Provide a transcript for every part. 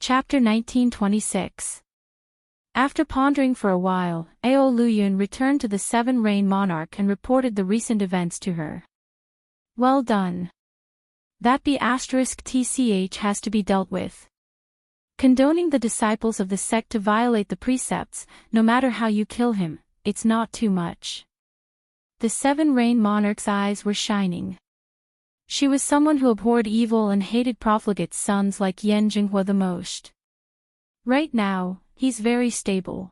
Chapter 1926. After pondering for a while, Ao Luyun returned to the Seven Rain Monarch and reported the recent events to her. Well done. That B***TCH has to be dealt with. Condoning the disciples of the sect to violate the precepts, no matter how you kill him, it's not too much. The Seven Rain Monarch's eyes were shining. She was someone who abhorred evil and hated profligate sons like Yan Jinghua the most. Right now, he's very stable.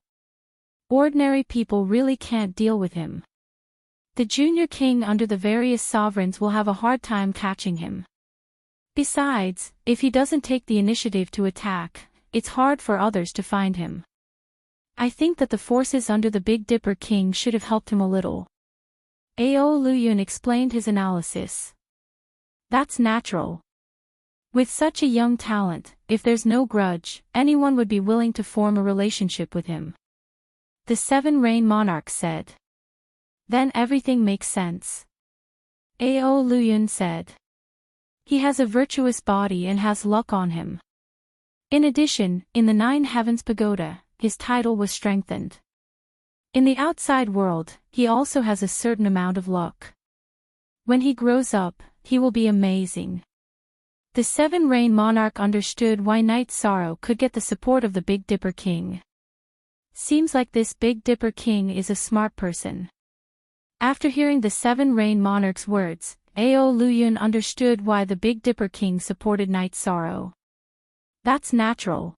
Ordinary people really can't deal with him. The junior king under the various sovereigns will have a hard time catching him. Besides, if he doesn't take the initiative to attack, it's hard for others to find him. I think that the forces under the Big Dipper King should have helped him a little. Ao Luyun explained his analysis. That's natural. With such a young talent, if there's no grudge, anyone would be willing to form a relationship with him. The Seven Rain Monarch said. Then everything makes sense. Ao Luyun said. He has a virtuous body and has luck on him. In addition, in the Nine Heavens Pagoda, his title was strengthened. In the outside world, he also has a certain amount of luck. When he grows up, he will be amazing. The Seven Rain Monarch understood why Night Sorrow could get the support of the Big Dipper King. Seems like this Big Dipper King is a smart person. After hearing the Seven Rain Monarch's words, Ao Luyun understood why the Big Dipper King supported Night Sorrow. That's natural.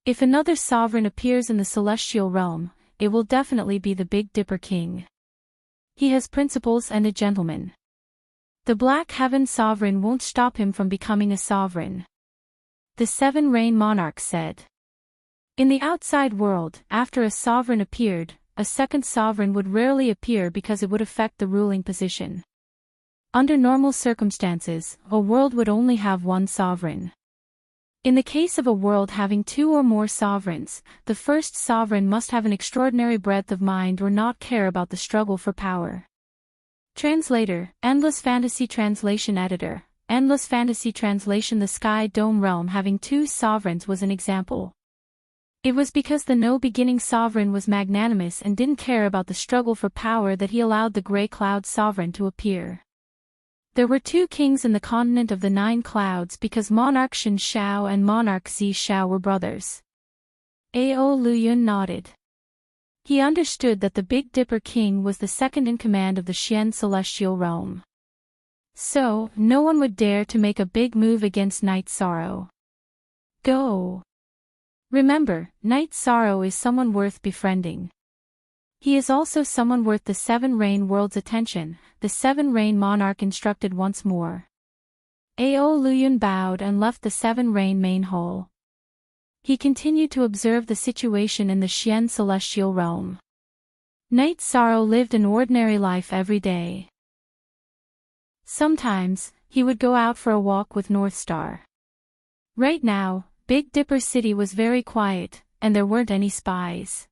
If another sovereign appears in the celestial realm, it will definitely be the Big Dipper King. He has principles and a gentleman. The Black Heaven Sovereign won't stop him from becoming a sovereign. The Seven Rain Monarch said. In the outside world, after a sovereign appeared, a second sovereign would rarely appear because it would affect the ruling position. Under normal circumstances, a world would only have one sovereign. In the case of a world having two or more sovereigns, the first sovereign must have an extraordinary breadth of mind or not care about the struggle for power. Translator, Endless Fantasy Translation Editor, Endless Fantasy Translation. The Sky Dome realm having two sovereigns was an example. It was because the no-beginning sovereign was magnanimous and didn't care about the struggle for power that he allowed the Grey Cloud Sovereign to appear. There were two kings in the continent of the Nine Clouds because Monarch Shen Shao and Monarch Zi Shao were brothers. Ao Luyun nodded. He understood that the Big Dipper King was the second in command of the Xian celestial realm. So, no one would dare to make a big move against Night Sorrow. Go. Remember, Night Sorrow is someone worth befriending. He is also someone worth the Seven Rain World's attention, the Seven Rain Monarch instructed once more. Ao Luyun bowed and left the Seven Rain main hall. He continued to observe the situation in the Xian celestial realm. Night Sorrow lived an ordinary life every day. Sometimes, he would go out for a walk with Northstar. Right now, Big Dipper City was very quiet, and there weren't any spies.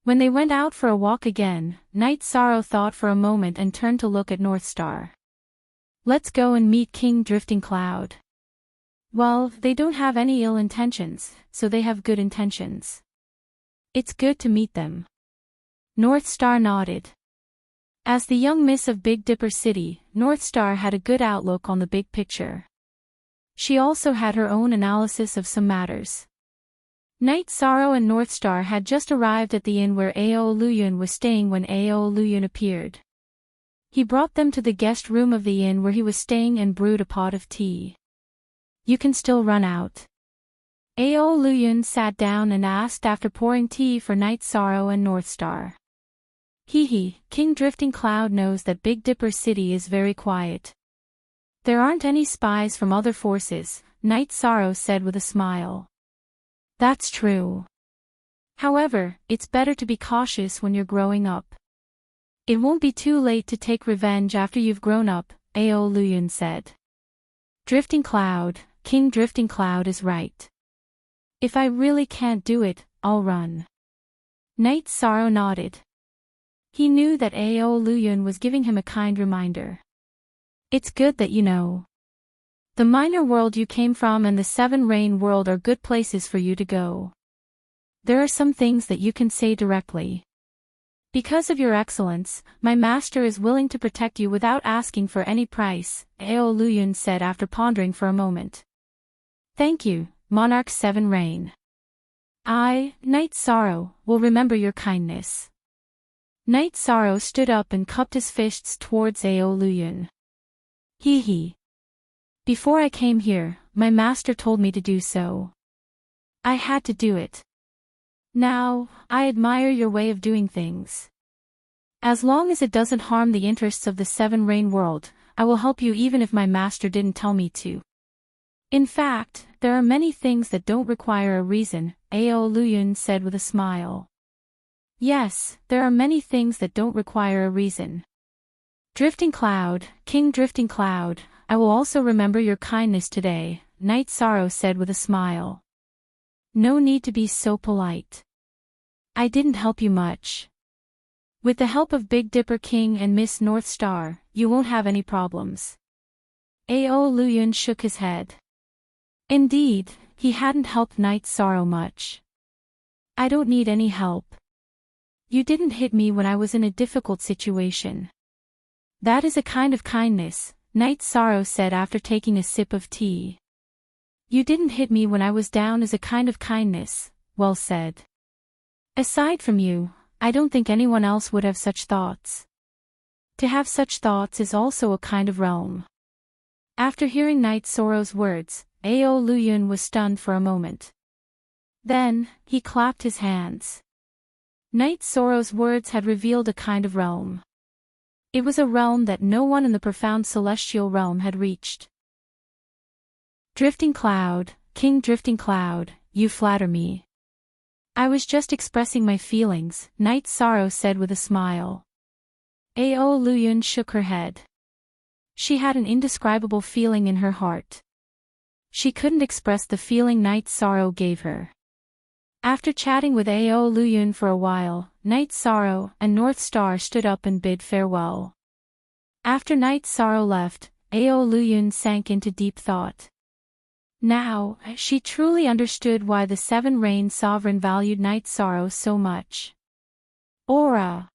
When they went out for a walk again, Night Sorrow thought for a moment and turned to look at Northstar. Let's go and meet King Drifting Cloud. Well, they don't have any ill intentions, so they have good intentions. It's good to meet them. Northstar nodded. As the young miss of Big Dipper City, Northstar had a good outlook on the big picture. She also had her own analysis of some matters. Night Sorrow and Northstar had just arrived at the inn where Ao Luyun was staying when Ao Luyun appeared. He brought them to the guest room of the inn where he was staying and brewed a pot of tea. You can still run out. Ao Luyun sat down and asked after pouring tea for Night Sorrow and Northstar. King Drifting Cloud knows that Big Dipper City is very quiet. There aren't any spies from other forces, Night Sorrow said with a smile. That's true. However, it's better to be cautious when you're growing up. It won't be too late to take revenge after you've grown up, Ao Luyun said. Drifting Cloud, King Drifting Cloud is right. If I really can't do it, I'll run. Night Sorrow nodded. He knew that Ao Luyun was giving him a kind reminder. It's good that you know. The minor world you came from and the seven rain world are good places for you to go. There are some things that you can say directly. Because of your excellence, my master is willing to protect you without asking for any price, Ao Luyun said after pondering for a moment. Thank you, Monarch Seven Rain. I, Knight Sorrow, will remember your kindness. Knight Sorrow stood up and cupped his fists towards Ao Luyun. Hee. Before I came here, my master told me to do so. I had to do it. Now, I admire your way of doing things. As long as it doesn't harm the interests of the Seven Rain world, I will help you even if my master didn't tell me to. In fact, there are many things that don't require a reason, Ao Luyun said with a smile. Yes, there are many things that don't require a reason. Drifting Cloud, King Drifting Cloud, I will also remember your kindness today, Knight Sorrow said with a smile. No need to be so polite. I didn't help you much. With the help of Big Dipper King and Miss North Star, you won't have any problems. Ao Luyun shook his head. Indeed, he hadn't helped Knight Sorrow much. I don't need any help. You didn't hit me when I was in a difficult situation. That is a kind of kindness, Knight Sorrow said after taking a sip of tea. You didn't hit me when I was down is a kind of kindness, well said. Aside from you, I don't think anyone else would have such thoughts. To have such thoughts is also a kind of realm. After hearing Knight Sorrow's words, Ao Luyun was stunned for a moment. Then, he clapped his hands. Knight Sorrow's words had revealed a kind of realm. It was a realm that no one in the profound celestial realm had reached. Drifting Cloud, King Drifting Cloud, you flatter me. I was just expressing my feelings, Knight Sorrow said with a smile. Ao Luyun shook her head. She had an indescribable feeling in her heart. She couldn't express the feeling Knight Sorrow gave her. After chatting with Ao Luyun for a while, Knight Sorrow and North Star stood up and bid farewell. After Knight Sorrow left, Ao Luyun sank into deep thought. Now, she truly understood why the Seven Rain Sovereign valued Knight Sorrow so much. Aura.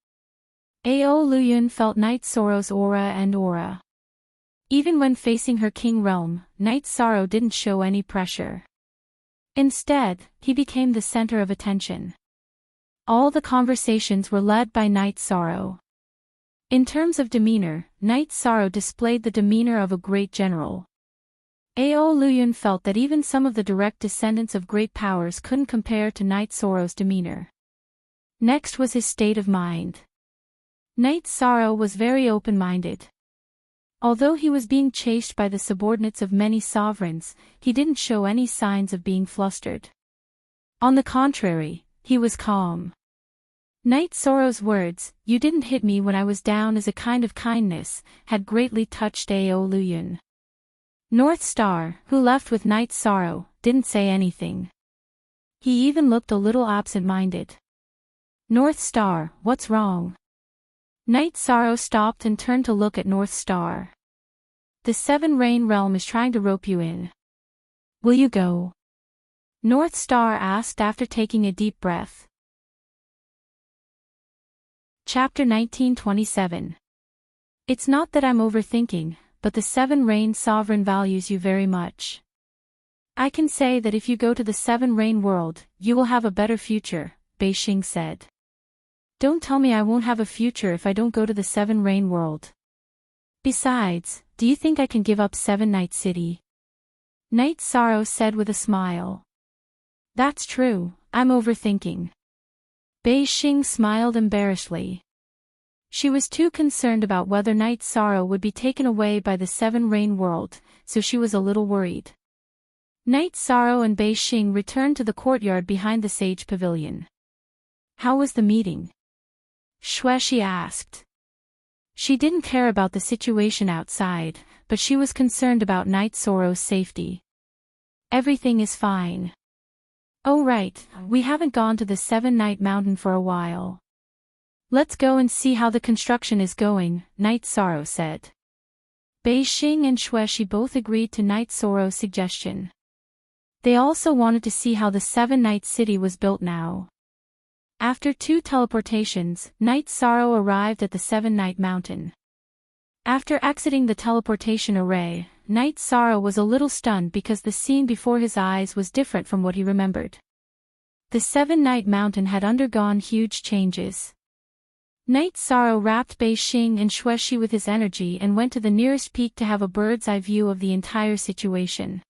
Ao Luyun felt Knight Sorrow's aura and aura. Even when facing her king realm, Knight Sorrow didn't show any pressure. Instead, he became the center of attention. All the conversations were led by Knight Sorrow. In terms of demeanor, Knight Sorrow displayed the demeanor of a great general. Ao Luyun felt that even some of the direct descendants of great powers couldn't compare to Knight Sorrow's demeanor. Next was his state of mind. Knight Sorrow was very open-minded. Although he was being chased by the subordinates of many sovereigns, he didn't show any signs of being flustered. On the contrary, he was calm. Knight Sorrow's words, "You didn't hit me when I was down" as a kind of kindness, had greatly touched Ao Luyun. North Star, who left with Knight Sorrow, didn't say anything. He even looked a little absent-minded. North Star, what's wrong? Knight Sorrow stopped and turned to look at North Star. The Seven Rain Realm is trying to rope you in. Will you go? North Star asked after taking a deep breath. Chapter 1927. It's not that I'm overthinking, but the Seven Rain Sovereign values you very much. I can say that if you go to the Seven Rain world, you will have a better future, Beixing said. Don't tell me I won't have a future if I don't go to the Seven Rain world. Besides, do you think I can give up Seven Night City? Knight Sorrow said with a smile. That's true, I'm overthinking. Beixing smiled embarrassedly. She was too concerned about whether Knight Sorrow would be taken away by the Seven Rain world, so she was a little worried. Knight Sorrow and Beixing returned to the courtyard behind the Sage Pavilion. How was the meeting? Xueshi asked. She didn't care about the situation outside, but she was concerned about Knight Sorrow's safety. Everything is fine. Oh right, we haven't gone to the Seven Night Mountain for a while. Let's go and see how the construction is going, Knight Sorrow said. Beixing and Xueshi both agreed to Night Sorrow's suggestion. They also wanted to see how the Seven-Night City was built now. After 2 teleportations, Night Sorrow arrived at the Seven-Night Mountain. After exiting the teleportation array, Night Sorrow was a little stunned because the scene before his eyes was different from what he remembered. The Seven-Night Mountain had undergone huge changes. Night Sorrow wrapped Beixing and Xueshi with his energy and went to the nearest peak to have a bird's-eye view of the entire situation.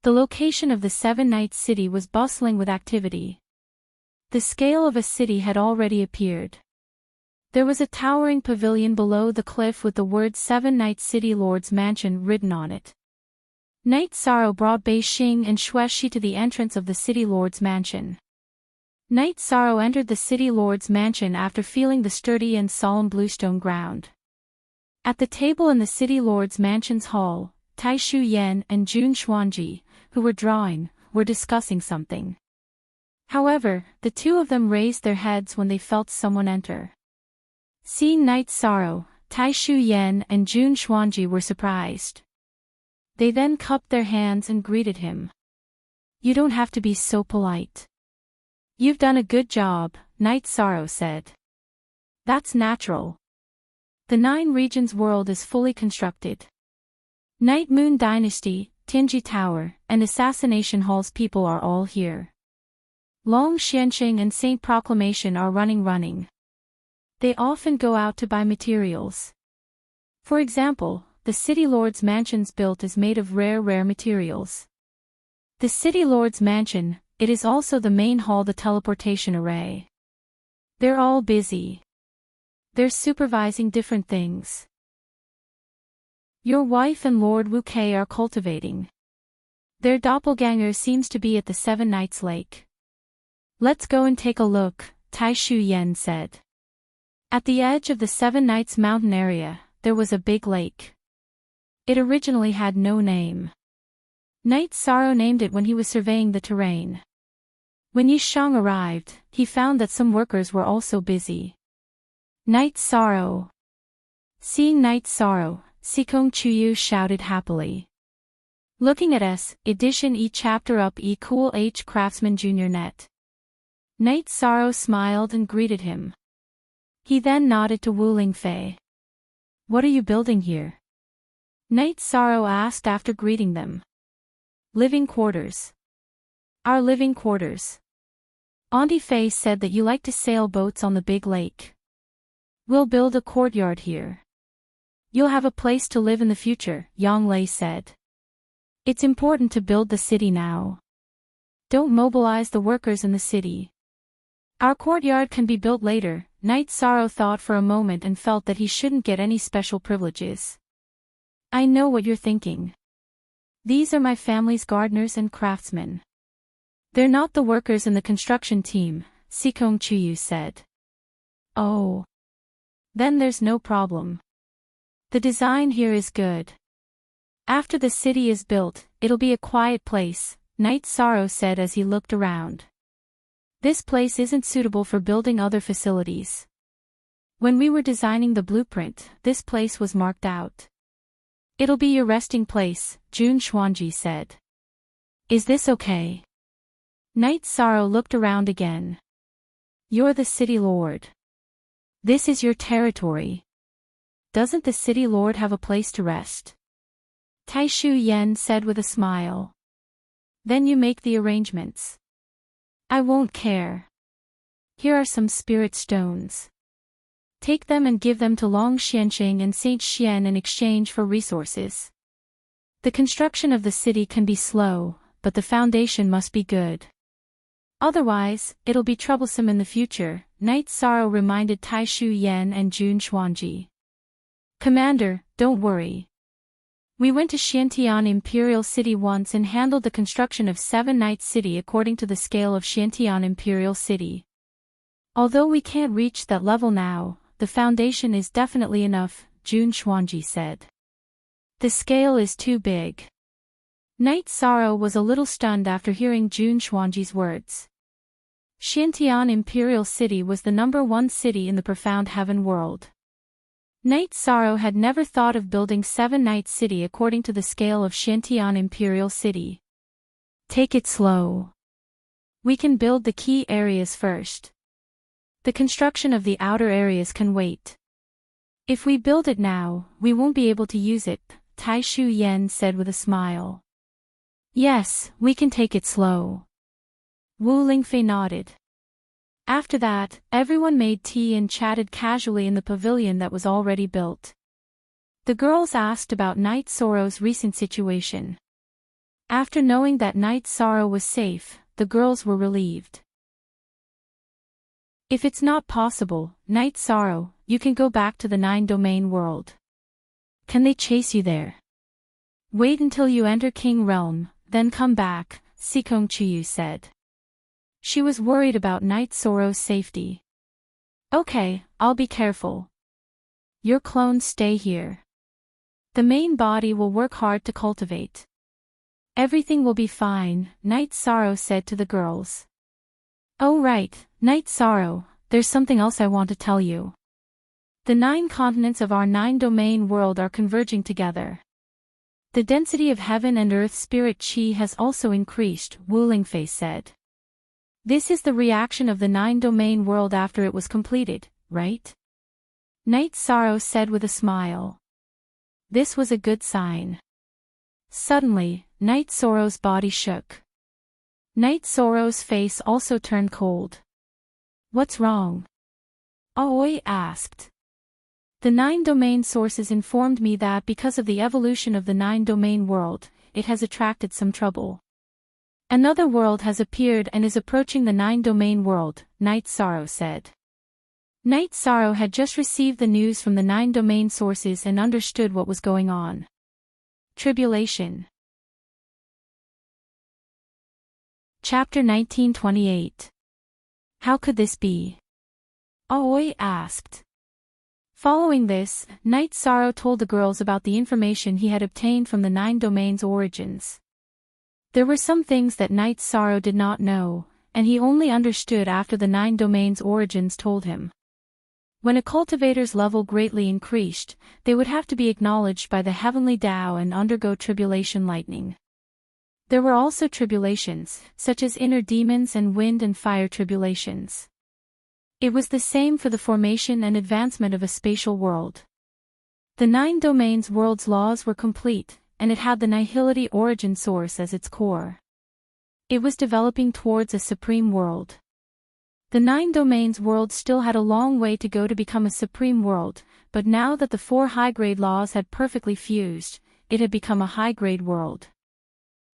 The location of the Seven-Night City was bustling with activity. The scale of a city had already appeared. There was a towering pavilion below the cliff with the words Seven-Night City Lord's Mansion written on it. Night Sorrow brought Beixing and Xueshi to the entrance of the City Lord's Mansion. Night Sorrow entered the City Lord's Mansion after feeling the sturdy and solemn bluestone ground. At the table in the City Lord's Mansion's hall, Tai Shu Yan and Jun Xuanji, who were drawing, were discussing something. However, the two of them raised their heads when they felt someone enter. Seeing Night Sorrow, Tai Shu Yan and Jun Xuanji were surprised. They then cupped their hands and greeted him. "You don't have to be so polite. You've done a good job," Night Sorrow said. "That's natural. The 9 regions world is fully constructed. Night Moon Dynasty, Tianji Tower, and Assassination Hall's people are all here. Long Xianqing and Saint Proclamation are running. They often go out to buy materials. For example, the City Lord's Mansion's built is made of rare materials. The City Lord's Mansion, it is also the main hall, the teleportation array. They're all busy. They're supervising different things. Your wife and Lord Wu Kei are cultivating. Their doppelganger seems to be at the Seven Nights Lake. Let's go and take a look," Tai Shu Yan said. At the edge of the Seven Nights Mountain area, there was a big lake. It originally had no name. Night Sorrow named it when he was surveying the terrain. When Yi Shang arrived, he found that some workers were also busy. Night Sorrow. Seeing Night Sorrow, Sikong Chuyu shouted happily. Looking at S, edition E chapter up E cool H Craftsman Jr. Net. Night Sorrow smiled and greeted him. He then nodded to Wu Lingfei. "What are you building here?" Night Sorrow asked after greeting them. "Living quarters. Our living quarters. Auntie Fei said that you like to sail boats on the big lake. We'll build a courtyard here. You'll have a place to live in the future," Yang Lei said. "It's important to build the city now. Don't mobilize the workers in the city. Our courtyard can be built later." Night Sorrow thought for a moment and felt that he shouldn't get any special privileges. "I know what you're thinking. These are my family's gardeners and craftsmen. They're not the workers in the construction team," Sikong Chuyu said. "Oh. Then there's no problem. The design here is good. After the city is built, it'll be a quiet place," Night Sorrow said as he looked around. "This place isn't suitable for building other facilities. When we were designing the blueprint, this place was marked out. It'll be your resting place," Jun Xuanji said. "Is this okay?" Night Sorrow looked around again. "You're the City Lord. This is your territory. Doesn't the City Lord have a place to rest?" Tai Shu Yan said with a smile. "Then you make the arrangements. I won't care. Here are some spirit stones. Take them and give them to Long Xianqing and Saint Xian in exchange for resources. The construction of the city can be slow, but the foundation must be good. Otherwise, it'll be troublesome in the future," Night Sorrow reminded Tai Shu Yan and Jun Xuanji. "Commander, don't worry. We went to Xiantian Imperial City once and handled the construction of Seven Nights City according to the scale of Xiantian Imperial City. Although we can't reach that level now, the foundation is definitely enough," Jun Xuanji said. "The scale is too big." Night Sorrow was a little stunned after hearing Jun Xuanji's words. Xiantian Imperial City was the #1 city in the Profound Heaven world. Night Sorrow had never thought of building 7 Night City according to the scale of Xiantian Imperial City. Take it slow. We can build the key areas first. The construction of the outer areas can wait. If we build it now, we won't be able to use it, Tai Shu Yen said with a smile. Yes, we can take it slow. Wu Lingfei nodded. After that, everyone made tea and chatted casually in the pavilion that was already built. The girls asked about Night Sorrow's recent situation. After knowing that Night Sorrow was safe, the girls were relieved. If it's not possible, Night Sorrow, you can go back to the 9-domain world. Can they chase you there? Wait until you enter King Realm, then come back, Sikong Chiyu said. She was worried about Night Sorrow's safety. Okay, I'll be careful. Your clones stay here. The main body will work hard to cultivate. Everything will be fine, Night Sorrow said to the girls. Oh right, Night Sorrow, there's something else I want to tell you. The 9 continents of our 9-domain world are converging together. The density of heaven and earth spirit chi has also increased, Wu Lingfei said. This is the reaction of the 9-domain world after it was completed, right? Night Sorrow said with a smile. This was a good sign. Suddenly, Night Sorrow's body shook. Night Sorrow's face also turned cold. What's wrong? Aoi asked. The 9-domain sources informed me that because of the evolution of the 9-domain world, it has attracted some trouble. Another world has appeared and is approaching the 9-domain world, Night Sorrow said. Night Sorrow had just received the news from the 9-domain sources and understood what was going on. Tribulation. Chapter 1928. How could this be? Aoi asked. Following this, Night Sorrow told the girls about the information he had obtained from the 9 domains' origins. There were some things that Night Sorrow did not know, and he only understood after the 9 domains' origins told him. When a cultivator's level greatly increased, they would have to be acknowledged by the heavenly Tao and undergo tribulation lightning. There were also tribulations, such as inner demons and wind and fire tribulations. It was the same for the formation and advancement of a spatial world. The 9 domains world's laws were complete, and it had the nihility origin source as its core. It was developing towards a supreme world. The 9 domains world still had a long way to go to become a supreme world, but now that the 4 high-grade laws had perfectly fused, it had become a high-grade world.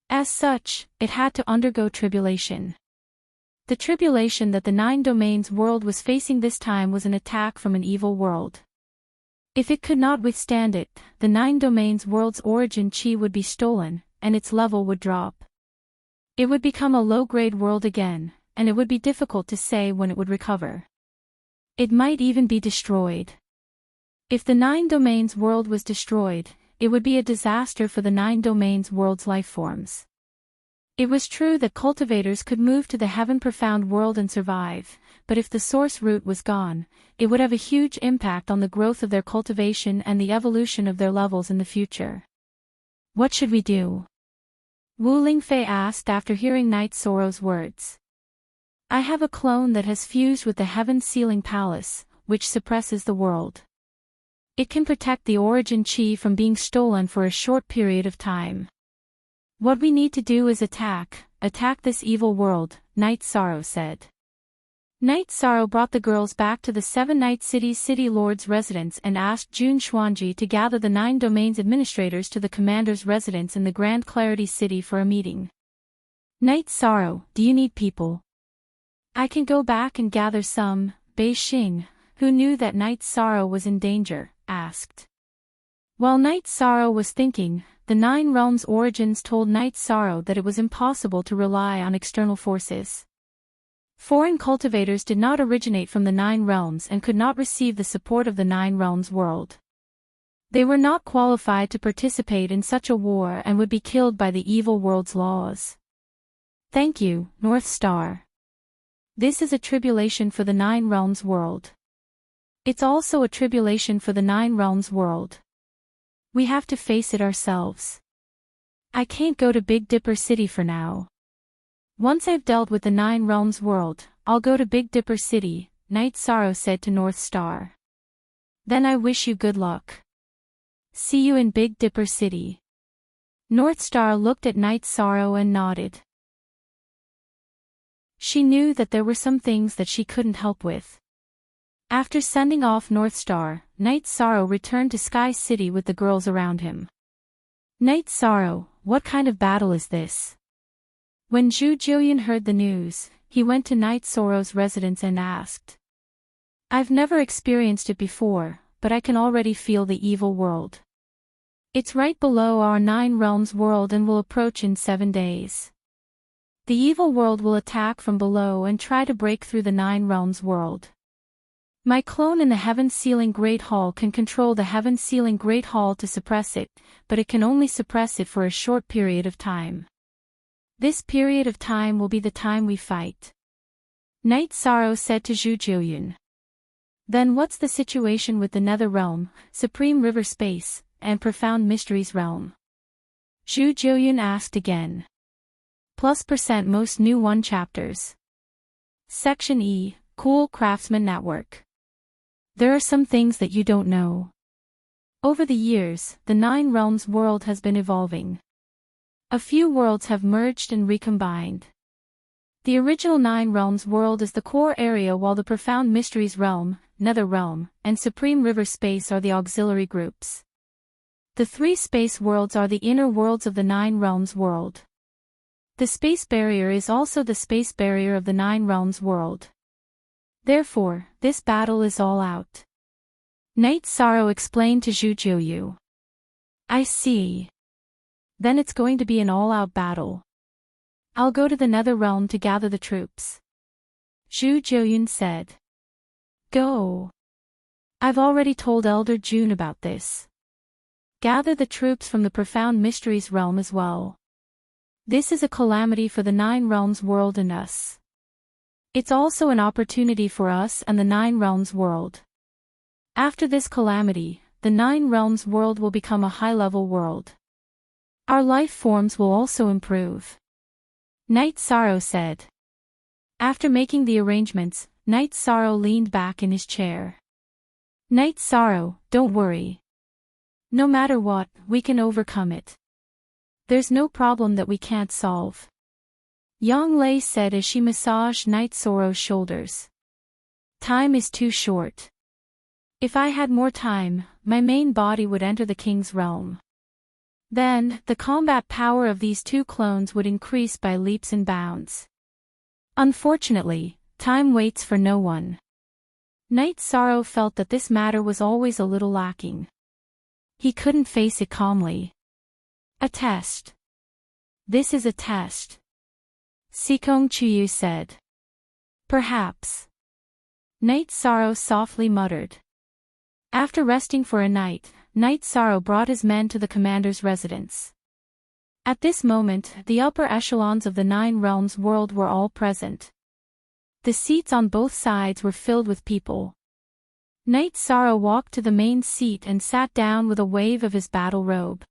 As such, it had to undergo tribulation. The tribulation that the 9 domains world was facing this time was an attack from an evil world. If it could not withstand it, the 9 domains world's origin chi would be stolen, and its level would drop. It would become a low-grade world again, and it would be difficult to say when it would recover. It might even be destroyed. If the 9 domains world was destroyed, it would be a disaster for the 9 domains world's lifeforms. It was true that cultivators could move to the heaven profound world and survive, but if the source root was gone, it would have a huge impact on the growth of their cultivation and the evolution of their levels in the future. What should we do? Wu Lingfei asked after hearing Night Sorrow's words. I have a clone that has fused with the Heaven Sealing Palace, which suppresses the world. It can protect the origin chi from being stolen for a short period of time. What we need to do is attack this evil world, Night Sorrow said. Night Sorrow brought the girls back to the 7 Night City's City Lord's residence and asked Jun Xuanji to gather the 9 domains administrators to the commander's residence in the Grand Clarity City for a meeting. Night Sorrow, do you need people? I can go back and gather some, Bei Xing, who knew that Night Sorrow was in danger, asked. While Night Sorrow was thinking, the 9 realms' origins told Night Sorrow that it was impossible to rely on external forces. Foreign cultivators did not originate from the 9 realms and could not receive the support of the 9 realms world. They were not qualified to participate in such a war and would be killed by the evil world's laws. Thank you, North Star. This is a tribulation for the 9 realms world. It's also a tribulation for the Nine Realms world. We have to face it ourselves. I can't go to Big Dipper City for now. Once I've dealt with the Nine Realms world, I'll go to Big Dipper City, Night Sorrow said to North Star. Then I wish you good luck. See you in Big Dipper City. North Star looked at Night Sorrow and nodded. She knew that there were some things that she couldn't help with. After sending off North Star, Night Sorrow returned to Sky City with the girls around him. Night Sorrow, what kind of battle is this? When Zhu Jillian heard the news, he went to Night Sorrow's residence and asked. I've never experienced it before, but I can already feel the evil world. It's right below our Nine Realms world and will approach in 7 days. The evil world will attack from below and try to break through the Nine Realms world. My clone in the Heaven Sealing Great Hall can control the Heaven Sealing Great Hall to suppress it, but it can only suppress it for a short period of time. This period of time will be the time we fight. Night Sorrow said to Zhu Jillian. Then what's the situation with the Nether Realm, Supreme River Space, and Profound Mysteries Realm? Zhu Jillian asked again. +% most new 1 chapters. Section E, Cool Craftsman Network. There are some things that you don't know. Over the years, the Nine Realms world has been evolving. A few worlds have merged and recombined. The original Nine Realms world is the core area while the Profound Mysteries Realm, Nether Realm, and Supreme River Space are the auxiliary groups. The 3 space worlds are the inner worlds of the Nine Realms world. The space barrier is also the space barrier of the Nine Realms world. Therefore, this battle is all out. Night Sorrow explained to Zhu Jilyu. I see. Then it's going to be an all-out battle. I'll go to the Nether Realm to gather the troops. Zhu Jillian said. Go. I've already told Elder June about this. Gather the troops from the Profound Mysteries Realm as well. This is a calamity for the Nine Realms world and us. It's also an opportunity for us and the Nine Realms world. After this calamity, the Nine Realms world will become a high-level world. Our life forms will also improve. Night Sorrow said. After making the arrangements, Night Sorrow leaned back in his chair. Night Sorrow, don't worry. No matter what, we can overcome it. There's no problem that we can't solve. Yang Lei said as she massaged Night Sorrow's shoulders. Time is too short. If I had more time, my main body would enter the king's realm. Then, the combat power of these 2 clones would increase by leaps and bounds. Unfortunately, time waits for no one. Night Sorrow felt that this matter was always a little lacking. He couldn't face it calmly. A test. This is a test. Sikong Chuyu said. Perhaps. Night Sorrow softly muttered. After resting for a night, Night Sorrow brought his men to the commander's residence. At this moment, the upper echelons of the Nine Realms world were all present. The seats on both sides were filled with people. Night Sorrow walked to the main seat and sat down with a wave of his battle robe.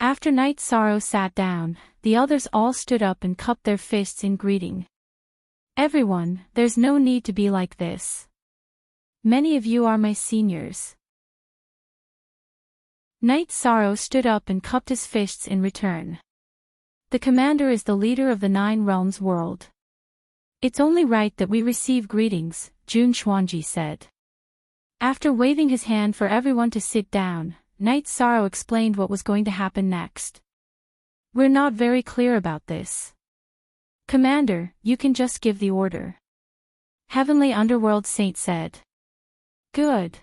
After Night Sorrow sat down, the others all stood up and cupped their fists in greeting. Everyone, there's no need to be like this. Many of you are my seniors. Night Sorrow stood up and cupped his fists in return. The commander is the leader of the Nine Realms world. It's only right that we receive greetings, Jun Xuanji said. After waving his hand for everyone to sit down, Night Sorrow explained what was going to happen next. We're not very clear about this. Commander, you can just give the order. Heavenly Underworld Saint said. Good.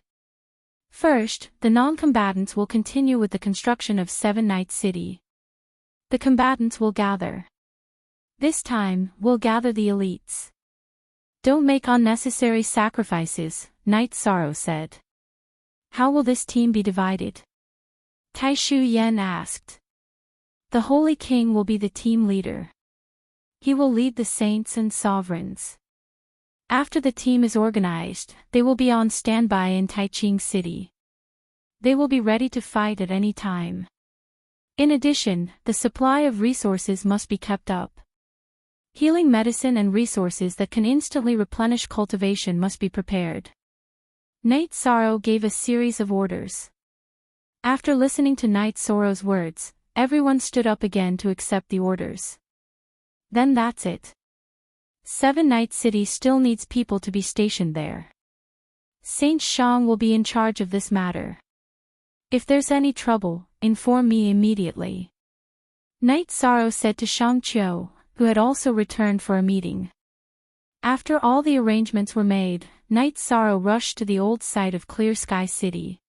First, the non-combatants will continue with the construction of Seven Night City. The combatants will gather. This time, we'll gather the elites. Don't make unnecessary sacrifices, Night Sorrow said. How will this team be divided? Taishu Yen asked. The Holy King will be the team leader. He will lead the saints and sovereigns. After the team is organized, they will be on standby in Taiching City. They will be ready to fight at any time. In addition, the supply of resources must be kept up. Healing medicine and resources that can instantly replenish cultivation must be prepared. Night Sorrow gave a series of orders. After listening to Night Sorrow's words, everyone stood up again to accept the orders. Then that's it. Seven Night City still needs people to be stationed there. Saint Shang will be in charge of this matter. If there's any trouble, inform me immediately. Night Sorrow said to Shang Qiu, who had also returned for a meeting. After all the arrangements were made, Night Sorrow rushed to the old site of Clear Sky City.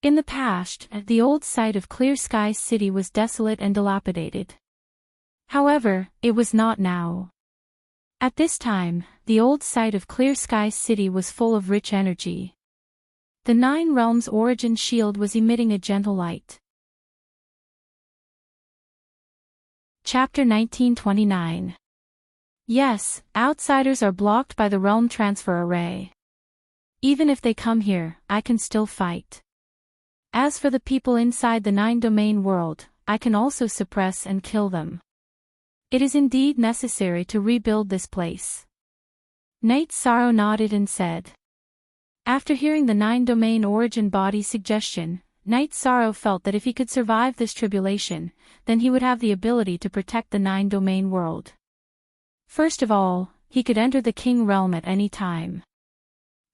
In the past, the old site of Clear Sky City was desolate and dilapidated. However, it was not now. At this time, the old site of Clear Sky City was full of rich energy. The Nine Realms origin shield was emitting a gentle light. Chapter 1929. Yes, outsiders are blocked by the realm transfer array. Even if they come here, I can still fight. As for the people inside the nine-domain world, I can also suppress and kill them. It is indeed necessary to rebuild this place. Night Sorrow nodded and said. After hearing the nine-domain origin body's suggestion, Night Sorrow felt that if he could survive this tribulation, then he would have the ability to protect the nine-domain world. First of all, he could enter the King Realm at any time.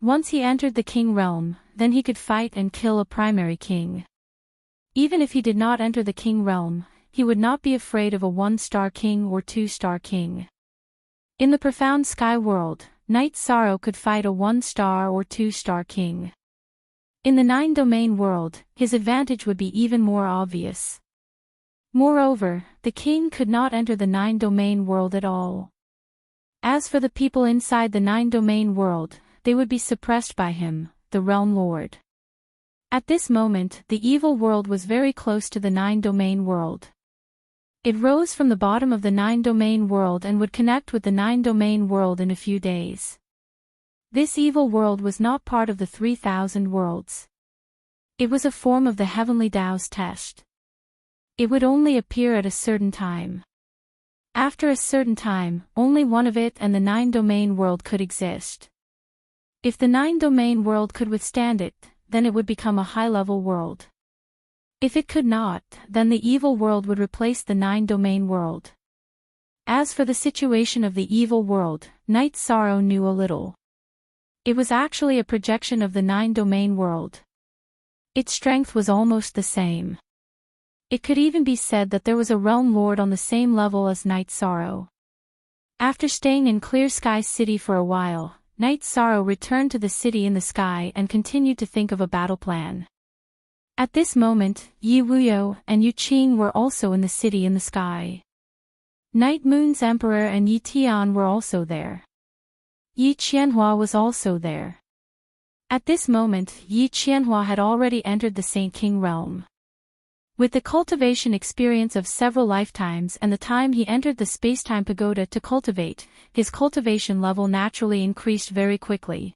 Once he entered the King Realm, then he could fight and kill a primary king. Even if he did not enter the King Realm, he would not be afraid of a one-star king or two-star king. In the profound sky world, Night Sorrow could fight a one-star or two-star king. In the nine-domain world, his advantage would be even more obvious. Moreover, the king could not enter the nine-domain world at all. As for the people inside the nine-domain world, they would be suppressed by him, the Realm Lord. At this moment, the evil world was very close to the nine-domain world. It rose from the bottom of the nine-domain world and would connect with the nine-domain world in a few days. This evil world was not part of the 3,000 worlds. It was a form of the heavenly Tao's test. It would only appear at a certain time. After a certain time, only one of it and the nine-domain world could exist. If the nine-domain world could withstand it, then it would become a high-level world. If it could not, then the evil world would replace the nine-domain world. As for the situation of the evil world, Night Sorrow knew a little. It was actually a projection of the nine-domain world. Its strength was almost the same. It could even be said that there was a realm lord on the same level as Night Sorrow. After staying in Clear Sky City for a while, Night Sorrow returned to the city in the sky and continued to think of a battle plan. At this moment, Yi Wuyo and Yu Qing were also in the city in the sky. Night Moon's Emperor and Yi Tian were also there. Yi Qianhua was also there. At this moment, Yi Qianhua had already entered the Saint King realm. With the cultivation experience of several lifetimes and the time he entered the Spacetime Pagoda to cultivate, his cultivation level naturally increased very quickly.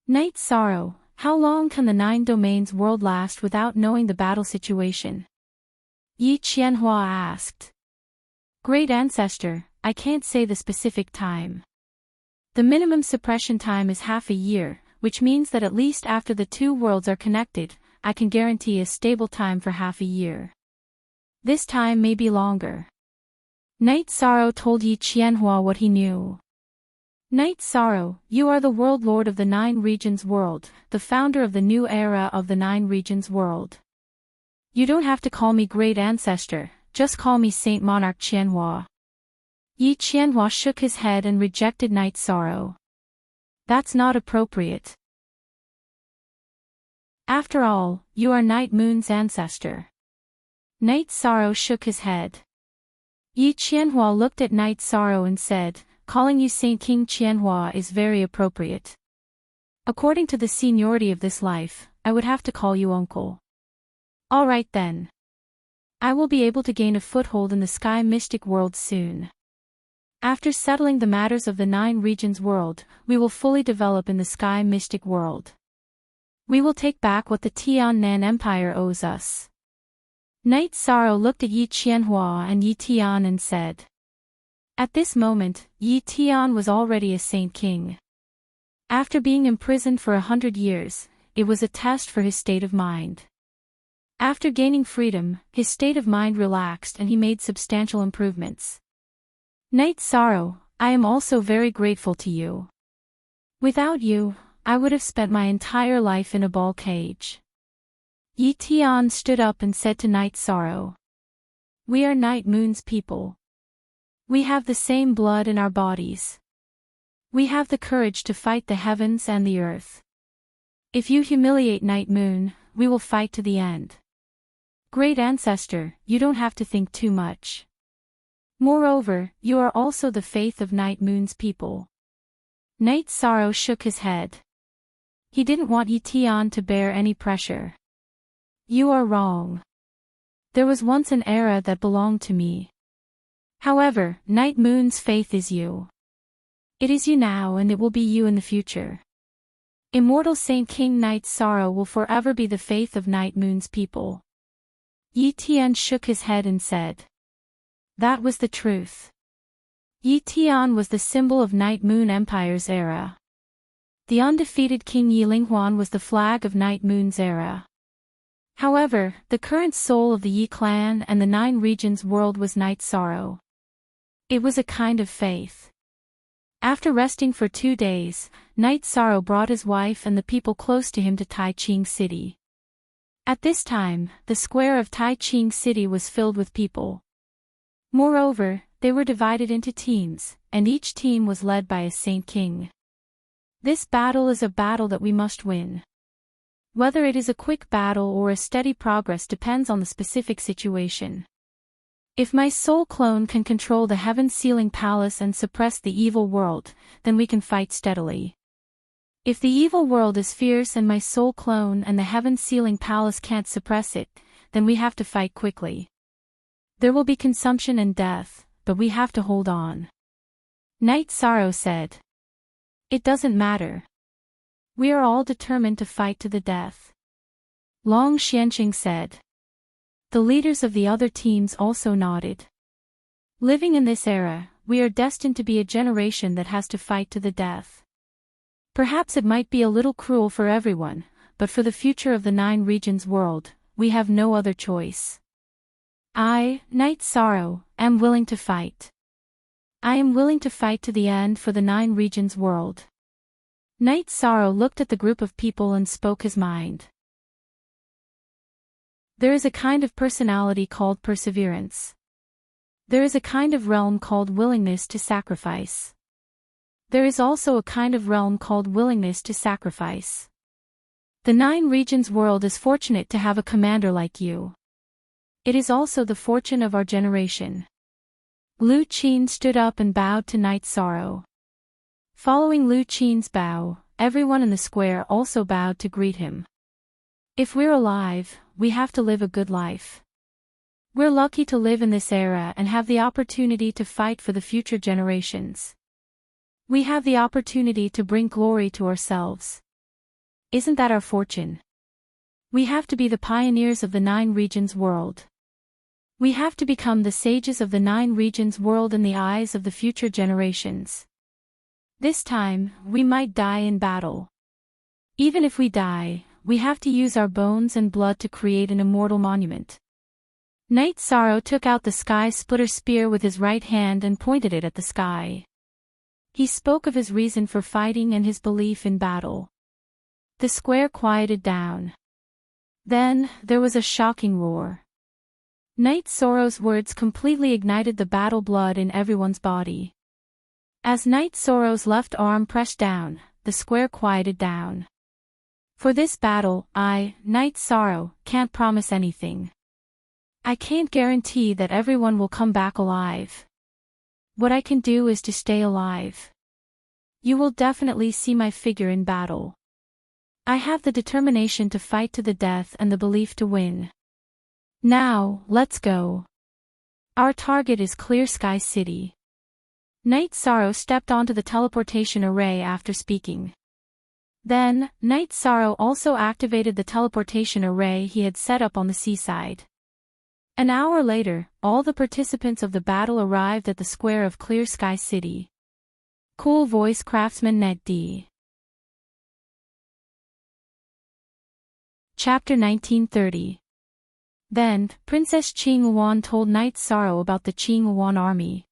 Night Sorrow, how long can the Nine Domains world last without knowing the battle situation? Yi Qianhua asked. Great Ancestor, I can't say the specific time. The minimum suppression time is half a year, which means that at least after the two worlds are connected, I can guarantee a stable time for half a year. This time may be longer. Night Sorrow told Yi Qianhua what he knew. Night Sorrow, you are the World Lord of the Nine Regions world, the founder of the new era of the Nine Regions world. You don't have to call me Great Ancestor, just call me Saint Monarch Qianhua. Yi Qianhua shook his head and rejected Night Sorrow. That's not appropriate. After all, you are Night Moon's ancestor. Night Sorrow shook his head. Yi Qianhua looked at Night Sorrow and said, calling you Saint King Qianhua is very appropriate. According to the seniority of this life, I would have to call you uncle. All right then. I will be able to gain a foothold in the sky mystic world soon. After settling the matters of the 9 regions world, we will fully develop in the sky mystic world. We will take back what the Tian-Nan Empire owes us. Knight Sorrow looked at Yi Qianhua and Yi Tian and said. At this moment, Yi Tian was already a Saint King. After being imprisoned for 100 years, it was a test for his state of mind. After gaining freedom, his state of mind relaxed and he made substantial improvements. Knight Sorrow, I am also very grateful to you. Without you, I would have spent my entire life in a ball cage. Yi Tian stood up and said to Knight Sorrow. We are Night Moon's people. We have the same blood in our bodies. We have the courage to fight the heavens and the earth. If you humiliate Night Moon, we will fight to the end. Great Ancestor, you don't have to think too much. Moreover, you are also the faith of Night Moon's people. Knight Sorrow shook his head. He didn't want Yi Tian to bear any pressure. You are wrong. There was once an era that belonged to me. However, Night Moon's faith is you. It is you now and it will be you in the future. Immortal Saint King Knight Sorrow will forever be the faith of Night Moon's people. Yi Tian shook his head and said. That was the truth. Yi Tian was the symbol of Night Moon Empire's era. The undefeated King Yi Linghuan was the flag of Night Moon's era. However, the current soul of the Yi clan and the 9 regions world was Knight Sorrow. It was a kind of faith. After resting for 2 days, Knight Sorrow brought his wife and the people close to him to Taiching City. At this time, the square of Taiching City was filled with people. Moreover, they were divided into teams, and each team was led by a Saint King. This battle is a battle that we must win. Whether it is a quick battle or a steady progress depends on the specific situation. If my soul clone can control the heaven-sealing palace and suppress the evil world, then we can fight steadily. If the evil world is fierce and my soul clone and the heaven-sealing palace can't suppress it, then we have to fight quickly. There will be consumption and death, but we have to hold on. Knight Sorrow said. It doesn't matter. We are all determined to fight to the death. Long Xianqing said. The leaders of the other teams also nodded. Living in this era, we are destined to be a generation that has to fight to the death. Perhaps it might be a little cruel for everyone, but for the future of the 9 regions world, we have no other choice. I, Knight Sorrow, am willing to fight. I am willing to fight to the end for the 9 regions world. Knight Sorrow looked at the group of people and spoke his mind. There is a kind of personality called perseverance. There is a kind of realm called willingness to sacrifice. There is also a kind of realm called willingness to sacrifice. The 9 regions world is fortunate to have a commander like you. It is also the fortune of our generation. Lu Qin stood up and bowed to Knight Sorrow. Following Lu Qin's bow, everyone in the square also bowed to greet him. If we're alive, we have to live a good life. We're lucky to live in this era and have the opportunity to fight for the future generations. We have the opportunity to bring glory to ourselves. Isn't that our fortune? We have to be the pioneers of the 9 regions world. We have to become the sages of the 9 regions world in the eyes of the future generations. This time, we might die in battle. Even if we die, we have to use our bones and blood to create an immortal monument. Knight Sorrow took out the sky splitter spear with his right hand and pointed it at the sky. He spoke of his reason for fighting and his belief in battle. The square quieted down. Then, there was a shocking roar. Knight Sorrow's words completely ignited the battle blood in everyone's body. As Knight Sorrow's left arm pressed down, the square quieted down. For this battle, I, Knight Sorrow, can't promise anything. I can't guarantee that everyone will come back alive. What I can do is to stay alive. You will definitely see my figure in battle. I have the determination to fight to the death and the belief to win. Now, let's go. Our target is Clear Sky City. Knight Sorrow stepped onto the teleportation array after speaking. Then, Knight Sorrow also activated the teleportation array he had set up on the seaside. An hour later, all the participants of the battle arrived at the square of Clear Sky City. Cool voice craftsman Ned D. Chapter 1930. Then, Princess Qing Yuan told Knight Sorrow about the Qing Yuan army.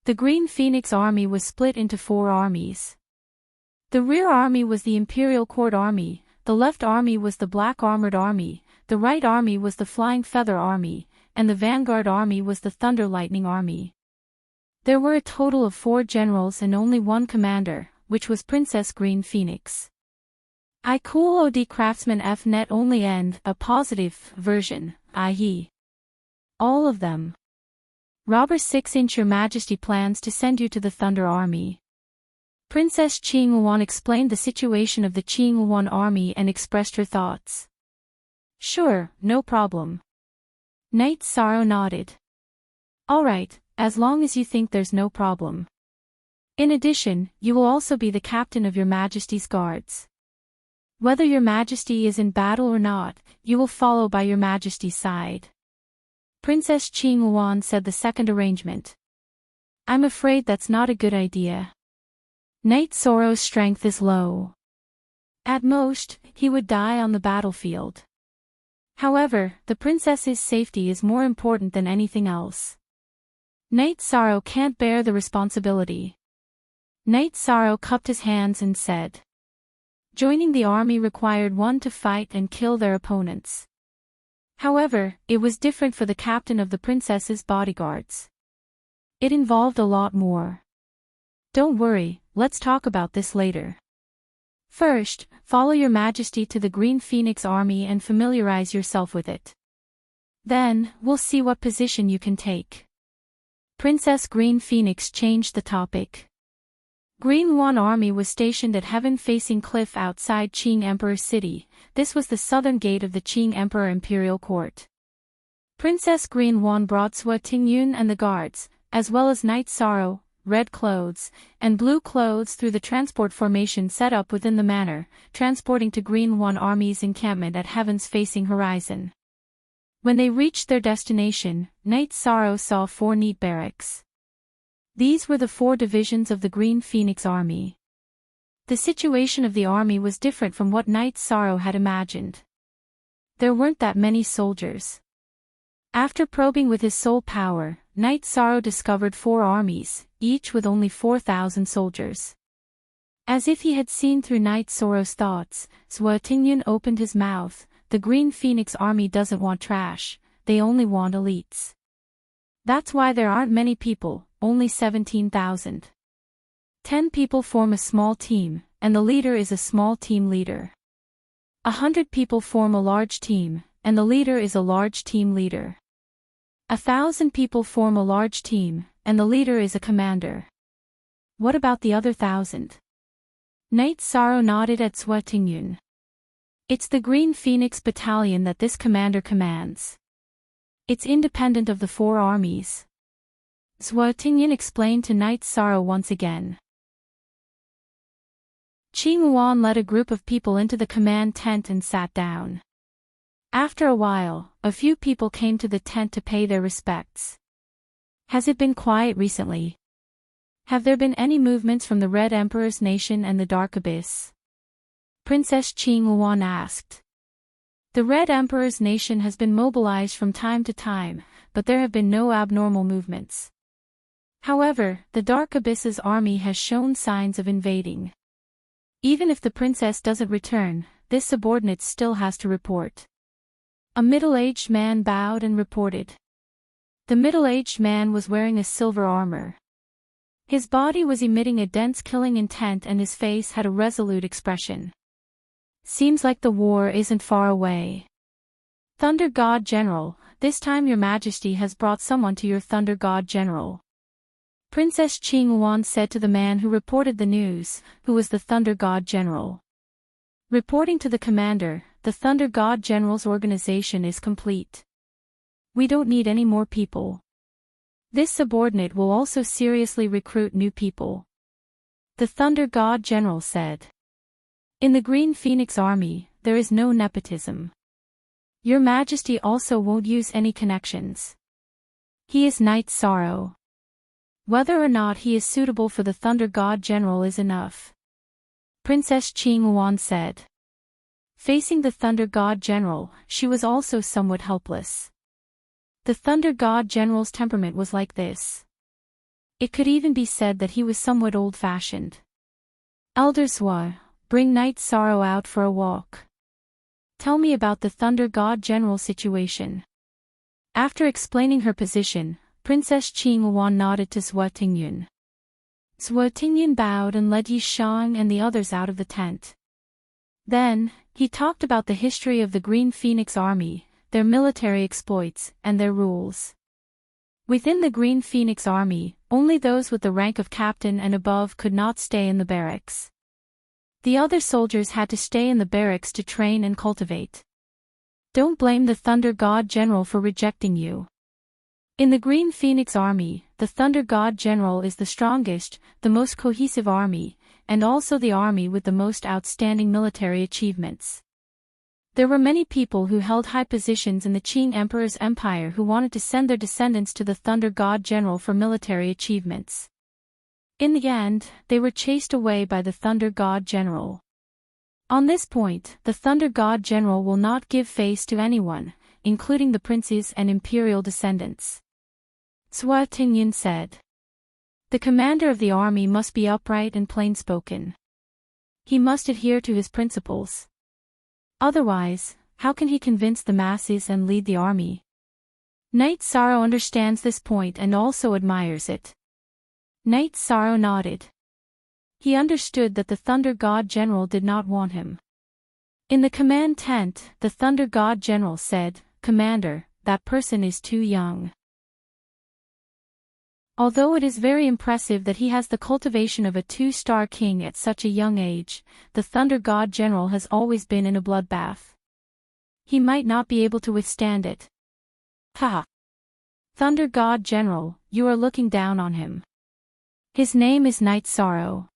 The Green Phoenix army was split into 4 armies. The rear army was the Imperial Court army, the left army was the Black Armored army, the right army was the Flying Feather army, and the vanguard army was the Thunder Lightning army. There were a total of 4 generals and only 1 commander, which was Princess Green Phoenix. I cool OD craftsman F net only end, a positive version, i.e. all of them. Robber 6-inch Your Majesty plans to send you to the Thunder Army. Princess Qing Yuan explained the situation of the Qing Yuan army and expressed her thoughts. Sure, no problem. Knight Sorrow nodded. Alright, as long as you think there's no problem. In addition, you will also be the captain of Your Majesty's guards. Whether Your Majesty is in battle or not, you will follow by Your Majesty's side. Princess Qing Yuan said the second arrangement. I'm afraid that's not a good idea. Knight Sorrow's strength is low. At most, he would die on the battlefield. However, the princess's safety is more important than anything else. Knight Sorrow can't bear the responsibility. Knight Sorrow cupped his hands and said. Joining the army required one to fight and kill their opponents. However, it was different for the captain of the princess's bodyguards. It involved a lot more. Don't worry, let's talk about this later. First, follow Your Majesty to the Green Phoenix army and familiarize yourself with it. Then, we'll see what position you can take. Princess Green Phoenix changed the topic. Green Yuan army was stationed at heaven-facing cliff outside Qing Emperor City. This was the southern gate of the Qing Emperor Imperial Court. Princess Green Yuan brought Sua Tingyun and the guards, as well as Knight Sorrow, red clothes, and blue clothes through the transport formation set up within the manor, transporting to Green Yuan army's encampment at heaven's facing horizon. When they reached their destination, Knight Sorrow saw 4 neat barracks. These were the 4 divisions of the Green Phoenix army. The situation of the army was different from what Knight Sorrow had imagined. There weren't that many soldiers. After probing with his soul power, Knight Sorrow discovered 4 armies, each with only 4,000 soldiers. As if he had seen through Knight Sorrow's thoughts, Sua Tingyun opened his mouth. The Green Phoenix army doesn't want trash, they only want elites. That's why there aren't many people, only 17,000. 10 people form a small team, and the leader is a small team leader. 100 people form a large team, and the leader is a large team leader. 1,000 people form a large team, and the leader is a commander. What about the other 1,000? Knight Sorrow nodded at Sua Tingyun. It's the Green Phoenix battalion that this commander commands. It's independent of the 4 armies. Sua Tingyun explained to Knight Sorrow once again. Qing Yuan led a group of people into the command tent and sat down. After a while, a few people came to the tent to pay their respects. Has it been quiet recently? Have there been any movements from the Red Emperor's nation and the Dark Abyss? Princess Qing Yuan asked. The Red Emperor's nation has been mobilized from time to time, but there have been no abnormal movements. However, the Dark Abyss's army has shown signs of invading. Even if the princess doesn't return, this subordinate still has to report. A middle-aged man bowed and reported. The middle-aged man was wearing a silver armor. His body was emitting a dense killing intent and his face had a resolute expression. Seems like the war isn't far away. Thunder God General, this time Your Majesty has brought someone to your Thunder God General. Princess Qing Yuan said to the man who reported the news, who was the Thunder God General. Reporting to the commander, the Thunder God General's organization is complete. We don't need any more people. This subordinate will also seriously recruit new people. The Thunder God General said. In the Green Phoenix Army, there is no nepotism. Your Majesty also won't use any connections. He is Knight Sorrow. Whether or not he is suitable for the Thunder God General is enough. Princess Qing Wan said. Facing the Thunder God General, she was also somewhat helpless. The Thunder God General's temperament was like this. It could even be said that he was somewhat old-fashioned. Elder Swa, bring Knight Sorrow out for a walk. Tell me about the Thunder God General situation. After explaining her position, Princess Qing Wan nodded to Swa Tingyun. Swa Tingyun bowed and led Yi Shang and the others out of the tent. Then, he talked about the history of the Green Phoenix Army, their military exploits, and their rules. Within the Green Phoenix Army, only those with the rank of captain and above could not stay in the barracks. The other soldiers had to stay in the barracks to train and cultivate. Don't blame the Thunder God General for rejecting you. In the Green Phoenix Army, the Thunder God General is the strongest, the most cohesive army, and also the army with the most outstanding military achievements. There were many people who held high positions in the Qing Emperor's empire who wanted to send their descendants to the Thunder God General for military achievements. In the end, they were chased away by the Thunder God General. On this point, the Thunder God General will not give face to anyone, including the princes and imperial descendants. Swa Tingyun said. The commander of the army must be upright and plain-spoken. He must adhere to his principles. Otherwise, how can he convince the masses and lead the army? Knight Sorrow understands this point and also admires it. Knight Sorrow nodded. He understood that the Thunder God General did not want him. In the command tent, the Thunder God General said, Commander, that person is too young. Although it is very impressive that he has the cultivation of a 2-star king at such a young age, the Thunder God General has always been in a bloodbath. He might not be able to withstand it. Haha. Thunder God General, you are looking down on him. His name is Knight Sorrow.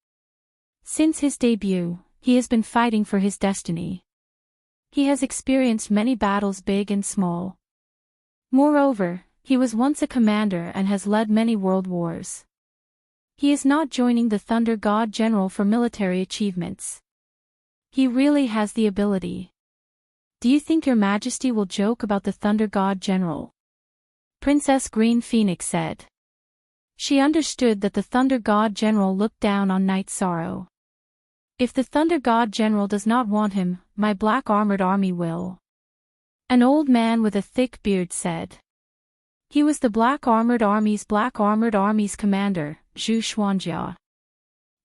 Since his debut, he has been fighting for his destiny. He has experienced many battles big and small. Moreover, he was once a commander and has led many world wars. He is not joining the Thunder God General for military achievements. He really has the ability. Do you think your Majesty will joke about the Thunder God General? Princess Green Phoenix said. She understood that the Thunder God General looked down on Knight Sorrow. If the Thunder God General does not want him, my black armored army will. An old man with a thick beard said. He was the Black Armored Army's commander, Zhu Xuanjia.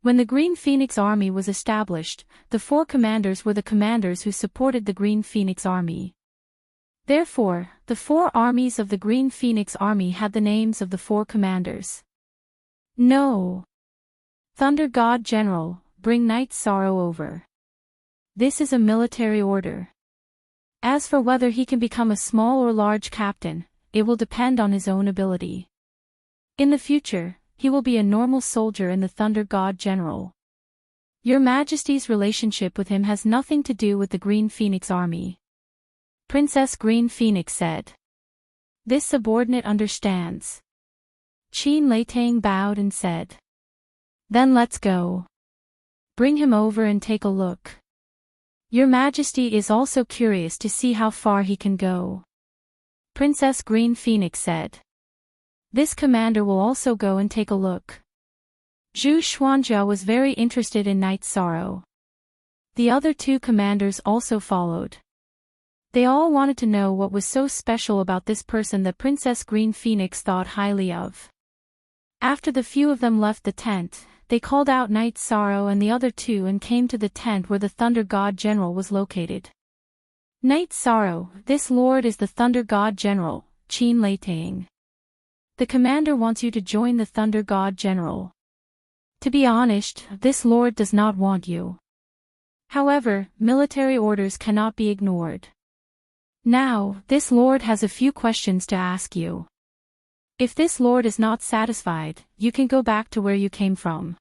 When the Green Phoenix Army was established, the 4 commanders were the commanders who supported the Green Phoenix Army. Therefore, the 4 armies of the Green Phoenix Army had the names of the 4 commanders. No. Thunder God General, bring Knight Sorrow over. This is a military order. As for whether he can become a small or large captain, it will depend on his own ability. In the future, he will be a normal soldier in the Thunder God General. Your Majesty's relationship with him has nothing to do with the Green Phoenix Army. Princess Green Phoenix said. This subordinate understands. Qin Leitang bowed and said. Then let's go. Bring him over and take a look. Your Majesty is also curious to see how far he can go. Princess Green Phoenix said. This commander will also go and take a look. Zhu Xuanjia was very interested in Knight Sorrow. The other 2 commanders also followed. They all wanted to know what was so special about this person that Princess Green Phoenix thought highly of. After the few of them left the tent, they called out Knight Sorrow and the other 2 and came to the tent where the Thunder God General was located. Knight Sorrow, this lord is the Thunder God General, Qin Leitang. The commander wants you to join the Thunder God General. To be honest, this lord does not want you. However, military orders cannot be ignored. Now, this lord has a few questions to ask you. If this lord is not satisfied, you can go back to where you came from.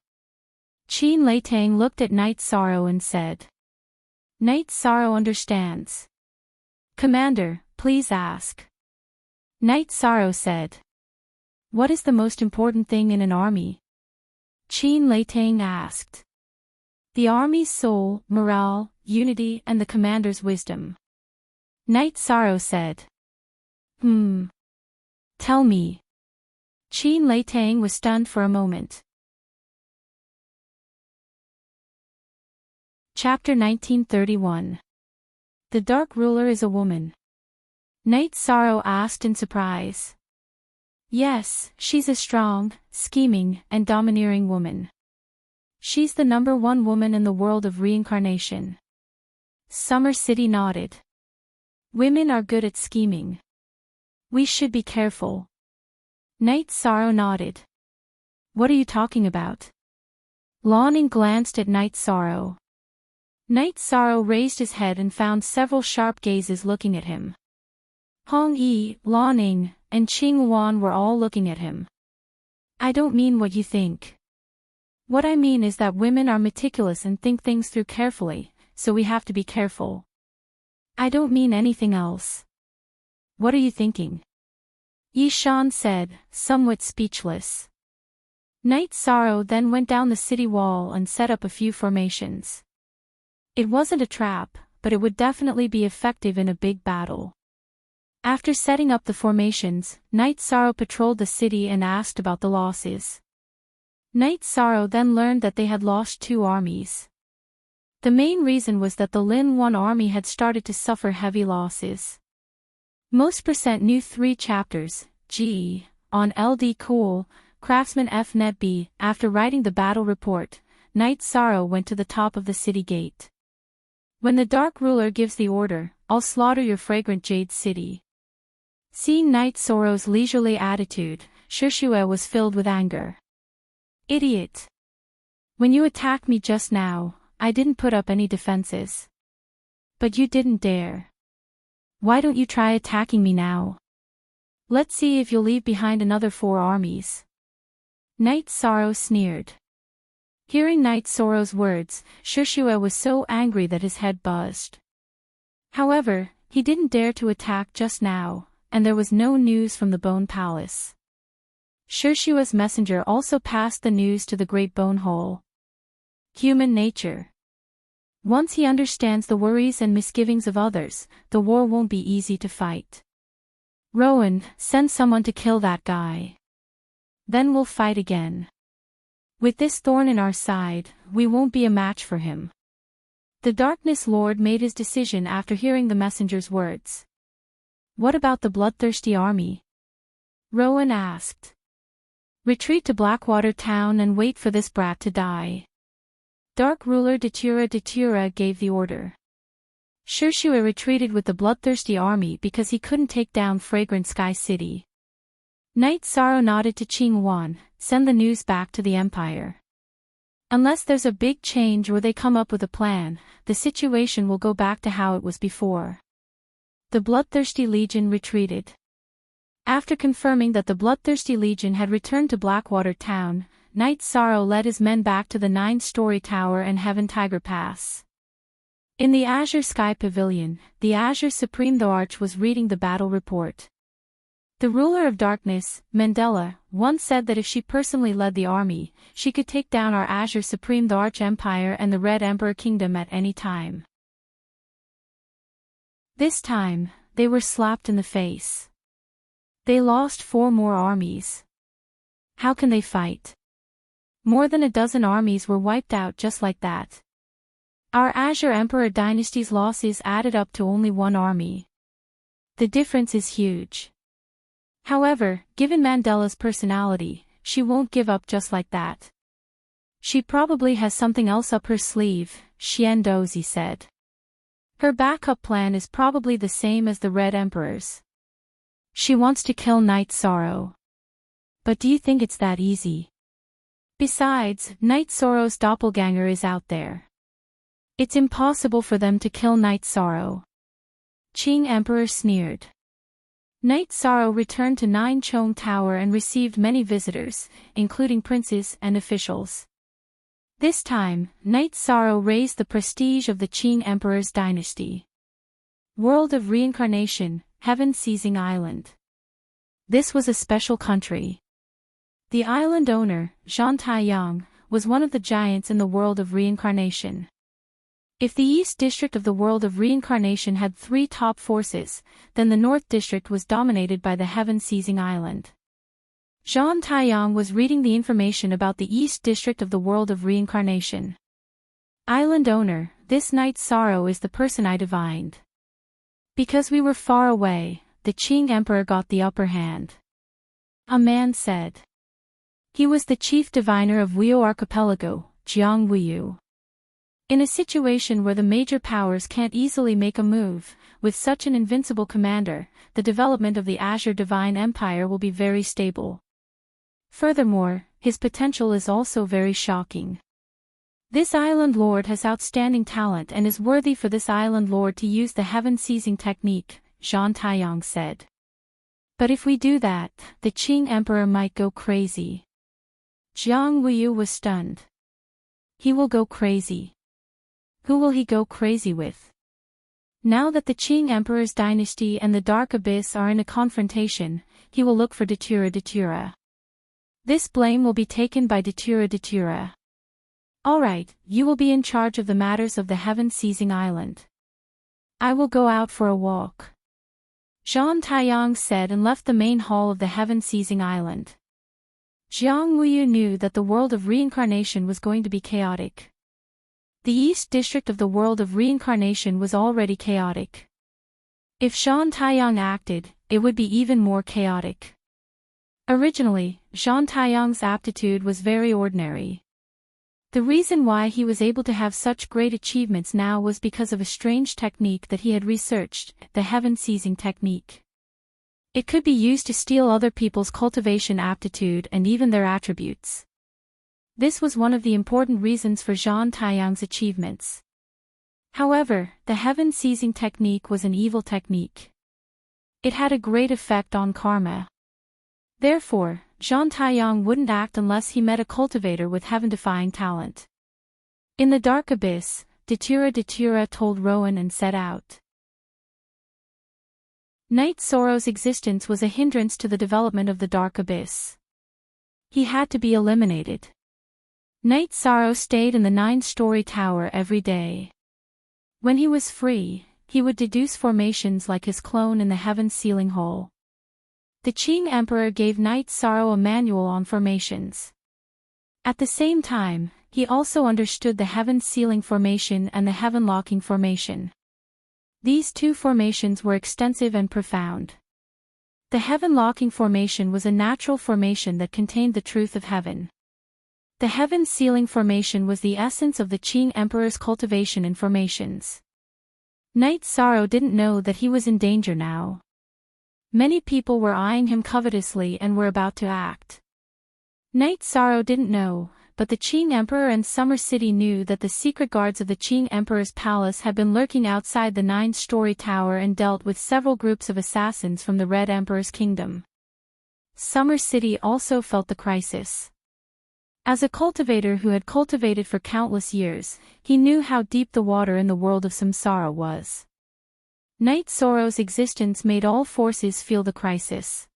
Qin Lei Tang looked at Knight Sorrow and said. Knight Sorrow understands. Commander, please ask. Knight Sorrow said. What is the most important thing in an army? Qin Lei Tang asked. The army's soul, morale, unity, and the commander's wisdom. Knight Sorrow said. Tell me. Qin Lei Tang was stunned for a moment. Chapter 1931. The Dark Ruler is a woman. Knight Sorrow asked in surprise. Yes, she's a strong, scheming, and domineering woman. She's the #1 woman in the world of reincarnation. Summer City nodded. Women are good at scheming. We should be careful. Knight Sorrow nodded. What are you talking about? Lanning glanced at Knight Sorrow. Knight Sorrow raised his head and found several sharp gazes looking at him. Hong Yi, Lanning, and Qing Wan were all looking at him. I don't mean what you think. What I mean is that women are meticulous and think things through carefully, so we have to be careful. I don't mean anything else. What are you thinking? Yi Shan said, somewhat speechless. Knight Sorrow then went down the city wall and set up a few formations. It wasn't a trap, but it would definitely be effective in a big battle. After setting up the formations, Knight Sorrow patrolled the city and asked about the losses. Knight Sorrow then learned that they had lost 2 armies. The main reason was that the Lin 1 army had started to suffer heavy losses. Most % knew 3 chapters, G, on LD Cool, Craftsman F. Net B. After writing the battle report, Knight Sorrow went to the top of the city gate. When the Dark Ruler gives the order, I'll slaughter your fragrant jade city. Seeing Knight Sorrow's leisurely attitude, Shishue was filled with anger. Idiot! When you attacked me just now, I didn't put up any defenses. But you didn't dare. Why don't you try attacking me now? Let's see if you'll leave behind another 4 armies. Knight Sorrow sneered. Hearing Knight Sorrow's words, Shishue was so angry that his head buzzed. However, he didn't dare to attack just now, and there was no news from the Bone Palace. Shishue's messenger also passed the news to the Great Bone Hole. Human nature. Once he understands the worries and misgivings of others, the war won't be easy to fight. Rowan, send someone to kill that guy. Then we'll fight again. With this thorn in our side, we won't be a match for him. The Darkness Lord made his decision after hearing the messenger's words. What about the bloodthirsty army? Rowan asked. Retreat to Blackwater Town and wait for this brat to die. Dark Ruler Datura gave the order. Shishue retreated with the bloodthirsty army because he couldn't take down Fragrant Sky City. Knight Sorrow nodded to Qing Wan, send the news back to the Empire. Unless there's a big change or they come up with a plan, the situation will go back to how it was before. The Bloodthirsty Legion retreated. After confirming that the Bloodthirsty Legion had returned to Blackwater Town, Knight Sorrow led his men back to the 9-story tower and Heaven Tiger Pass. In the Azure Sky Pavilion, the Azure Supreme the Arch was reading the battle report. The ruler of darkness, Mandela, once said that if she personally led the army, she could take down our Azure Supreme the Arch Empire and the Red Emperor Kingdom at any time. This time, they were slapped in the face. They lost 4 more armies. How can they fight? More than a dozen armies were wiped out just like that. Our Azure Emperor dynasty's losses added up to only 1 army. The difference is huge. However, given Mandela's personality, she won't give up just like that. She probably has something else up her sleeve, Xian Dozi said. Her backup plan is probably the same as the Red Emperor's. She wants to kill Knight Sorrow. But do you think it's that easy? Besides, Knight Sorrow's doppelganger is out there. It's impossible for them to kill Knight Sorrow. Qing Emperor sneered. Night Sorrow returned to Nine Chong Tower and received many visitors, including princes and officials. This time, Night Sorrow raised the prestige of the Qing Emperor's dynasty. World of Reincarnation, Heaven-Seizing Island. This was a special country. The island owner, Zhang Taiyang, was one of the giants in the world of reincarnation. If the East District of the world of reincarnation had 3 top forces, then the North District was dominated by the Heaven-Seizing Island. Zhang Taiyang was reading the information about the East District of the world of reincarnation. Island owner, this Night Sorrow is the person I divined. Because we were far away, the Qing Emperor got the upper hand. A man said. He was the chief diviner of Wuyo Archipelago, Jiang Wuyu. In a situation where the major powers can't easily make a move, with such an invincible commander, the development of the Azure Divine Empire will be very stable. Furthermore, his potential is also very shocking. This island lord has outstanding talent and is worthy for this island lord to use the heaven-seizing technique, Zhang Taiyang said. But if we do that, the Qing Emperor might go crazy. Jiang Wuyu was stunned. He will go crazy. Who will he go crazy with? Now that the Qing Emperor's dynasty and the Dark Abyss are in a confrontation, he will look for Datura. This blame will be taken by Datura. Alright, you will be in charge of the matters of the Heaven-Seizing Island. I will go out for a walk. Zhang Taiyang said and left the main hall of the Heaven-Seizing Island. Jiang Wuyu knew that the world of reincarnation was going to be chaotic. The East District of the world of reincarnation was already chaotic. If Zhang Taiyang acted, it would be even more chaotic. Originally, Zhang Taiyang's aptitude was very ordinary. The reason why he was able to have such great achievements now was because of a strange technique that he had researched, the heaven-seizing technique. It could be used to steal other people's cultivation aptitude and even their attributes. This was one of the important reasons for Zhang Taiyang's achievements. However, the heaven-seizing technique was an evil technique. It had a great effect on karma. Therefore, Zhang Taiyang wouldn't act unless he met a cultivator with heaven-defying talent. In the Dark Abyss, Datura told Rowan and set out. Night Sorrow's existence was a hindrance to the development of the Dark Abyss. He had to be eliminated. Night Sorrow stayed in the 9-story tower every day. When he was free, he would deduce formations like his clone in the heaven's ceiling hole. The Qing Emperor gave Night Sorrow a manual on formations. At the same time, he also understood the heaven's ceiling formation and the heaven locking formation. These 2 formations were extensive and profound. The heaven locking formation was a natural formation that contained the truth of heaven. The heaven sealing formation was the essence of the Qing Emperor's cultivation and formations. Night Sorrow didn't know that he was in danger now. Many people were eyeing him covetously and were about to act. Night Sorrow didn't know, but the Qing Emperor and Summer City knew that the secret guards of the Qing Emperor's palace had been lurking outside the 9-story tower and dealt with several groups of assassins from the Red Emperor's kingdom. Summer City also felt the crisis. As a cultivator who had cultivated for countless years, he knew how deep the water in the world of samsara was. Night Sorrow's existence made all forces feel the crisis.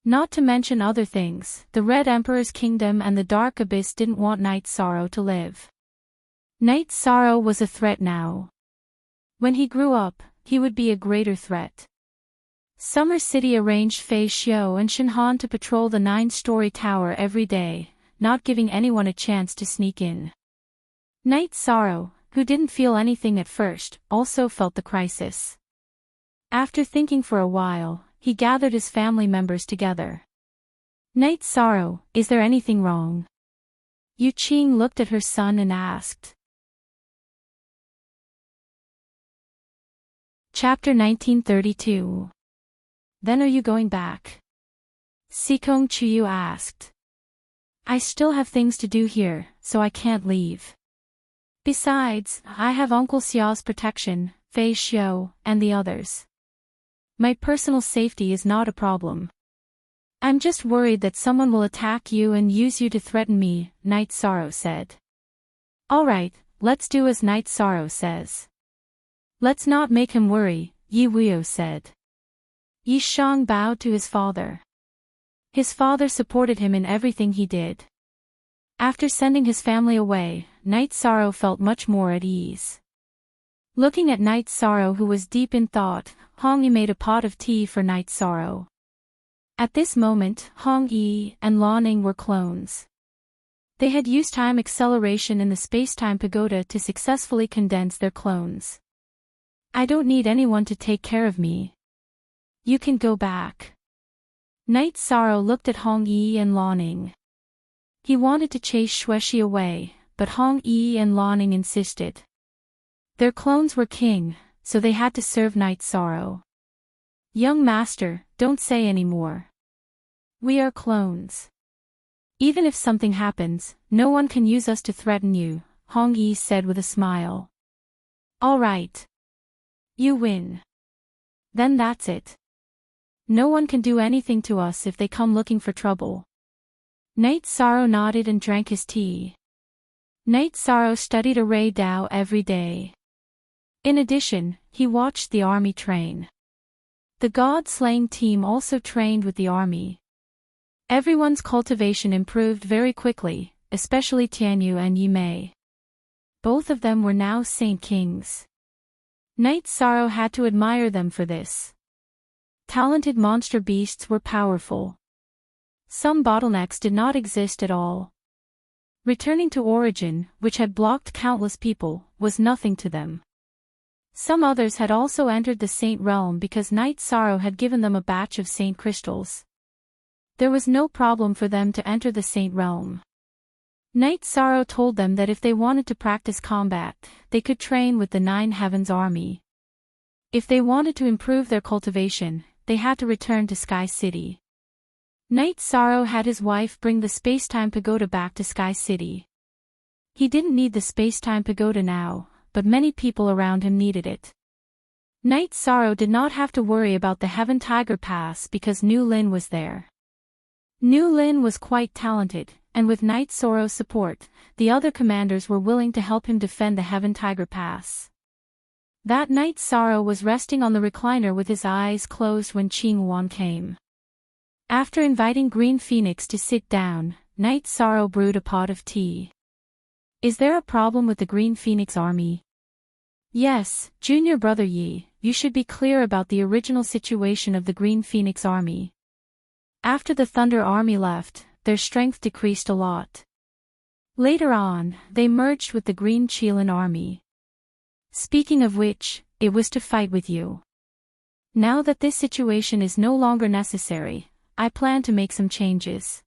Not to mention other things, the Red Emperor's kingdom and the Dark Abyss didn't want Night Sorrow to live. Night Sorrow was a threat now. When he grew up, he would be a greater threat. Summer City arranged Fei Xiao and Shinhan to patrol the 9-story tower every day, not giving anyone a chance to sneak in. Night Sorrow, who didn't feel anything at first, also felt the crisis. After thinking for a while, he gathered his family members together. Night Sorrow, is there anything wrong? Yu Qing looked at her son and asked. Chapter 1932. Then are you going back? Sikong Chuyu asked. I still have things to do here, so I can't leave. Besides, I have Uncle Xiao's protection, Fei Xiao, and the others. My personal safety is not a problem. I'm just worried that someone will attack you and use you to threaten me, Night Sorrow said. Alright, let's do as Night Sorrow says. Let's not make him worry, Yi Wuyo said. Yi Shang bowed to his father. His father supported him in everything he did. After sending his family away, Night Sorrow felt much more at ease. Looking at Night Sorrow, who was deep in thought, Hong Yi made a pot of tea for Night Sorrow. At this moment, Hong Yi and Lan were clones. They had used time acceleration in the space-time pagoda to successfully condense their clones. I don't need anyone to take care of me. You can go back. Night Sorrow looked at Hong Yi and Lan. He wanted to chase Xuexi away, but Hong Yi and Lan insisted. Their clones were king, so they had to serve Night Sorrow. Young master, don't say any more. We are clones. Even if something happens, no one can use us to threaten you, Hong Yi said with a smile. All right. You win. Then that's it. No one can do anything to us if they come looking for trouble. Night Sorrow nodded and drank his tea. Night Sorrow studied array Dao every day. In addition, he watched the army train. The god-slaying team also trained with the army. Everyone's cultivation improved very quickly, especially Tianyu and Yi Mei. Both of them were now Saint Kings. Night Sorrow had to admire them for this. Talented monster beasts were powerful. Some bottlenecks did not exist at all. Returning to Origin, which had blocked countless people, was nothing to them. Some others had also entered the Saint Realm because Night Sorrow had given them a batch of Saint Crystals. There was no problem for them to enter the Saint Realm. Night Sorrow told them that if they wanted to practice combat, they could train with the Nine Heavens Army. If they wanted to improve their cultivation, they had to return to Sky City. Night Sorrow had his wife bring the space-time pagoda back to Sky City. He didn't need the space-time pagoda now, but many people around him needed it. Night Sorrow did not have to worry about the Heaven Tiger Pass because Nu Lin was there. Nu Lin was quite talented, and with Night Sorrow's support, the other commanders were willing to help him defend the Heaven Tiger Pass. That night Sorrow was resting on the recliner with his eyes closed when Qing Wan came. After inviting Green Phoenix to sit down, Night Sorrow brewed a pot of tea. Is there a problem with the Green Phoenix army? Yes, Junior Brother Yi, you should be clear about the original situation of the Green Phoenix army. After the Thunder Army left, their strength decreased a lot. Later on, they merged with the Green Qilin army. Speaking of which, it was to fight with you. Now that this situation is no longer necessary, I plan to make some changes.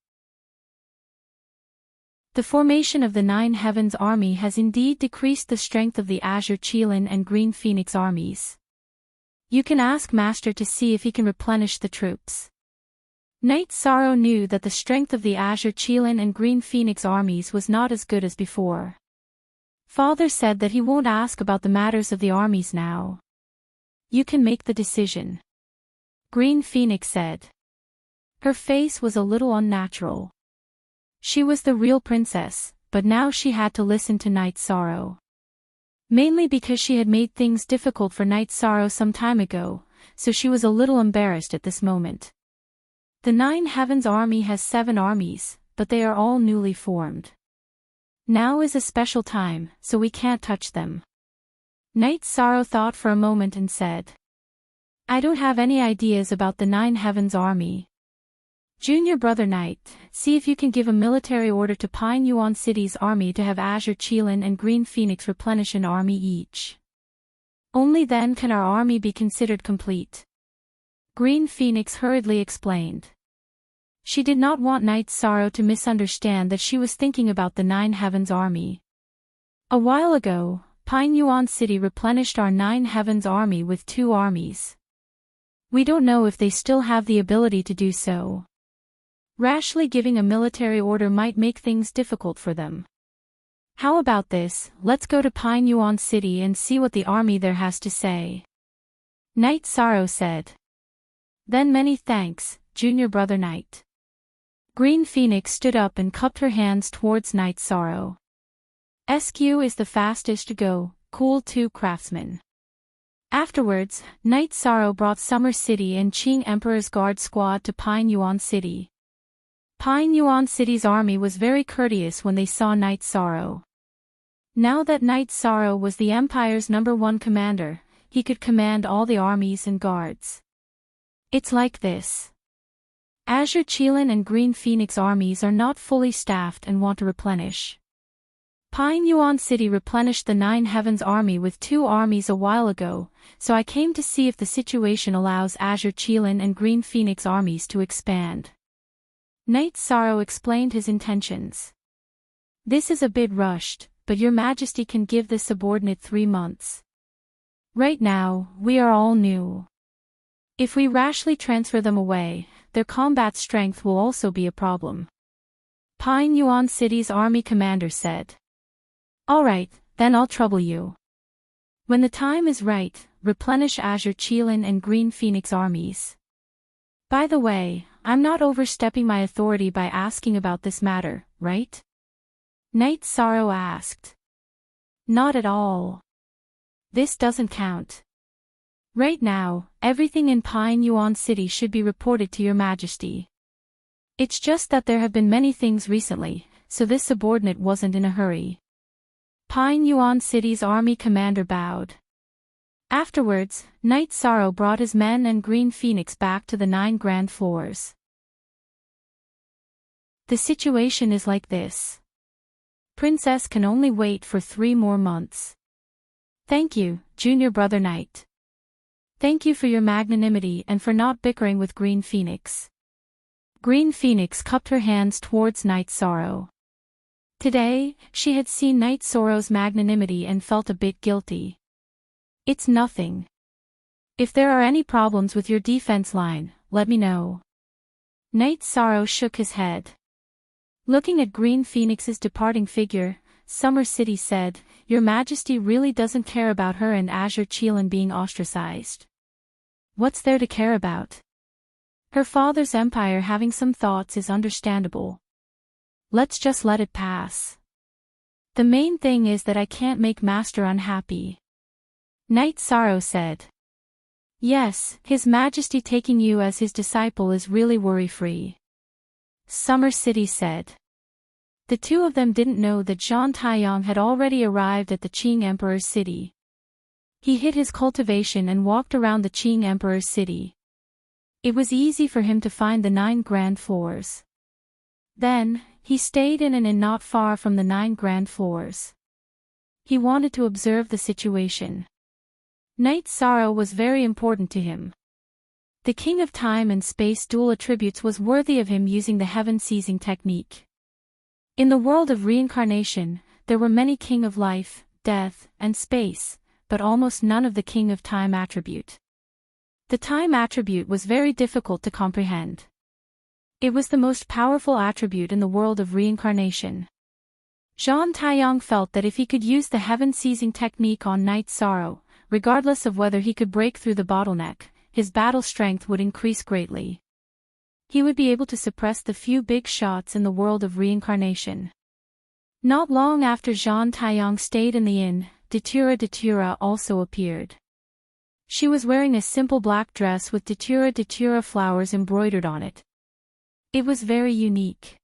The formation of the Nine Heavens Army has indeed decreased the strength of the Azure Qilin and Green Phoenix armies. You can ask Master to see if he can replenish the troops. Night Sorrow knew that the strength of the Azure Qilin and Green Phoenix armies was not as good as before. Father said that he won't ask about the matters of the armies now. You can make the decision. Green Phoenix said. Her face was a little unnatural. She was the real princess, but now she had to listen to Night Sorrow. Mainly because she had made things difficult for Night Sorrow some time ago, so she was a little embarrassed at this moment. The Nine Heavens Army has 7 armies, but they are all newly formed. Now is a special time, so we can't touch them. Night Sorrow thought for a moment and said. I don't have any ideas about the Nine Heavens Army. Junior Brother Knight, see if you can give a military order to Pine Yuan City's army to have Azure Qilin and Green Phoenix replenish an army each. Only then can our army be considered complete. Green Phoenix hurriedly explained. She did not want Night Sorrow to misunderstand that she was thinking about the Nine Heavens Army. A while ago, Pine Yuan City replenished our Nine Heavens Army with 2 armies. We don't know if they still have the ability to do so. Rashly giving a military order might make things difficult for them. How about this, let's go to Pine Yuan City and see what the army there has to say. Night Sorrow said. Then many thanks, Junior Brother Knight. Green Phoenix stood up and cupped her hands towards Knight Sorrow. SQ is the fastest to go, cool 2 craftsman. Afterwards, Knight Sorrow brought Summer City and Qing Emperor's Guard Squad to Pine Yuan City. Pine Yuan City's army was very courteous when they saw Knight Sorrow. Now that Knight Sorrow was the Empire's #1 commander, he could command all the armies and guards. It's like this. Azure Qilin and Green Phoenix armies are not fully staffed and want to replenish. Pine Yuan City replenished the Nine Heavens army with 2 armies a while ago, so I came to see if the situation allows Azure Qilin and Green Phoenix armies to expand. Knight Sorrow explained his intentions. This is a bit rushed, but your majesty can give the subordinate 3 months. Right now, we are all new. If we rashly transfer them away, their combat strength will also be a problem. Pine Yuan City's army commander said. Alright, then I'll trouble you. When the time is right, replenish Azure Qilin and Green Phoenix armies. By the way, I'm not overstepping my authority by asking about this matter, right? Knight Sorrow asked. Not at all. This doesn't count. Right now, everything in Pine Yuan City should be reported to your majesty. It's just that there have been many things recently, so this subordinate wasn't in a hurry. Pine Yuan City's army commander bowed. Afterwards, Knight Sorrow brought his men and Green Phoenix back to the 9 grand floors. The situation is like this. Princess can only wait for 3 more months. Thank you, Junior Brother Knight. Thank you for your magnanimity and for not bickering with Green Phoenix. Green Phoenix cupped her hands towards Knight Sorrow. Today, she had seen Knight Sorrow's magnanimity and felt a bit guilty. It's nothing. If there are any problems with your defense line, let me know. Knight Sorrow shook his head. Looking at Green Phoenix's departing figure, Summer City said, Your Majesty really doesn't care about her and Azure Qilin being ostracized. What's there to care about? Her father's empire having some thoughts is understandable. Let's just let it pass. The main thing is that I can't make Master unhappy. Knight Sorrow said. Yes, His Majesty taking you as his disciple is really worry-free. Summer City said. The 2 of them didn't know that Zhang Taiyang had already arrived at the Qing Emperor's city. He hid his cultivation and walked around the Qing Emperor's city. It was easy for him to find the 9 grand floors. Then, he stayed in an inn not far from the 9 grand floors. He wanted to observe the situation. Knight Sorrow was very important to him. The King of Time and Space dual attributes was worthy of him using the heaven-seizing technique. In the world of reincarnation, there were many King of Life, Death, and Space, but almost none of the King of Time attribute. The Time attribute was very difficult to comprehend. It was the most powerful attribute in the world of reincarnation. Zhang Taiyang felt that if he could use the heaven-seizing technique on Knight Sorrow, regardless of whether he could break through the bottleneck, his battle strength would increase greatly. He would be able to suppress the few big shots in the world of reincarnation. Not long after Zhang Taiyang stayed in the inn, Datura also appeared. She was wearing a simple black dress with Datura flowers embroidered on it. It was very unique.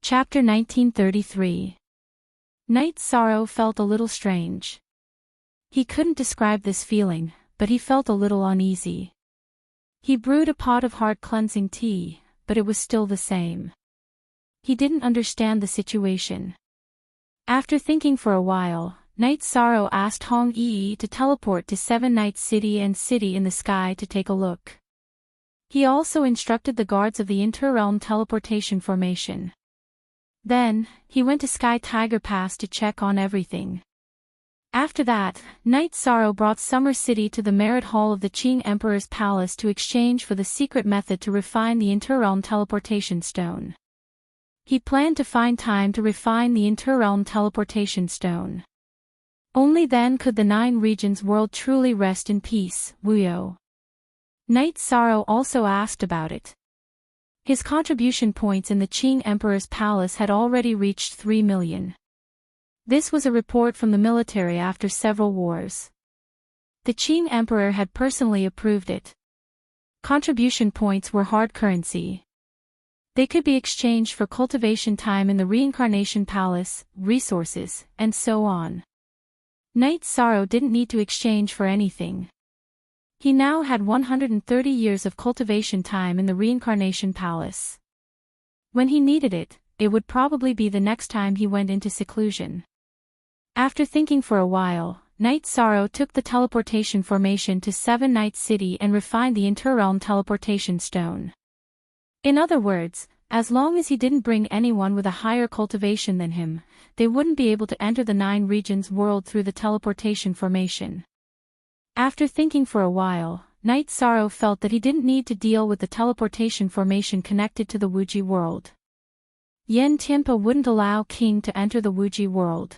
Chapter 1933. Knight Sorrow felt a little strange. He couldn't describe this feeling, but he felt a little uneasy. He brewed a pot of heart-cleansing tea, but it was still the same. He didn't understand the situation. After thinking for a while, Knight Sorrow asked Hong Yi to teleport to 7 Night City and City in the Sky to take a look. He also instructed the guards of the Interrealm teleportation formation. Then, he went to Sky Tiger Pass to check on everything. After that, Knight Sorrow brought Summer City to the Merit Hall of the Qing Emperor's palace to exchange for the secret method to refine the Interrealm teleportation stone. He planned to find time to refine the Interrealm teleportation stone. Only then could the Nine Regions world truly rest in peace, Wuyo. Knight Sorrow also asked about it. His contribution points in the Qing Emperor's palace had already reached 3 million. This was a report from the military after several wars. The Qing Emperor had personally approved it. Contribution points were hard currency. They could be exchanged for cultivation time in the Reincarnation Palace, resources, and so on. Knight Sorrow didn't need to exchange for anything. He now had 130 years of cultivation time in the Reincarnation Palace. When he needed it, it would probably be the next time he went into seclusion. After thinking for a while, Knight Sorrow took the teleportation formation to Seven Nights City and refined the Interrealm teleportation stone. In other words, as long as he didn't bring anyone with a higher cultivation than him, they wouldn't be able to enter the Nine Regions world through the teleportation formation. After thinking for a while, Knight Sorrow felt that he didn't need to deal with the teleportation formation connected to the Wuji world. Yen Tianpa wouldn't allow King to enter the Wuji world.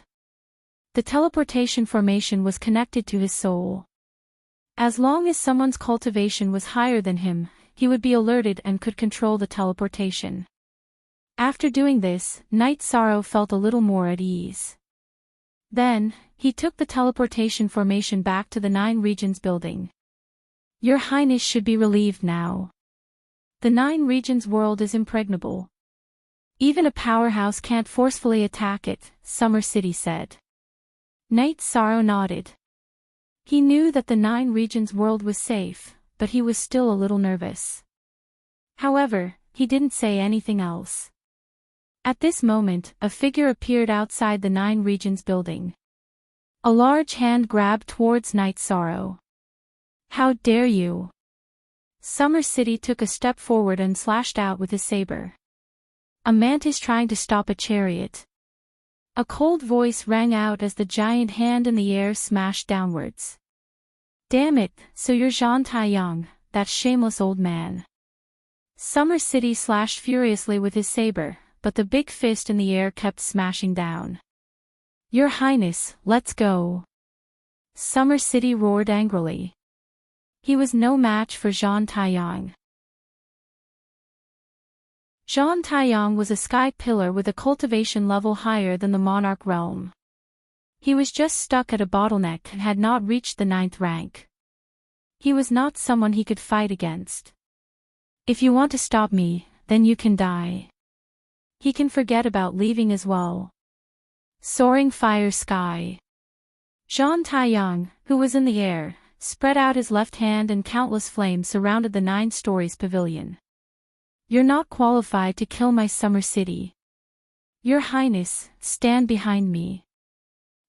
The teleportation formation was connected to his soul. As long as someone's cultivation was higher than him, he would be alerted and could control the teleportation. After doing this, Knight Sorrow felt a little more at ease. Then, he took the teleportation formation back to the Nine Regions building. Your Highness should be relieved now. The Nine Regions world is impregnable. Even a powerhouse can't forcefully attack it, Summer City said. Knight Sorrow nodded. He knew that the Nine Regions world was safe, but he was still a little nervous. However, he didn't say anything else. At this moment, a figure appeared outside the Nine Regions building. A large hand grabbed towards Knight Sorrow. How dare you! Summer City took a step forward and slashed out with his saber. A mantis trying to stop a chariot. A cold voice rang out as the giant hand in the air smashed downwards. Damn it, so you're Zhang Taiyang, that shameless old man. Summer City slashed furiously with his saber, but the big fist in the air kept smashing down. Your Highness, let's go. Summer City roared angrily. He was no match for Zhang Taiyang. Zhang Taiyang was a sky pillar with a cultivation level higher than the monarch realm. He was just stuck at a bottleneck and had not reached the 9th rank. He was not someone he could fight against. If you want to stop me, then you can die. He can forget about leaving as well. Soaring fire sky. Zhang Taiyang, who was in the air, spread out his left hand and countless flames surrounded the 9 stories pavilion. You're not qualified to kill my Summer City. Your Highness, stand behind me.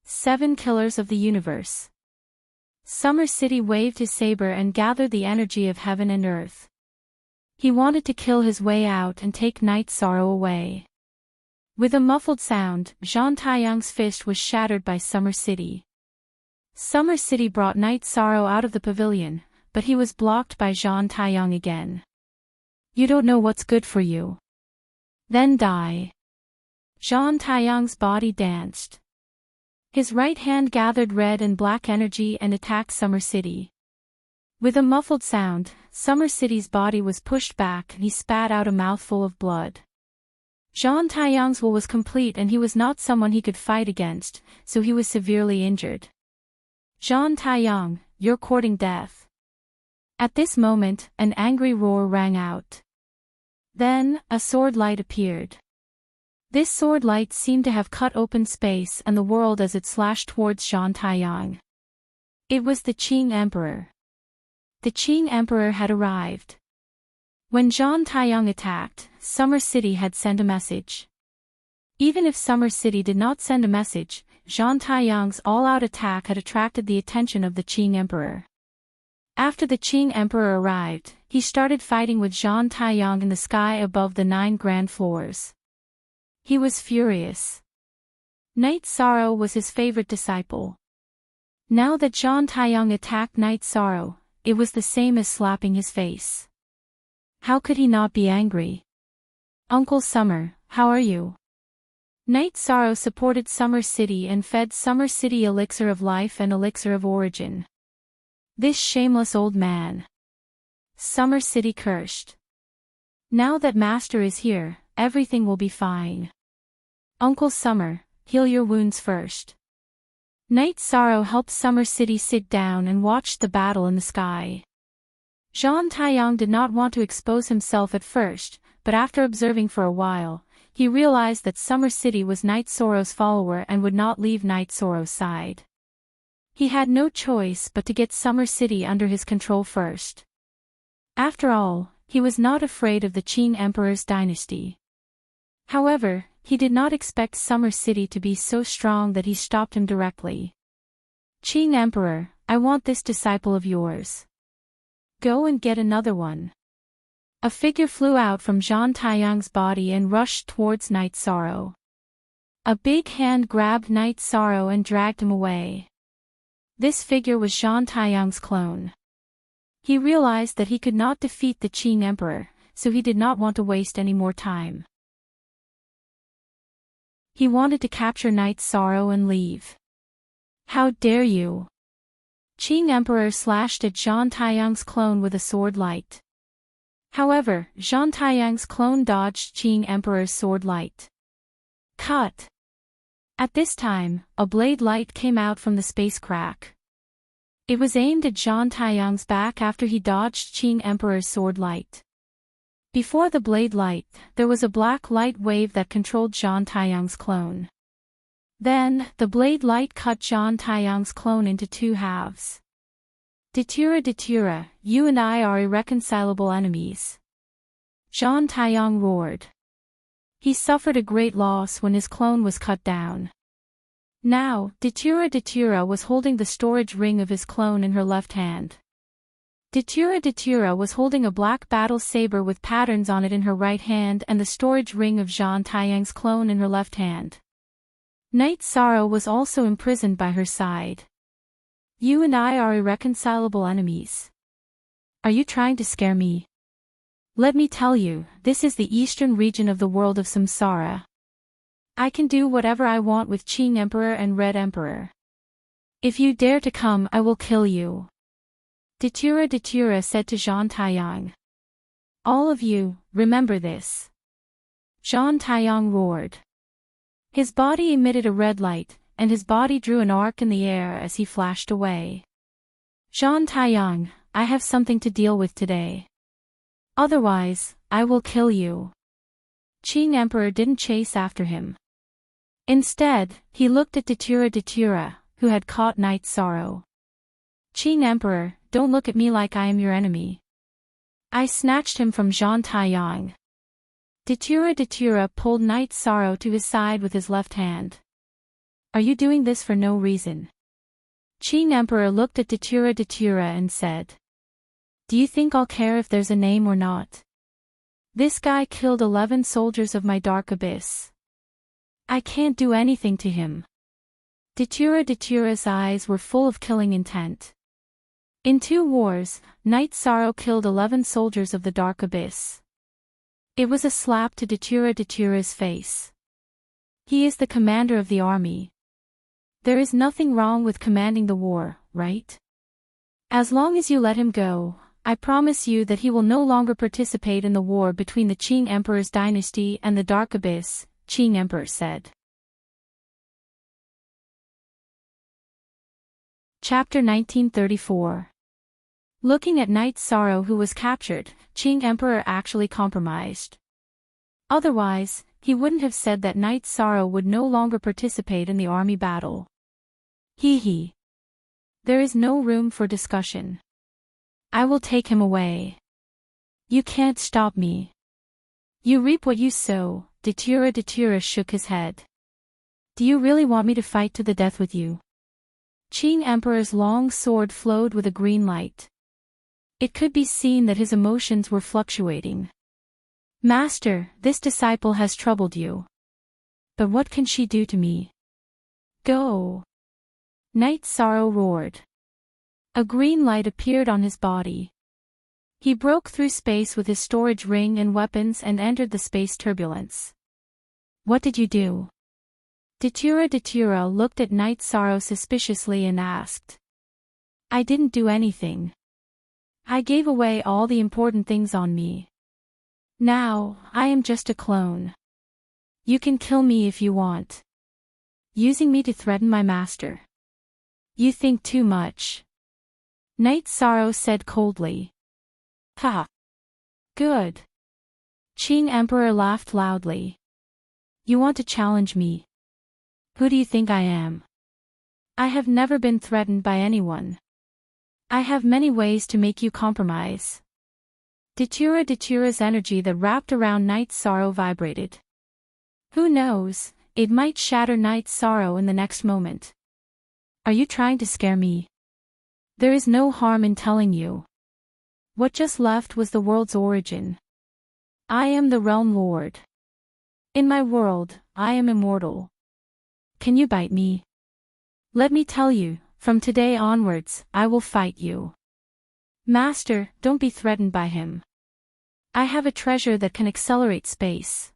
7 killers of the universe. Summer City waved his saber and gathered the energy of heaven and earth. He wanted to kill his way out and take Knight Sorrow away. With a muffled sound, Zhang Taiyang's fist was shattered by Summer City. Summer City brought Knight Sorrow out of the pavilion, but he was blocked by Zhang Taiyang again. You don't know what's good for you. Then die. Zhang Taiyang's body danced. His right hand gathered red and black energy and attacked Summer City. With a muffled sound, Summer City's body was pushed back and he spat out a mouthful of blood. Zhang Taiyang's will was complete and he was not someone he could fight against, so he was severely injured. Zhang Taiyang, you're courting death. At this moment, an angry roar rang out. Then, a sword light appeared. This sword light seemed to have cut open space and the world as it slashed towards Zhang Taiyang. It was the Qing Emperor. The Qing Emperor had arrived. When Zhang Taiyang attacked, Summer City had sent a message. Even if Summer City did not send a message, Zhang Taiyang's all-out attack had attracted the attention of the Qing Emperor. After the Qing Emperor arrived, he started fighting with Zhang Taiyang in the sky above the 9 grand floors. He was furious. Knight Sorrow was his favorite disciple. Now that Zhang Taiyang attacked Knight Sorrow, it was the same as slapping his face. How could he not be angry? Uncle Summer, how are you? Night Sorrow supported Summer City and fed Summer City elixir of life and elixir of origin. This shameless old man. Summer City cursed. Now that Master is here, everything will be fine. Uncle Summer, heal your wounds first. Night Sorrow helped Summer City sit down and watched the battle in the sky. Zhang Taiyang did not want to expose himself at first, but after observing for a while, he realized that Summer City was Night Sorrow's follower and would not leave Night Sorrow's side. He had no choice but to get Summer City under his control first. After all, he was not afraid of the Qing Emperor's dynasty. However, he did not expect Summer City to be so strong that he stopped him directly. Qing Emperor, I want this disciple of yours. Go and get another one. A figure flew out from Zhang Taiyang's body and rushed towards Night Sorrow. A big hand grabbed Night Sorrow and dragged him away. This figure was Zhang Taiyang's clone. He realized that he could not defeat the Qing Emperor, so he did not want to waste any more time. He wanted to capture Night Sorrow and leave. How dare you! Qing Emperor slashed at Zhang Taiyang's clone with a sword light. However, Zhang Taiyang's clone dodged Qing Emperor's sword light. Cut! At this time, a blade light came out from the space crack. It was aimed at Zhang Taiyang's back after he dodged Qing Emperor's sword light. Before the blade light, there was a black light wave that controlled Zhang Taiyang's clone. Then, the blade light cut Zhang Taiyang's clone into two halves. Datura, you and I are irreconcilable enemies. Zhang Taiyang roared. He suffered a great loss when his clone was cut down. Now, Datura was holding the storage ring of his clone in her left hand. Datura was holding a black battle saber with patterns on it in her right hand and the storage ring of Zhang Taiyang's clone in her left hand. Night Sorrow was also imprisoned by her side. You and I are irreconcilable enemies. Are you trying to scare me? Let me tell you, this is the eastern region of the world of Samsara. I can do whatever I want with Qing Emperor and Red Emperor. If you dare to come, I will kill you. Datura said to Zhang Taiyang. All of you, remember this. Zhang Taiyang roared. His body emitted a red light, and his body drew an arc in the air as he flashed away. Zhang Taiyang, I have something to deal with today. Otherwise, I will kill you. Qing Emperor didn't chase after him. Instead, he looked at Datura, who had caught Night Sorrow. Qing Emperor, don't look at me like I am your enemy. I snatched him from Zhang Taiyang. Datura pulled Night Sorrow to his side with his left hand. Are you doing this for no reason? Qing Emperor looked at Datura and said. Do you think I'll care if there's a name or not? This guy killed 11 soldiers of my dark abyss. I can't do anything to him. Datura's eyes were full of killing intent. In 2 wars, Night Sorrow killed 11 soldiers of the dark abyss. It was a slap to Datura's face. He is the commander of the army. There is nothing wrong with commanding the war, right? As long as you let him go, I promise you that he will no longer participate in the war between the Qing Emperor's dynasty and the Dark Abyss, Qing Emperor said. Chapter 1934. Looking at Night Sorrow who was captured, Qing Emperor actually compromised. Otherwise, he wouldn't have said that Night Sorrow would no longer participate in the army battle. Hee. There is no room for discussion. I will take him away. You can't stop me. You reap what you sow. Datura shook his head. Do you really want me to fight to the death with you? Qing Emperor's long sword flowed with a green light. It could be seen that his emotions were fluctuating. Master, this disciple has troubled you. But what can she do to me? Go! Night Sorrow roared. A green light appeared on his body. He broke through space with his storage ring and weapons and entered the space turbulence. What did you do? Datura looked at Night Sorrow suspiciously and asked. I didn't do anything. I gave away all the important things on me. Now, I am just a clone. You can kill me if you want. Using me to threaten my master. You think too much. Night Sorrow said coldly. Ha! Good. Qing Emperor laughed loudly. You want to challenge me? Who do you think I am? I have never been threatened by anyone. I have many ways to make you compromise. Datura's energy that wrapped around Night Sorrow vibrated. Who knows, it might shatter Night Sorrow in the next moment. Are you trying to scare me? There is no harm in telling you. What just left was the world's origin. I am the Realm Lord. In my world, I am immortal. Can you bite me? Let me tell you, from today onwards, I will fight you. Master, don't be threatened by him. I have a treasure that can accelerate space.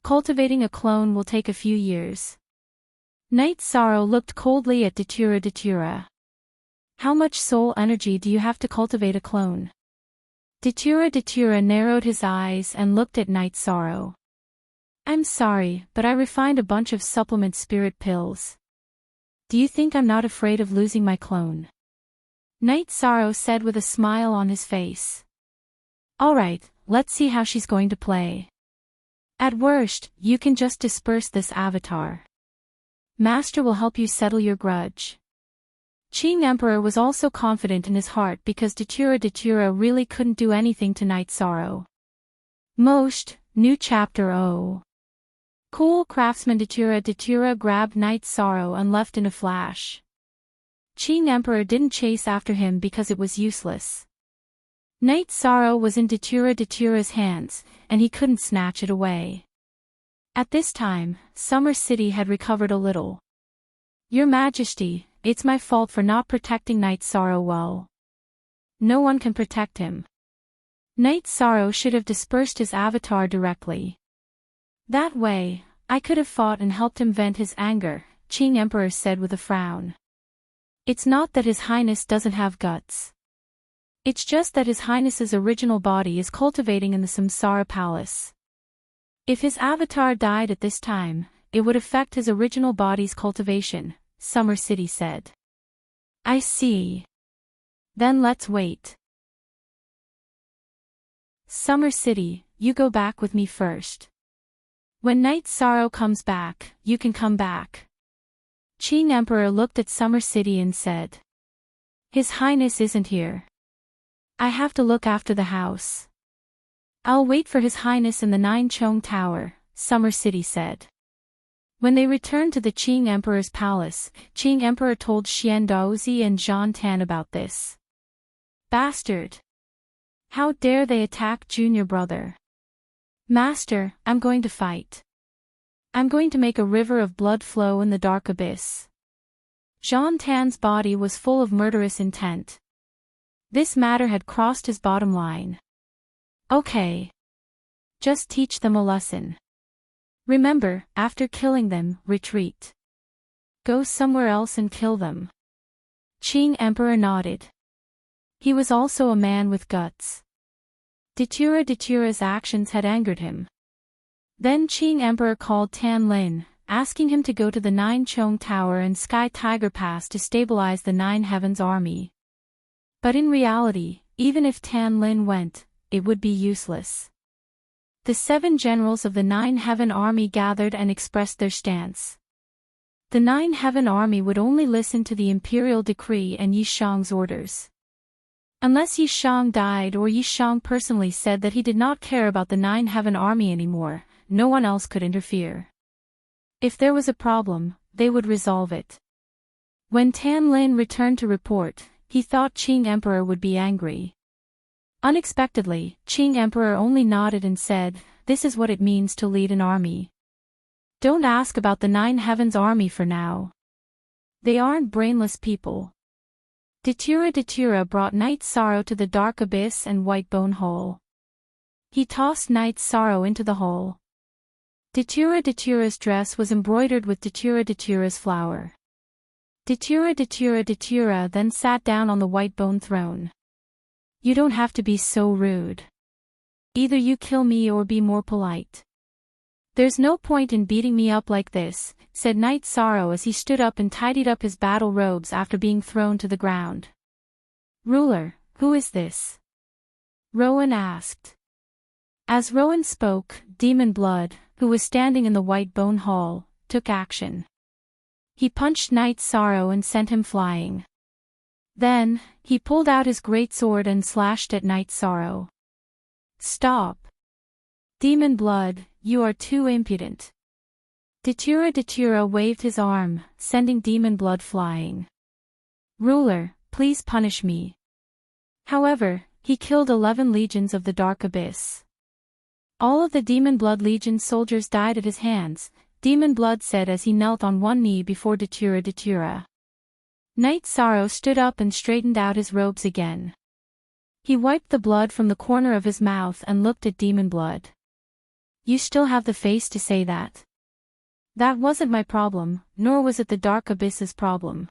Cultivating a clone will take a few years. Night Sorrow looked coldly at Datura. How much soul energy do you have to cultivate a clone? Datura narrowed his eyes and looked at Night Sorrow. I'm sorry, but I refined a bunch of supplement spirit pills. Do you think I'm not afraid of losing my clone? Night Sorrow said with a smile on his face. Alright, let's see how she's going to play. At worst, you can just disperse this avatar. Master will help you settle your grudge. Qing Emperor was also confident in his heart because Datura really couldn't do anything to Night Sorrow. Most, new chapter 0. Cool craftsman Datura grabbed Night Sorrow and left in a flash. Qing Emperor didn't chase after him because it was useless. Night Sorrow was in Datura's hands, and he couldn't snatch it away. At this time, Summer City had recovered a little. Your Majesty, it's my fault for not protecting Night Sorrow well. No one can protect him. Night Sorrow should have dispersed his avatar directly. That way, I could have fought and helped him vent his anger, Qing Emperor said with a frown. It's not that His Highness doesn't have guts. It's just that His Highness's original body is cultivating in the Samsara Palace. If his avatar died at this time, it would affect his original body's cultivation, Summer City said. I see. Then let's wait. Summer City, you go back with me first. When Night Sorrow comes back, you can come back. Qing Emperor looked at Summer City and said. His Highness isn't here. I have to look after the house. I'll wait for His Highness in the Nine Chong Tower, Summer City said. When they returned to the Qing Emperor's palace, Qing Emperor told Xian Daozi and Zhan Tan about this. Bastard! How dare they attack junior brother? Master, I'm going to fight. I'm going to make a river of blood flow in the dark abyss. Zhan Tan's body was full of murderous intent. This matter had crossed his bottom line. Okay. Just teach them a lesson. Remember, after killing them, retreat. Go somewhere else and kill them. Qing Emperor nodded. He was also a man with guts. Datura's actions had angered him. Then Qing Emperor called Tan Lin, asking him to go to the Nine Chong Tower and Sky Tiger Pass to stabilize the Nine Heavens army. But in reality, even if Tan Lin went, it would be useless. The 7 generals of the Nine Heaven army gathered and expressed their stance. The Nine Heaven army would only listen to the imperial decree and Yi Shang's orders. Unless Yi Shang died or Yi Shang personally said that he did not care about the Nine Heaven army anymore, no one else could interfere. If there was a problem, they would resolve it. When Tan Lin returned to report, he thought Qing Emperor would be angry. Unexpectedly, Qing Emperor only nodded and said, "This is what it means to lead an army. Don't ask about the Nine Heavens army for now. They aren't brainless people." Datura brought Night Sorrow to the dark abyss and white bone hole. He tossed Night Sorrow into the hole. Datura's dress was embroidered with Datura's flower. Datura then sat down on the white bone throne. You don't have to be so rude. Either you kill me or be more polite. There's no point in beating me up like this, said Knight Sorrow as he stood up and tidied up his battle robes after being thrown to the ground. Ruler, who is this? Rowan asked. As Rowan spoke, Demon Blood, who was standing in the White Bone Hall, took action. He punched Knight Sorrow and sent him flying. Then, he pulled out his greatsword and slashed at Knight Sorrow. Stop! Demon Blood, you are too impudent. Datura waved his arm, sending Demon Blood flying. Ruler, please punish me. However, he killed 11 legions of the Dark Abyss. All of the Demon Blood Legion soldiers died at his hands, Demon Blood said as he knelt on one knee before Datura. Knight Sorrow stood up and straightened out his robes again. He wiped the blood from the corner of his mouth and looked at Demon Blood. You still have the face to say that? That wasn't my problem, nor was it the Dark Abyss's problem.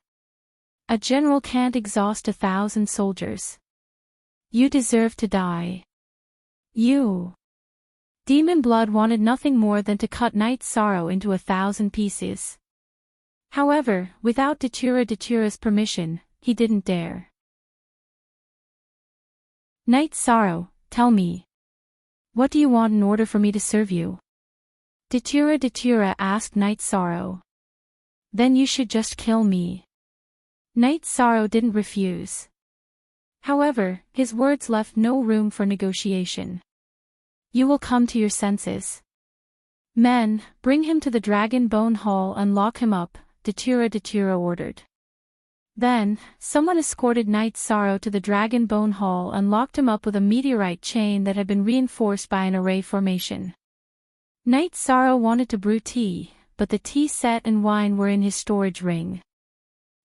A general can't exhaust 1,000 soldiers. You deserve to die. You. Demon Blood wanted nothing more than to cut Knight Sorrow into 1,000 pieces. However, without Datura's permission, he didn't dare. Knight Sorrow, tell me. What do you want in order for me to serve you? Datura asked Knight Sorrow. Then you should just kill me. Knight Sorrow didn't refuse. However, his words left no room for negotiation. You will come to your senses. Men, bring him to the Dragon Bone Hall and lock him up, Datura ordered. Then, someone escorted Knight Sorrow to the Dragon Bone Hall and locked him up with a meteorite chain that had been reinforced by an array formation. Knight Sorrow wanted to brew tea, but the tea set and wine were in his storage ring.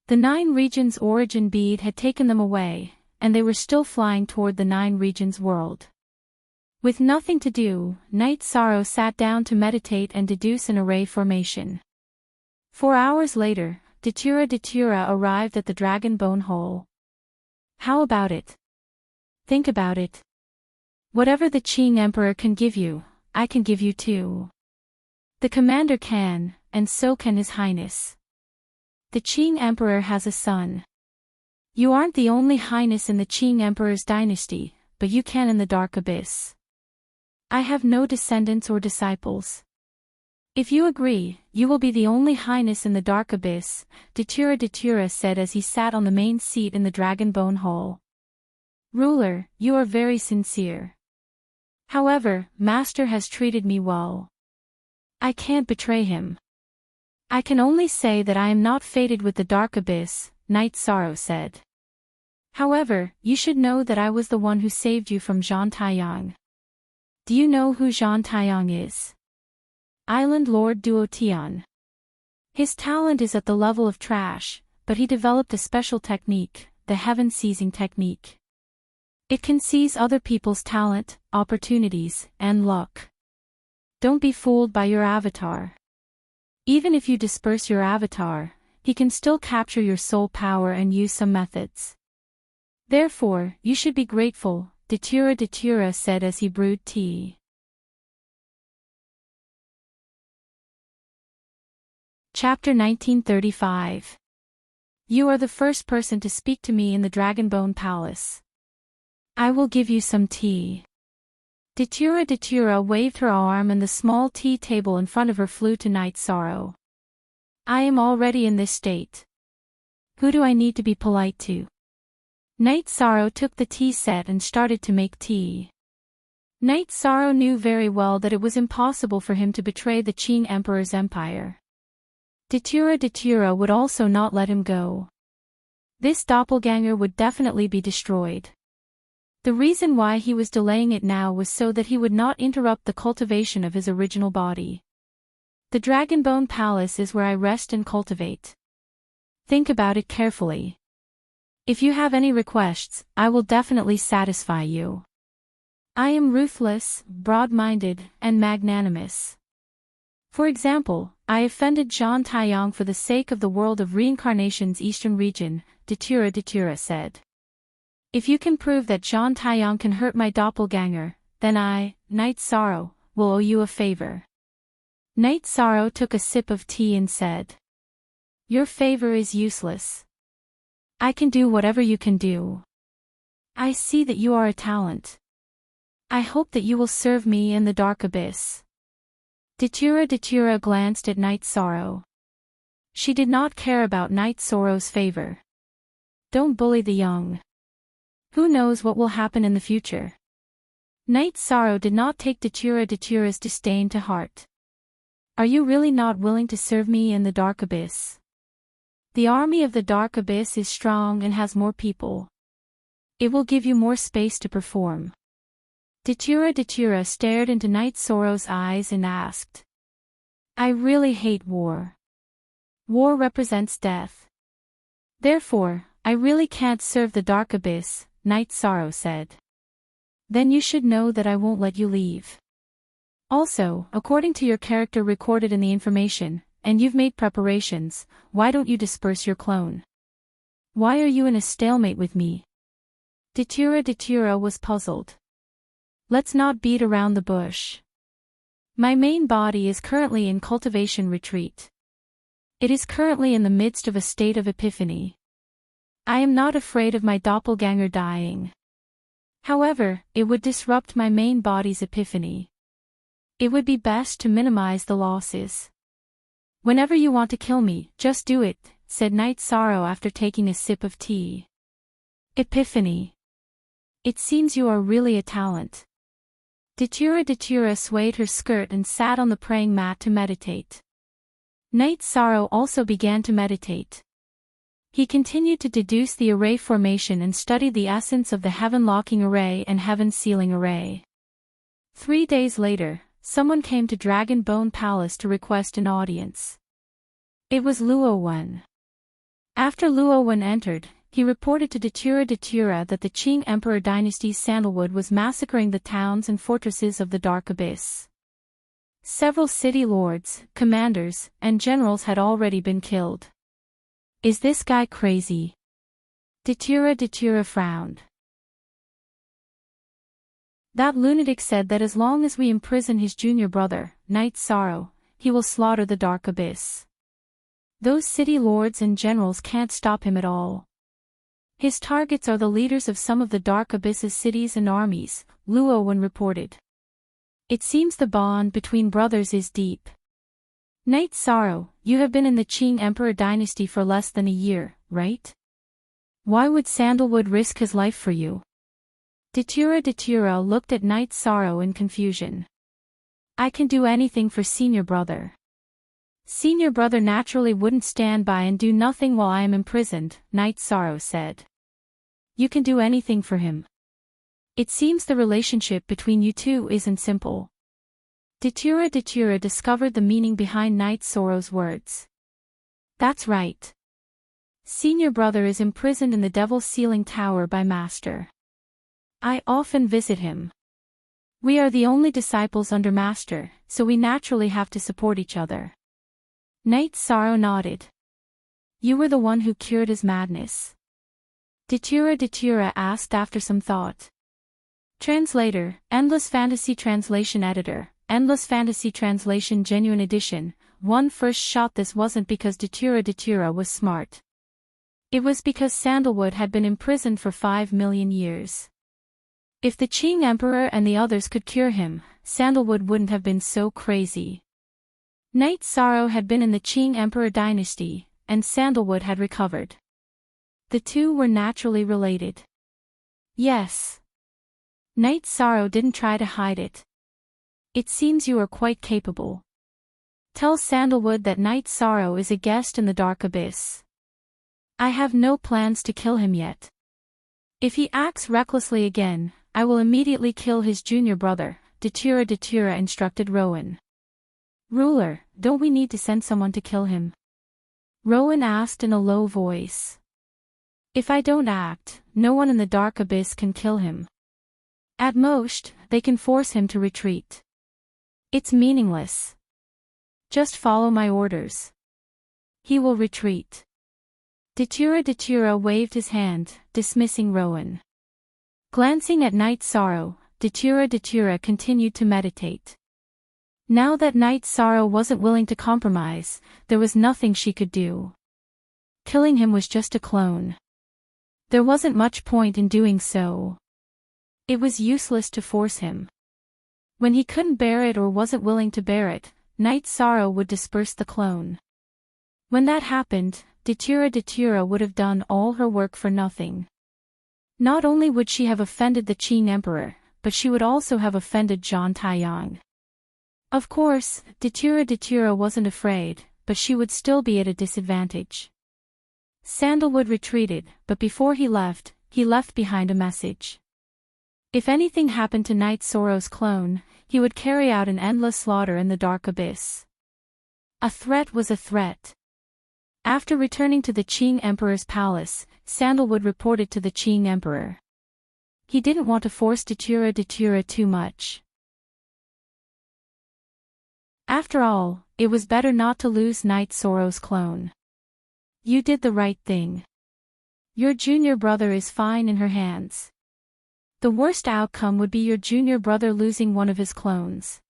The 9 Regions origin bead had taken them away, and they were still flying toward the 9 Regions world. With nothing to do, Knight Sorrow sat down to meditate and deduce an array formation. 4 hours later, Datura arrived at the Dragon Bone Hole. How about it? Think about it. Whatever the Qing Emperor can give you, I can give you too. The commander can, and so can His Highness. The Qing Emperor has a son. You aren't the only highness in the Qing Emperor's dynasty, but you can in the Dark Abyss. I have no descendants or disciples. If you agree, you will be the only highness in the Dark Abyss, Datura said as he sat on the main seat in the Dragon Bone Hall. Ruler, you are very sincere. However, Master has treated me well. I can't betray him. I can only say that I am not fated with the Dark Abyss, Knight Sorrow said. However, you should know that I was the one who saved you from Zhang Taiyang. Do you know who Zhang Taiyang is? Island Lord Duotian. His talent is at the level of trash, but he developed a special technique, the heaven-seizing technique. It can seize other people's talent, opportunities, and luck. Don't be fooled by your avatar. Even if you disperse your avatar, he can still capture your soul power and use some methods. Therefore, you should be grateful, Datura said as he brewed tea. Chapter 1935. You are the first person to speak to me in the Dragonbone Palace. I will give you some tea. Datura waved her arm and the small tea table in front of her flew to Knight Sorrow. I am already in this state. Who do I need to be polite to? Knight Sorrow took the tea set and started to make tea. Knight Sorrow knew very well that it was impossible for him to betray the Qing Emperor's empire. Datura would also not let him go. This doppelganger would definitely be destroyed. The reason why he was delaying it now was so that he would not interrupt the cultivation of his original body. The Dragonbone Palace is where I rest and cultivate. Think about it carefully. If you have any requests, I will definitely satisfy you. I am ruthless, broad-minded, and magnanimous. For example, I offended Zhang Taiyang for the sake of the world of reincarnation's eastern region, Datura said. If you can prove that Zhang Taiyang can hurt my doppelganger, then I, Night Sorrow, will owe you a favor. Night Sorrow took a sip of tea and said. Your favor is useless. I can do whatever you can do. I see that you are a talent. I hope that you will serve me in the dark abyss. Datura glanced at Night Sorrow. She did not care about Night Sorrow's favor. Don't bully the young. Who knows what will happen in the future? Night Sorrow did not take Datura's disdain to heart. Are you really not willing to serve me in the dark abyss? The army of the dark abyss is strong and has more people. It will give you more space to perform. Datura stared into Night Sorrow's eyes and asked. I really hate war. War represents death. Therefore, I really can't serve the dark abyss, Night Sorrow said. Then you should know that I won't let you leave. Also, according to your character recorded in the information, and you've made preparations, why don't you disperse your clone? Why are you in a stalemate with me? Datura was puzzled. Let's not beat around the bush. My main body is currently in cultivation retreat. It is currently in the midst of a state of epiphany. I am not afraid of my doppelganger dying. However, it would disrupt my main body's epiphany. It would be best to minimize the losses. Whenever you want to kill me, just do it, said Night Sorrow after taking a sip of tea. Epiphany. It seems you are really a talent. Datura swayed her skirt and sat on the praying mat to meditate. Night Sorrow also began to meditate. He continued to deduce the array formation and study the essence of the heaven-locking array and heaven-sealing array. 3 days later, someone came to Dragon Bone Palace to request an audience. It was Luo Wen. After Luo Wen entered, he reported to Datura that the Qing Emperor dynasty's sandalwood was massacring the towns and fortresses of the Dark Abyss. Several city lords, commanders, and generals had already been killed. Is this guy crazy? Datura frowned. That lunatic said that as long as we imprison his junior brother, Night Sorrow, he will slaughter the Dark Abyss. Those city lords and generals can't stop him at all. His targets are the leaders of some of the Dark Abyss's cities and armies, Luo Wen reported. It seems the bond between brothers is deep. Night Sorrow, you have been in the Qing Emperor dynasty for less than a year, right? Why would Sandalwood risk his life for you? Datura looked at Night Sorrow in confusion. I can do anything for senior brother. Senior brother naturally wouldn't stand by and do nothing while I am imprisoned, Night Sorrow said. You can do anything for him. It seems the relationship between you two isn't simple. Datura discovered the meaning behind Night Sorrow's words. That's right. Senior brother is imprisoned in the Devil's Ceiling Tower by Master. I often visit him. We are the only disciples under Master, so we naturally have to support each other. Night Sorrow nodded. You were the one who cured his madness. Datura asked after some thought. Translator, Endless Fantasy Translation Editor, Endless Fantasy Translation Genuine Edition. One first shot. This wasn't because Datura was smart. It was because Sandalwood had been imprisoned for 5 million years. If the Qing Emperor and the others could cure him, Sandalwood wouldn't have been so crazy. Night Sorrow had been in the Qing Emperor dynasty, and Sandalwood had recovered. The two were naturally related. Yes. Night Sorrow didn't try to hide it. It seems you are quite capable. Tell Sandalwood that Night Sorrow is a guest in the Dark Abyss. I have no plans to kill him yet. If he acts recklessly again, I will immediately kill his junior brother, Datura instructed Rowan. Ruler, don't we need to send someone to kill him? Rowan asked in a low voice. If I don't act, no one in the Dark Abyss can kill him. At most, they can force him to retreat. It's meaningless. Just follow my orders. He will retreat. Datura waved his hand, dismissing Rowan. Glancing at Night Sorrow, Datura continued to meditate. Now that Night Sorrow wasn't willing to compromise, there was nothing she could do. Killing him was just a clone. There wasn't much point in doing so. It was useless to force him. When he couldn't bear it or wasn't willing to bear it, Night Sorrow would disperse the clone. When that happened, Datura would have done all her work for nothing. Not only would she have offended the Qing Emperor, but she would also have offended Zhang Taiyang. Of course, Datura wasn't afraid, but she would still be at a disadvantage. Sandalwood retreated, but before he left behind a message. If anything happened to Night Sorrow's clone, he would carry out an endless slaughter in the dark abyss. A threat was a threat. After returning to the Qing Emperor's palace, Sandalwood reported to the Qing Emperor. He didn't want to force Datura too much. After all, it was better not to lose Night Sorrow's clone. You did the right thing. Your junior brother is fine in her hands. The worst outcome would be your junior brother losing one of his clones.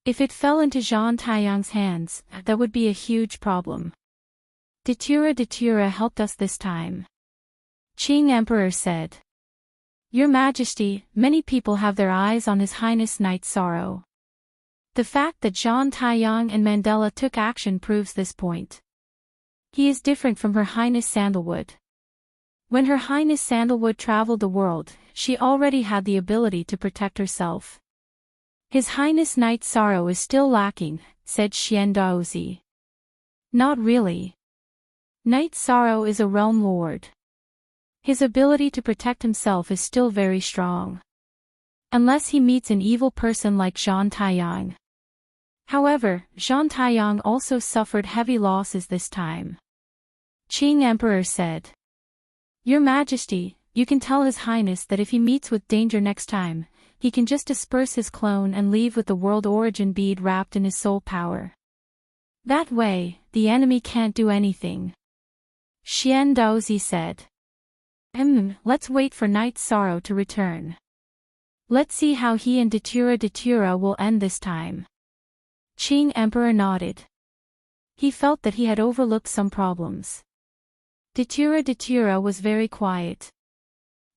If it fell into Zhang Taiyang's hands, that would be a huge problem. Datura helped us this time. Qing Emperor said. Your Majesty, many people have their eyes on His Highness Night Sorrow. The fact that Zhang Taiyang and Mandela took action proves this point. He is different from Her Highness Sandalwood. When Her Highness Sandalwood traveled the world, she already had the ability to protect herself. His Highness Night Sorrow is still lacking, said Xian Daozi. Not really. Night Sorrow is a realm lord. His ability to protect himself is still very strong. Unless he meets an evil person like Zhang Taiyang. However, Zhang Taiyang also suffered heavy losses this time. Qing Emperor said. Your Majesty, you can tell His Highness that if he meets with danger next time, he can just disperse his clone and leave with the world origin bead wrapped in his soul power. That way, the enemy can't do anything. Xian Daozi said. Let's wait for Night Sorrow to return. Let's see how he and Datura will end this time. Qing Emperor nodded. He felt that he had overlooked some problems. Datura was very quiet.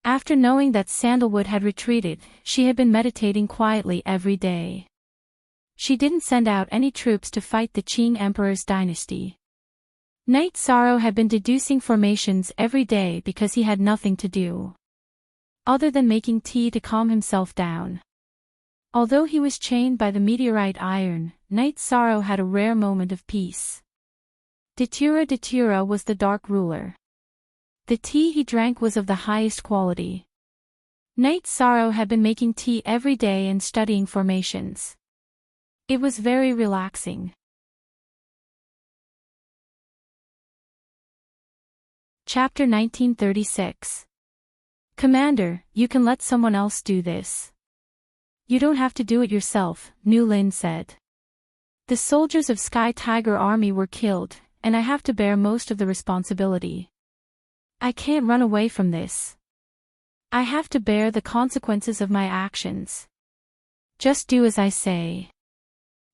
After knowing that Sandalwood had retreated, she had been meditating quietly every day. She didn't send out any troops to fight the Qing Emperor's dynasty. Night Sorrow had been deducing formations every day because he had nothing to do other than making tea to calm himself down. Although he was chained by the meteorite iron, Night Sorrow had a rare moment of peace. Datura was the dark ruler. The tea he drank was of the highest quality. Night Sorrow had been making tea every day and studying formations. It was very relaxing. Chapter 1936. Commander, you can let someone else do this. You don't have to do it yourself, Nu Lin said. The soldiers of Sky Tiger Army were killed, and I have to bear most of the responsibility. I can't run away from this. I have to bear the consequences of my actions. Just do as I say.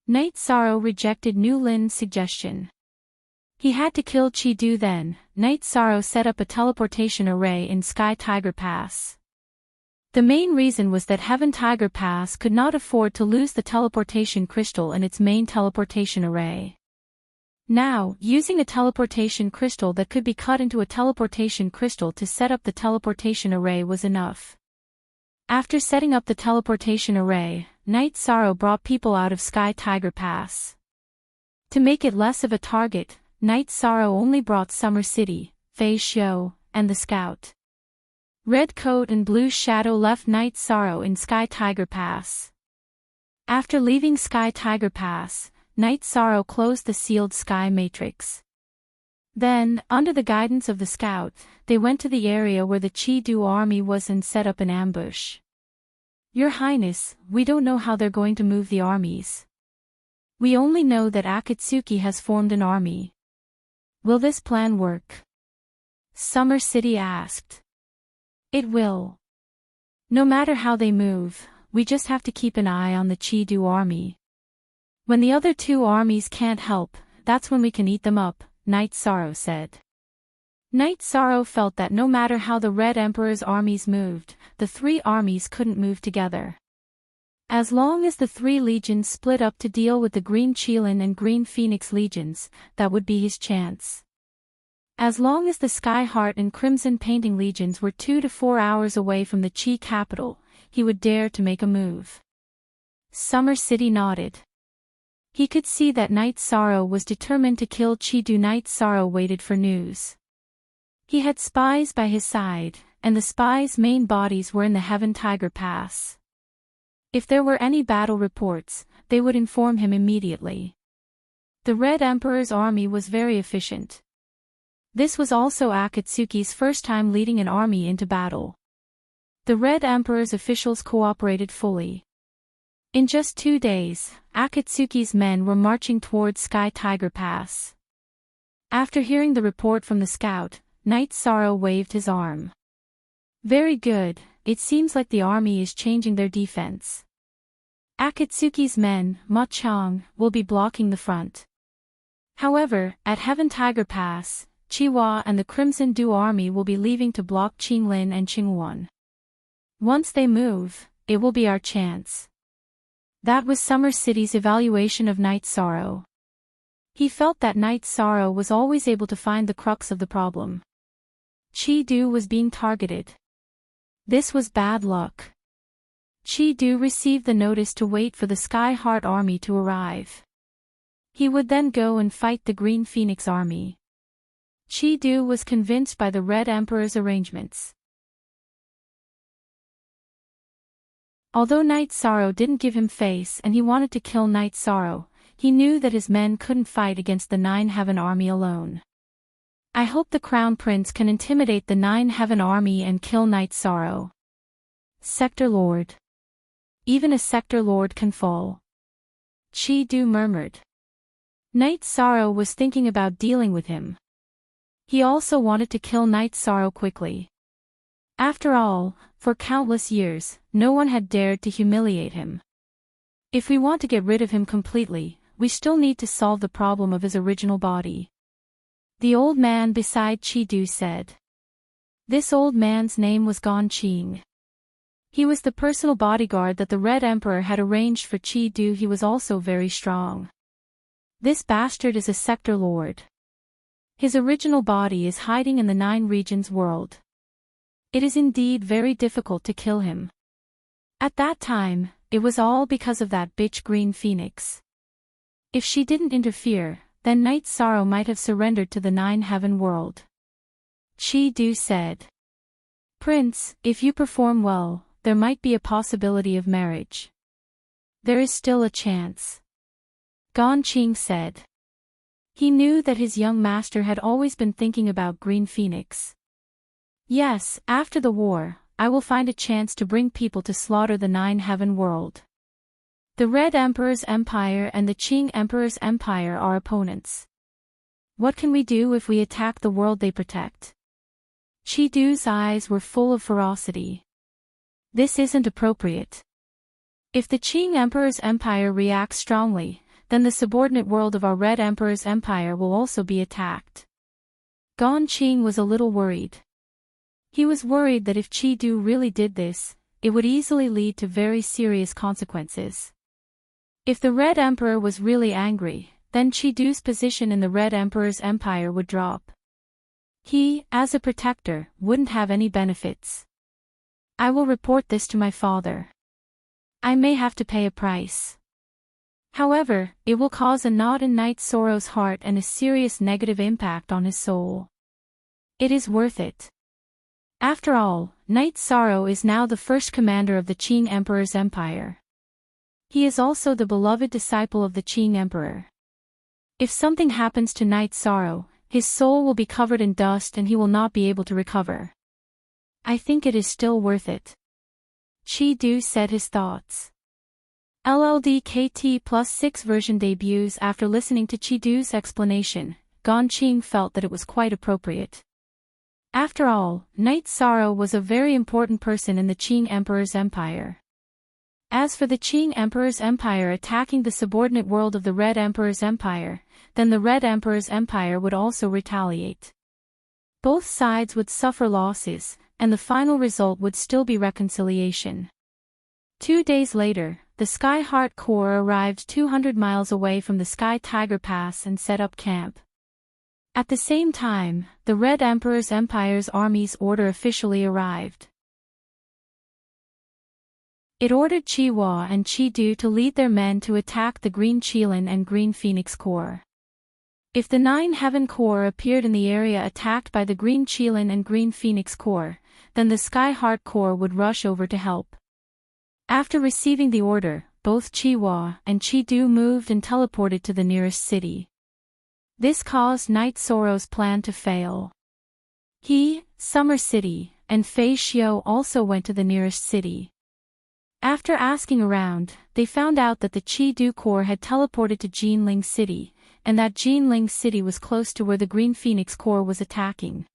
Night Sorrow rejected Nu Lin's suggestion. He had to kill Chi Du then. Night Sorrow set up a teleportation array in Sky Tiger Pass. The main reason was that Heaven Tiger Pass could not afford to lose the teleportation crystal in its main teleportation array. Now, using a teleportation crystal that could be cut into a teleportation crystal to set up the teleportation array was enough. After setting up the teleportation array, Night Sorrow brought people out of Sky Tiger Pass. To make it less of a target, Night Sorrow only brought Summer City, Fei Xiu, and the Scout. Red Coat and Blue Shadow left Night Sorrow in Sky Tiger Pass. After leaving Sky Tiger Pass, Night Sorrow closed the sealed sky matrix. Then, under the guidance of the Scout, they went to the area where the Chi Du army was and set up an ambush. Your Highness, we don't know how they're going to move the armies. We only know that Akatsuki has formed an army. Will this plan work? Summer City asked. It will. No matter how they move, we just have to keep an eye on the Chi-Do army. When the other two armies can't help, that's when we can eat them up, Night Sorrow said. Night Sorrow felt that no matter how the Red Emperor's armies moved, the three armies couldn't move together. As long as the three legions split up to deal with the Green Qilin and Green Phoenix legions, that would be his chance. As long as the Sky Heart and Crimson Painting legions were 2 to 4 hours away from the Chi capital, he would dare to make a move. Summer City nodded. He could see that Night Sorrow was determined to kill Chi-Do. Night Sorrow waited for news. He had spies by his side, and the spies' main bodies were in the Heaven Tiger Pass. If there were any battle reports, they would inform him immediately. The Red Emperor's army was very efficient. This was also Akatsuki's first time leading an army into battle. The Red Emperor's officials cooperated fully. In just 2 days, Akatsuki's men were marching towards Sky Tiger Pass. After hearing the report from the scout, Night Sorrow waved his arm. Very good, it seems like the army is changing their defense. Akatsuki's men, Ma Chang, will be blocking the front. However, at Heaven Tiger Pass, Chiwa and the Crimson Dew army will be leaving to block Qinglin and Qinghuan. Once they move, it will be our chance. That was Summer City's evaluation of Night Sorrow. He felt that Night Sorrow was always able to find the crux of the problem. Chi-Do was being targeted. This was bad luck. Chi-Do received the notice to wait for the Sky Heart army to arrive. He would then go and fight the Green Phoenix army. Chi-Do was convinced by the Red Emperor's arrangements. Although Night Sorrow didn't give him face and he wanted to kill Night Sorrow, he knew that his men couldn't fight against the Nine Heaven army alone. I hope the Crown Prince can intimidate the Nine Heaven army and kill Night Sorrow. Sector Lord. Even a Sector Lord can fall. Chi-Do murmured. Night Sorrow was thinking about dealing with him. He also wanted to kill Night Sorrow quickly. After all, for countless years, no one had dared to humiliate him. If we want to get rid of him completely, we still need to solve the problem of his original body. The old man beside Chi-Do said. This old man's name was Gan Qing. He was the personal bodyguard that the Red Emperor had arranged for Chi-Do. He was also very strong. This bastard is a Sector Lord. His original body is hiding in the Nine Regions world. It is indeed very difficult to kill him. At that time, it was all because of that bitch Green Phoenix. If she didn't interfere, then Night Sorrow might have surrendered to the Nine Heaven world. Chi-Do said. Prince, if you perform well, there might be a possibility of marriage. There is still a chance. Gan Qing said. He knew that his young master had always been thinking about Green Phoenix. Yes, after the war, I will find a chance to bring people to slaughter the Nine Heaven world. The Red Emperor's empire and the Qing Emperor's empire are opponents. What can we do if we attack the world they protect? Chi-Do's eyes were full of ferocity. This isn't appropriate. If the Qing Emperor's empire reacts strongly, then the subordinate world of our Red Emperor's empire will also be attacked. Gan Qing was a little worried. He was worried that if Chi-Do really did this, it would easily lead to very serious consequences. If the Red Emperor was really angry, then Chi-Do's position in the Red Emperor's empire would drop. He, as a protector, wouldn't have any benefits. I will report this to my father. I may have to pay a price. However, it will cause a knot in Night Sorrow's heart and a serious negative impact on his soul. It is worth it. After all, Night Sorrow is now the first commander of the Qing Emperor's empire. He is also the beloved disciple of the Qing Emperor. If something happens to Night Sorrow, his soul will be covered in dust and he will not be able to recover. I think it is still worth it. Chi-Do said his thoughts. LLDKT+6 version debuts. After listening to Chidu's explanation, Gongqing felt that it was quite appropriate. After all, Knight Sorrow was a very important person in the Qing Emperor's empire. As for the Qing Emperor's empire attacking the subordinate world of the Red Emperor's empire, then the Red Emperor's empire would also retaliate. Both sides would suffer losses, and the final result would still be reconciliation. 2 days later, the Sky Heart Corps arrived 200 miles away from the Sky Tiger Pass and set up camp. At the same time, the Red Emperor's empire's army's order officially arrived. It ordered Qihua and Qidu to lead their men to attack the Green Qilin and Green Phoenix Corps. If the 9 Heaven Corps appeared in the area attacked by the Green Qilin and Green Phoenix Corps, then the Sky Heart Corps would rush over to help. After receiving the order, both Qihua and Qidu moved and teleported to the nearest city. This caused Knight Sorrow's plan to fail. He, Summer City, and Fei Xiu also went to the nearest city. After asking around, they found out that the Qidu Corps had teleported to Jinling City, and that Jinling City was close to where the Green Phoenix Corps was attacking.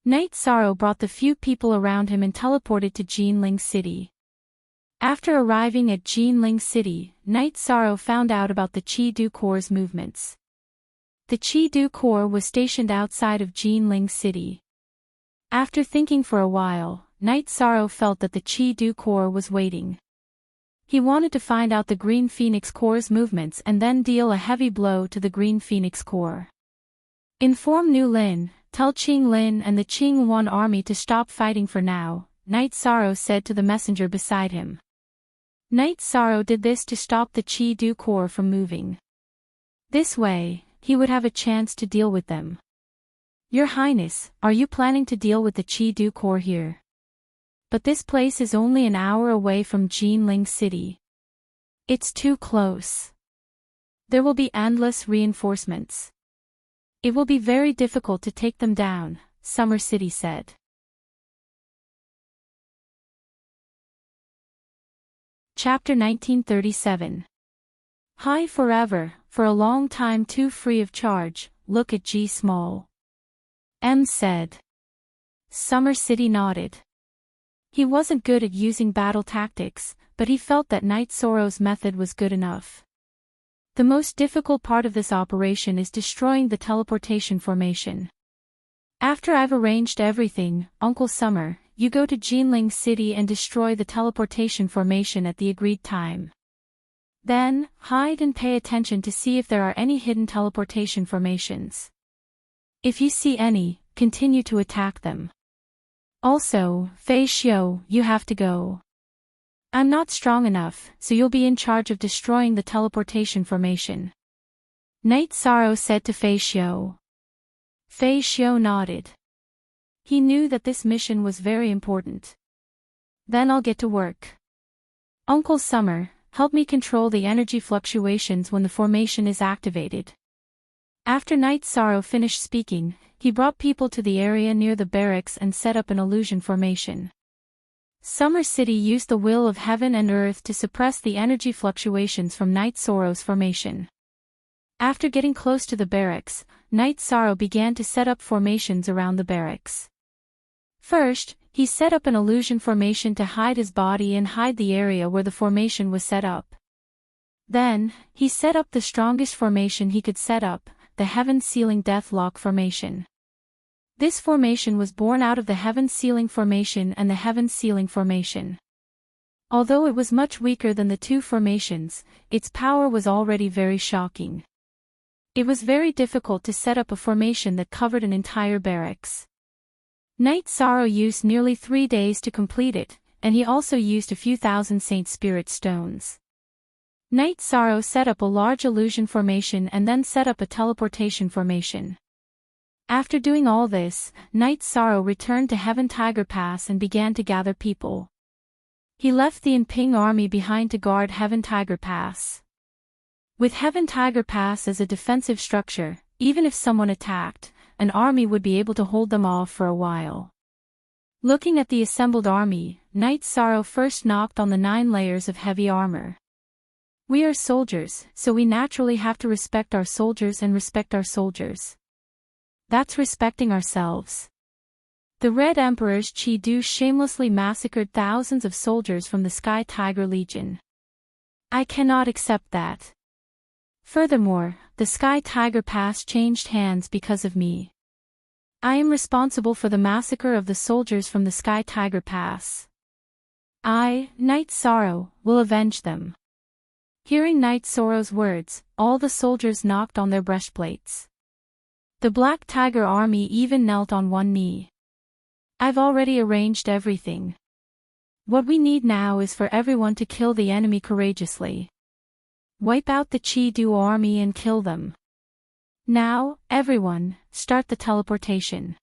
Knight Sorrow brought the few people around him and teleported to Jinling City. After arriving at Jinling City, Knight Sorrow found out about the Qidu Corps' movements. The Qidu Corps was stationed outside of Jinling City. After thinking for a while, Knight Sorrow felt that the Qidu Corps was waiting. He wanted to find out the Green Phoenix Corps' movements and then deal a heavy blow to the Green Phoenix Corps. Inform Nu Lin, tell Qing Lin and the Qing Yuan army to stop fighting for now, Knight Sorrow said to the messenger beside him. Knight Sorrow did this to stop the Qidu Corps from moving. This way, he would have a chance to deal with them. Your Highness, are you planning to deal with the Qidu Corps here? But this place is only an hour away from Jinling City. It's too close. There will be endless reinforcements. It will be very difficult to take them down, Summer City said. Chapter 1937. Hi forever, for a long time too free of charge, look at G Small. M said. Summer City nodded. He wasn't good at using battle tactics, but he felt that Knight Sorrow's method was good enough. The most difficult part of this operation is destroying the teleportation formation. After I've arranged everything, Uncle Summer, you go to Jinling City and destroy the teleportation formation at the agreed time. Then, hide and pay attention to see if there are any hidden teleportation formations. If you see any, continue to attack them. Also, Fei Xiu, you have to go. I'm not strong enough, so you'll be in charge of destroying the teleportation formation. Knight Sorrow said to Fei Xiu. Fei Xiu nodded. He knew that this mission was very important. Then I'll get to work. Uncle Summer, help me control the energy fluctuations when the formation is activated. After Knight Sorrow finished speaking, he brought people to the area near the barracks and set up an illusion formation. Summer City used the will of heaven and earth to suppress the energy fluctuations from Knight Sorrow's formation. After getting close to the barracks, Knight Sorrow began to set up formations around the barracks. First, he set up an illusion formation to hide his body and hide the area where the formation was set up. Then, he set up the strongest formation he could set up, the Heaven Sealing Deathlock formation. This formation was born out of the Heaven Sealing formation and the Heaven Sealing formation. Although it was much weaker than the two formations, its power was already very shocking. It was very difficult to set up a formation that covered an entire barracks. Knight Sorrow used nearly 3 days to complete it, and he also used a few thousand Saint Spirit stones. Knight Sorrow set up a large illusion formation and then set up a teleportation formation. After doing all this, Knight Sorrow returned to Heaven Tiger Pass and began to gather people. He left the Enping army behind to guard Heaven Tiger Pass. With Heaven Tiger Pass as a defensive structure, even if someone attacked, an army would be able to hold them off for a while. Looking at the assembled army, Knight Sorrow first knocked on the 9 layers of heavy armor. We are soldiers, so we naturally have to respect our soldiers and respect our soldiers. That's respecting ourselves. The Red Emperor's Chi-Du shamelessly massacred thousands of soldiers from the Sky Tiger Legion. I cannot accept that. Furthermore, the Sky Tiger Pass changed hands because of me. I am responsible for the massacre of the soldiers from the Sky Tiger Pass. I, Knight Sorrow, will avenge them. Hearing Knight Sorrow's words, all the soldiers knocked on their breastplates. The Black Tiger army even knelt on one knee. I've already arranged everything. What we need now is for everyone to kill the enemy courageously. Wipe out the Chi-Du army and kill them. Now, everyone, start the teleportation.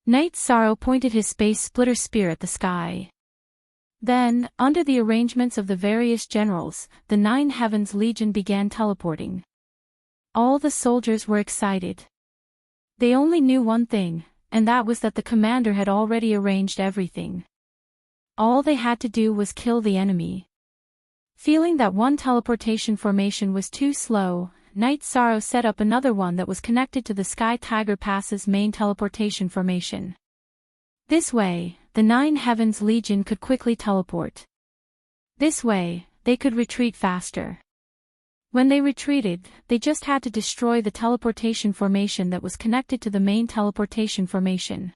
Knight Sorrow pointed his space splitter spear at the sky. Then, under the arrangements of the various generals, the 9 Heavens Legion began teleporting. All the soldiers were excited. They only knew one thing, and that was that the commander had already arranged everything. All they had to do was kill the enemy. Feeling that one teleportation formation was too slow, Knight Sorrow set up another one that was connected to the Sky Tiger Pass's main teleportation formation. This way, the 9 Heavens Legion could quickly teleport. This way, they could retreat faster. When they retreated, they just had to destroy the teleportation formation that was connected to the main teleportation formation.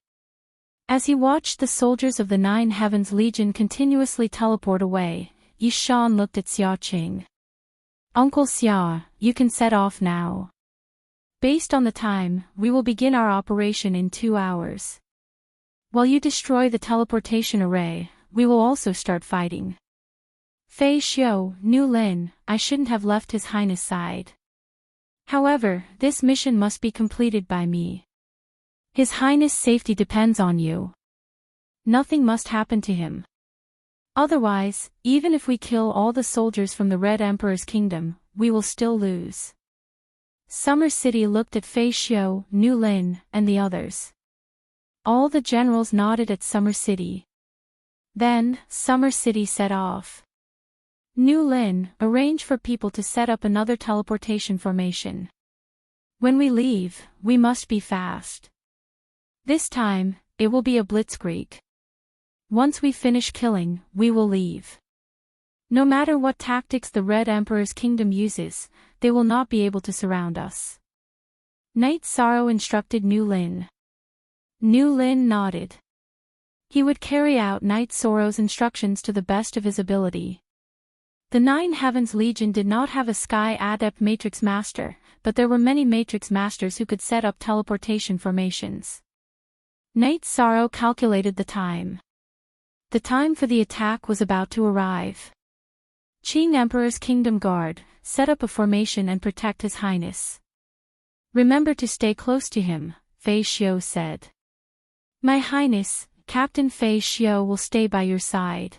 As he watched the soldiers of the 9 Heavens Legion continuously teleport away, Yi Shan looked at Xia Qing. Uncle Xia, you can set off now. Based on the time, we will begin our operation in 2 hours. While you destroy the teleportation array, we will also start fighting. Fei Xiu, Nu Lin, I shouldn't have left His Highness' side. However, this mission must be completed by me. His Highness' safety depends on you. Nothing must happen to him. Otherwise, even if we kill all the soldiers from the Red Emperor's kingdom, we will still lose. Summer City looked at Fei Xiu, Nu Lin, and the others. All the generals nodded at Summer City. Then, Summer City set off. Nu Lin, arrange for people to set up another teleportation formation. When we leave, we must be fast. This time, it will be a blitzkrieg. Once we finish killing, we will leave. No matter what tactics the Red Emperor's kingdom uses, they will not be able to surround us. Knight Sorrow instructed Nu Lin. Nu Lin nodded. He would carry out Knight Sorrow's instructions to the best of his ability. The 9 Heavens Legion did not have a Sky Adept Matrix Master, but there were many Matrix Masters who could set up teleportation formations. Knight Sorrow calculated the time. The time for the attack was about to arrive. Qing Emperor's Kingdom Guard, set up a formation and protect His Highness. Remember to stay close to him, Fei Xiu said. My Highness, Captain Fei Xiu will stay by your side.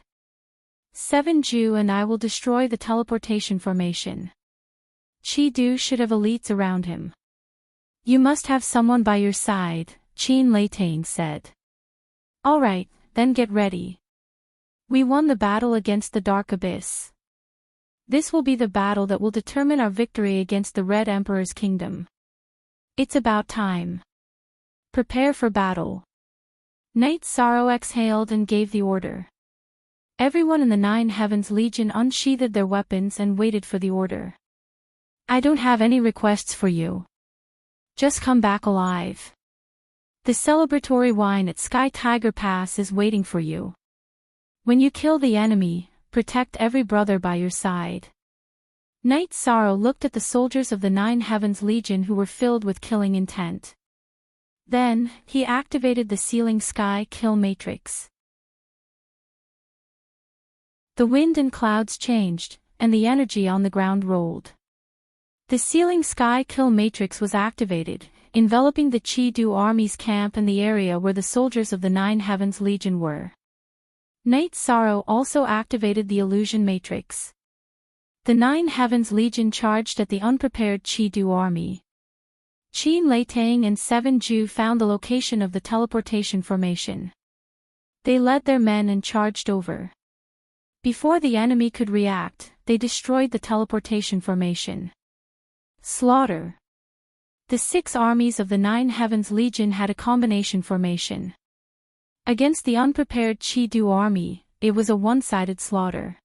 7 Ju and I will destroy the teleportation formation. Chi-Du should have elites around him. You must have someone by your side, Qin Leitang said. Alright, then get ready. We won the battle against the Dark Abyss. This will be the battle that will determine our victory against the Red Emperor's kingdom. It's about time. Prepare for battle. Knight Sorrow exhaled and gave the order. Everyone in the 9 Heavens Legion unsheathed their weapons and waited for the order. I don't have any requests for you. Just come back alive. The celebratory wine at Sky Tiger Pass is waiting for you. When you kill the enemy, protect every brother by your side. Knight Sorrow looked at the soldiers of the 9 Heavens Legion who were filled with killing intent. Then, he activated the Sealing Sky Kill Matrix. The wind and clouds changed, and the energy on the ground rolled. The Sealing Sky Kill Matrix was activated, enveloping the Chi-Du army's camp and the area where the soldiers of the 9 Heavens Legion were. Knight Sorrow also activated the Illusion Matrix. The 9 Heavens Legion charged at the unprepared Chi-Du army. Qin Leitang and 7 Ju found the location of the teleportation formation. They led their men and charged over. Before the enemy could react, they destroyed the teleportation formation. Slaughter. The 6 armies of the 9 Heavens Legion had a combination formation. Against the unprepared Chi-Du army, it was a one-sided slaughter.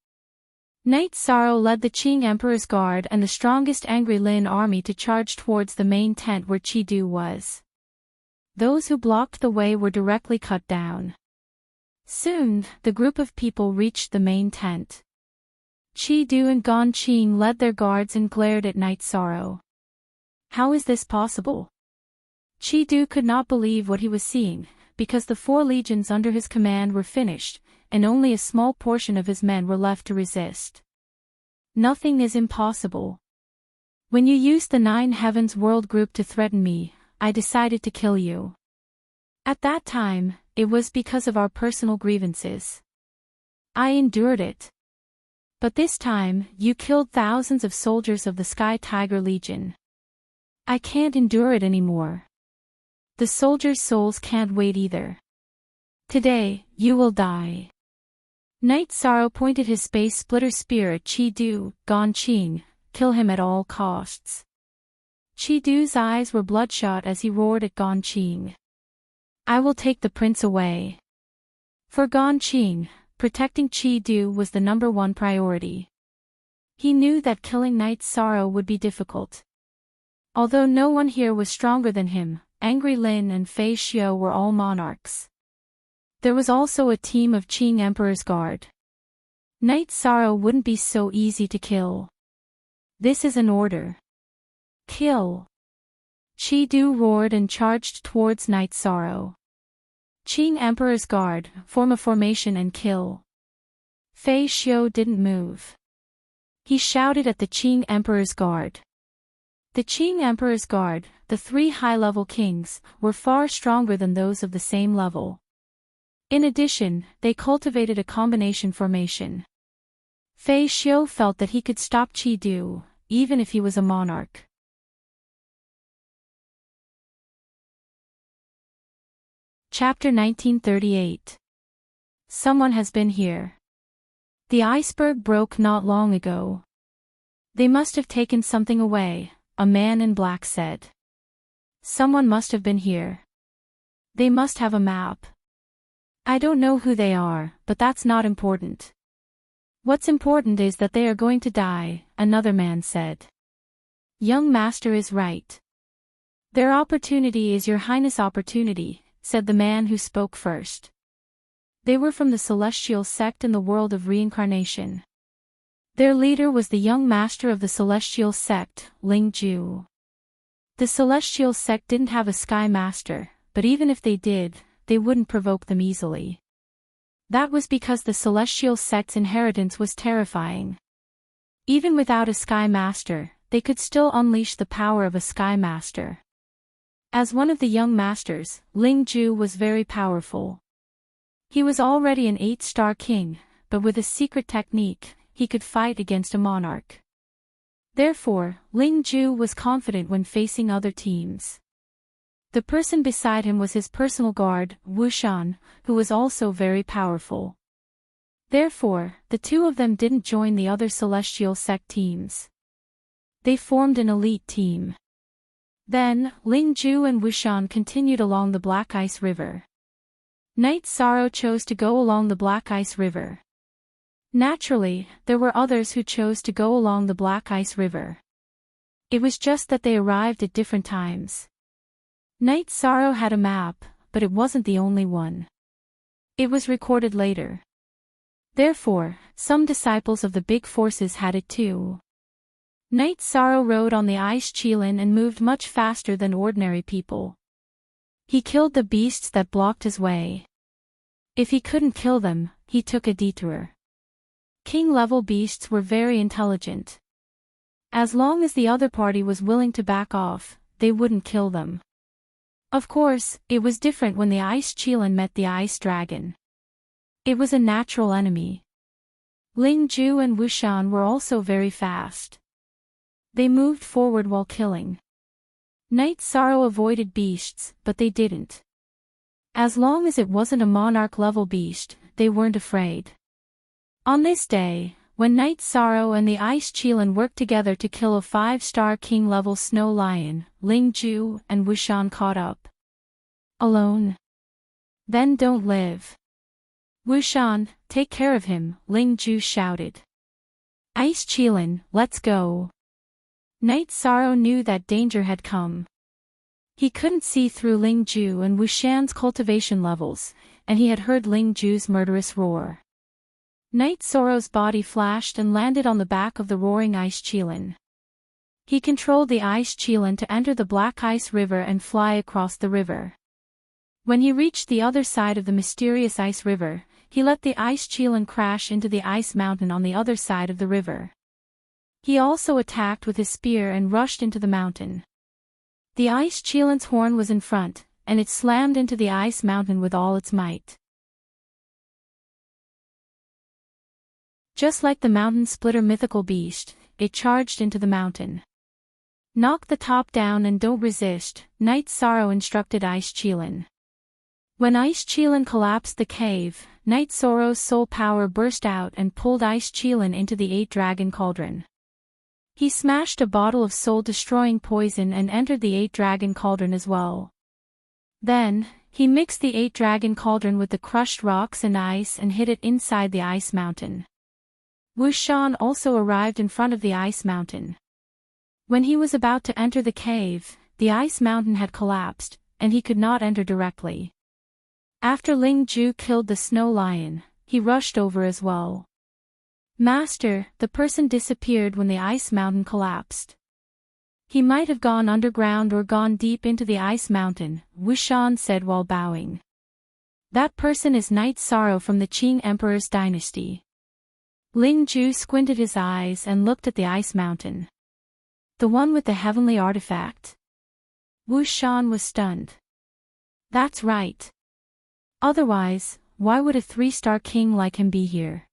Knight Sorrow led the Qing Emperor's Guard and the strongest Angry Lin army to charge towards the main tent where Chi-Du was. Those who blocked the way were directly cut down. Soon, the group of people reached the main tent. Chi-Du and Gong Qing led their guards and glared at Knight Sorrow. How is this possible? Chi-Du could not believe what he was seeing, because the 4 legions under his command were finished, and only a small portion of his men were left to resist. Nothing is impossible. When you used the 9 Heavens World Group to threaten me, I decided to kill you. At that time, it was because of our personal grievances. I endured it. But this time, you killed thousands of soldiers of the Sky Tiger Legion. I can't endure it anymore. The soldiers' souls can't wait either. Today, you will die. Knight Sorrow pointed his space splitter spear at Chi-Du. Gong Qing, kill him at all costs. Chi-Du's eyes were bloodshot as he roared at Gong Qing. I will take the prince away. For Gong Qing, protecting Chi-Du was the #1 priority. He knew that killing Knight Sorrow would be difficult. Although no one here was stronger than him, Angry Lin and Fei Xiu were all monarchs. There was also a team of Qing Emperor's Guard. Knight Sorrow wouldn't be so easy to kill. This is an order. Kill. Chi-Du roared and charged towards Knight Sorrow. Qing Emperor's Guard, form a formation and kill. Fei Xiu didn't move. He shouted at the Qing Emperor's Guard. The Qing Emperor's Guard, the 3 high-level kings, were far stronger than those of the same level. In addition, they cultivated a combination formation. Fei Xiu felt that he could stop Chi-Du, even if he was a monarch. Chapter 1938. Someone has been here. The iceberg broke not long ago. They must have taken something away, a man in black said. Someone must have been here. They must have a map. I don't know who they are, but that's not important. What's important is that they are going to die, another man said. Young master is right. Their opportunity is your highness' opportunity, said the man who spoke first. They were from the celestial sect in the world of reincarnation. Their leader was the young master of the celestial sect, Ling Ju. The celestial sect didn't have a sky master, but even if they did, they wouldn't provoke them easily. That was because the celestial sect's inheritance was terrifying. Even without a sky master, they could still unleash the power of a sky master. As one of the young masters, Ling Ju was very powerful. He was already an 8-star king, but with a secret technique, he could fight against a monarch. Therefore, Ling Ju was confident when facing other teams. The person beside him was his personal guard, Wu Shan, who was also very powerful. Therefore, the 2 of them didn't join the other celestial sect teams. They formed an elite team. Then, Ling Ju and Wu Shan continued along the Black Ice River. Knight Sorrow chose to go along the Black Ice River. Naturally, there were others who chose to go along the Black Ice River. It was just that they arrived at different times. Knight Sorrow had a map, but it wasn't the only one. It was recorded later. Therefore, some disciples of the big forces had it too. Knight Sorrow rode on the ice Qilin and moved much faster than ordinary people. He killed the beasts that blocked his way. If he couldn't kill them, he took a detour. King-level beasts were very intelligent. As long as the other party was willing to back off, they wouldn't kill them. Of course, it was different when the ice Qilin met the ice dragon. It was a natural enemy. Ling Ju and Wu Shan were also very fast. They moved forward while killing. Knight Sorrow avoided beasts, but they didn't. As long as it wasn't a monarch-level beast, they weren't afraid. On this day, when Night Sorrow and the Ice Qilin worked together to kill a 5-star king-level snow lion, Ling Ju and Wushan caught up. Alone? Then don't live. Wushan, take care of him, Ling Ju shouted. Ice Qilin, let's go. Night Sorrow knew that danger had come. He couldn't see through Ling Ju and Wushan's cultivation levels, and he had heard Ling Ju's murderous roar. Night Sorrow's body flashed and landed on the back of the roaring Ice Qilin. He controlled the Ice Qilin to enter the Black Ice River and fly across the river. When he reached the other side of the mysterious ice river, he let the Ice Qilin crash into the ice mountain on the other side of the river. He also attacked with his spear and rushed into the mountain. The Ice Qilin's horn was in front, and it slammed into the ice mountain with all its might. Just like the mountain splitter mythical beast, it charged into the mountain. Knock the top down and don't resist, Night Sorrow instructed Ice Qilin. When Ice Qilin collapsed the cave, Night Sorrow's soul power burst out and pulled Ice Qilin into the 8-dragon cauldron. He smashed a bottle of soul-destroying poison and entered the 8-dragon cauldron as well. Then, he mixed the 8-dragon cauldron with the crushed rocks and ice and hid it inside the ice mountain. Wushan also arrived in front of the ice mountain. When he was about to enter the cave, the ice mountain had collapsed, and he could not enter directly. After Ling Ju killed the snow lion, he rushed over as well. Master, the person disappeared when the ice mountain collapsed. He might have gone underground or gone deep into the ice mountain, Wushan said while bowing. That person is Night Sorrow from the Qing Emperor's dynasty. Ling Ju squinted his eyes and looked at the ice mountain. The one with the heavenly artifact. Wushan was stunned. That's right. Otherwise, why would a 3-star king like him be here?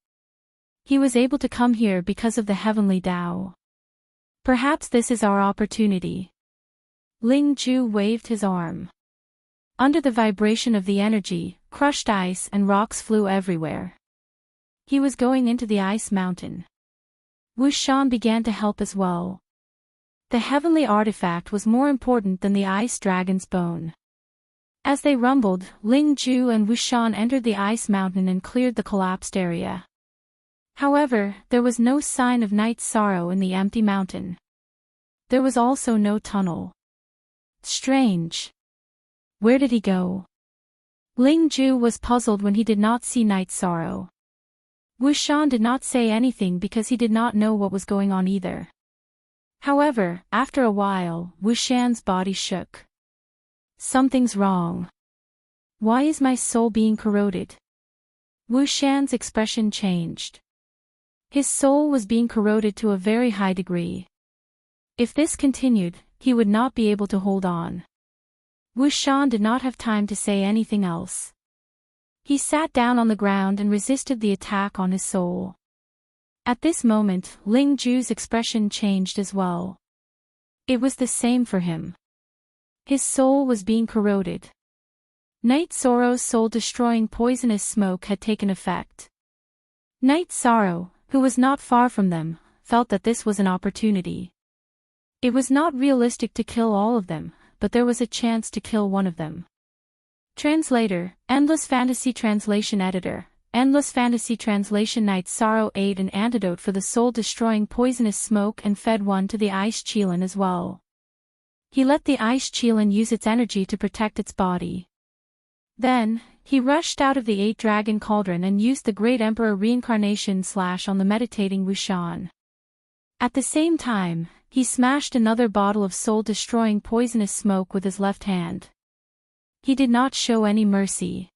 He was able to come here because of the heavenly Tao. Perhaps this is our opportunity. Ling Ju waved his arm. Under the vibration of the energy, crushed ice and rocks flew everywhere. He was going into the ice mountain. Wushan began to help as well. The heavenly artifact was more important than the ice dragon's bone. As they rumbled, Ling Ju and Wushan entered the ice mountain and cleared the collapsed area. However, there was no sign of Night Sorrow in the empty mountain. There was also no tunnel. Strange. Where did he go? Ling Ju was puzzled when he did not see Night Sorrow. Wushan did not say anything because he did not know what was going on either. However, after a while, Wushan's body shook. Something's wrong. Why is my soul being corroded? Wushan's expression changed. His soul was being corroded to a very high degree. If this continued, he would not be able to hold on. Wushan did not have time to say anything else. He sat down on the ground and resisted the attack on his soul. At this moment, Ling Ju's expression changed as well. It was the same for him. His soul was being corroded. Night Sorrow's soul-destroying poisonous smoke had taken effect. Night Sorrow, who was not far from them, felt that this was an opportunity. It was not realistic to kill all of them, but there was a chance to kill one of them. Translator, Endless Fantasy Translation Editor, Endless Fantasy Translation. Night Sorrow ate an antidote for the soul-destroying poisonous smoke and fed one to the Ice Qilin as well. He let the Ice Qilin use its energy to protect its body. Then, he rushed out of the 8-dragon cauldron and used the Great Emperor Reincarnation Slash on the meditating Wushan. At the same time, he smashed another bottle of soul-destroying poisonous smoke with his left hand. He did not show any mercy.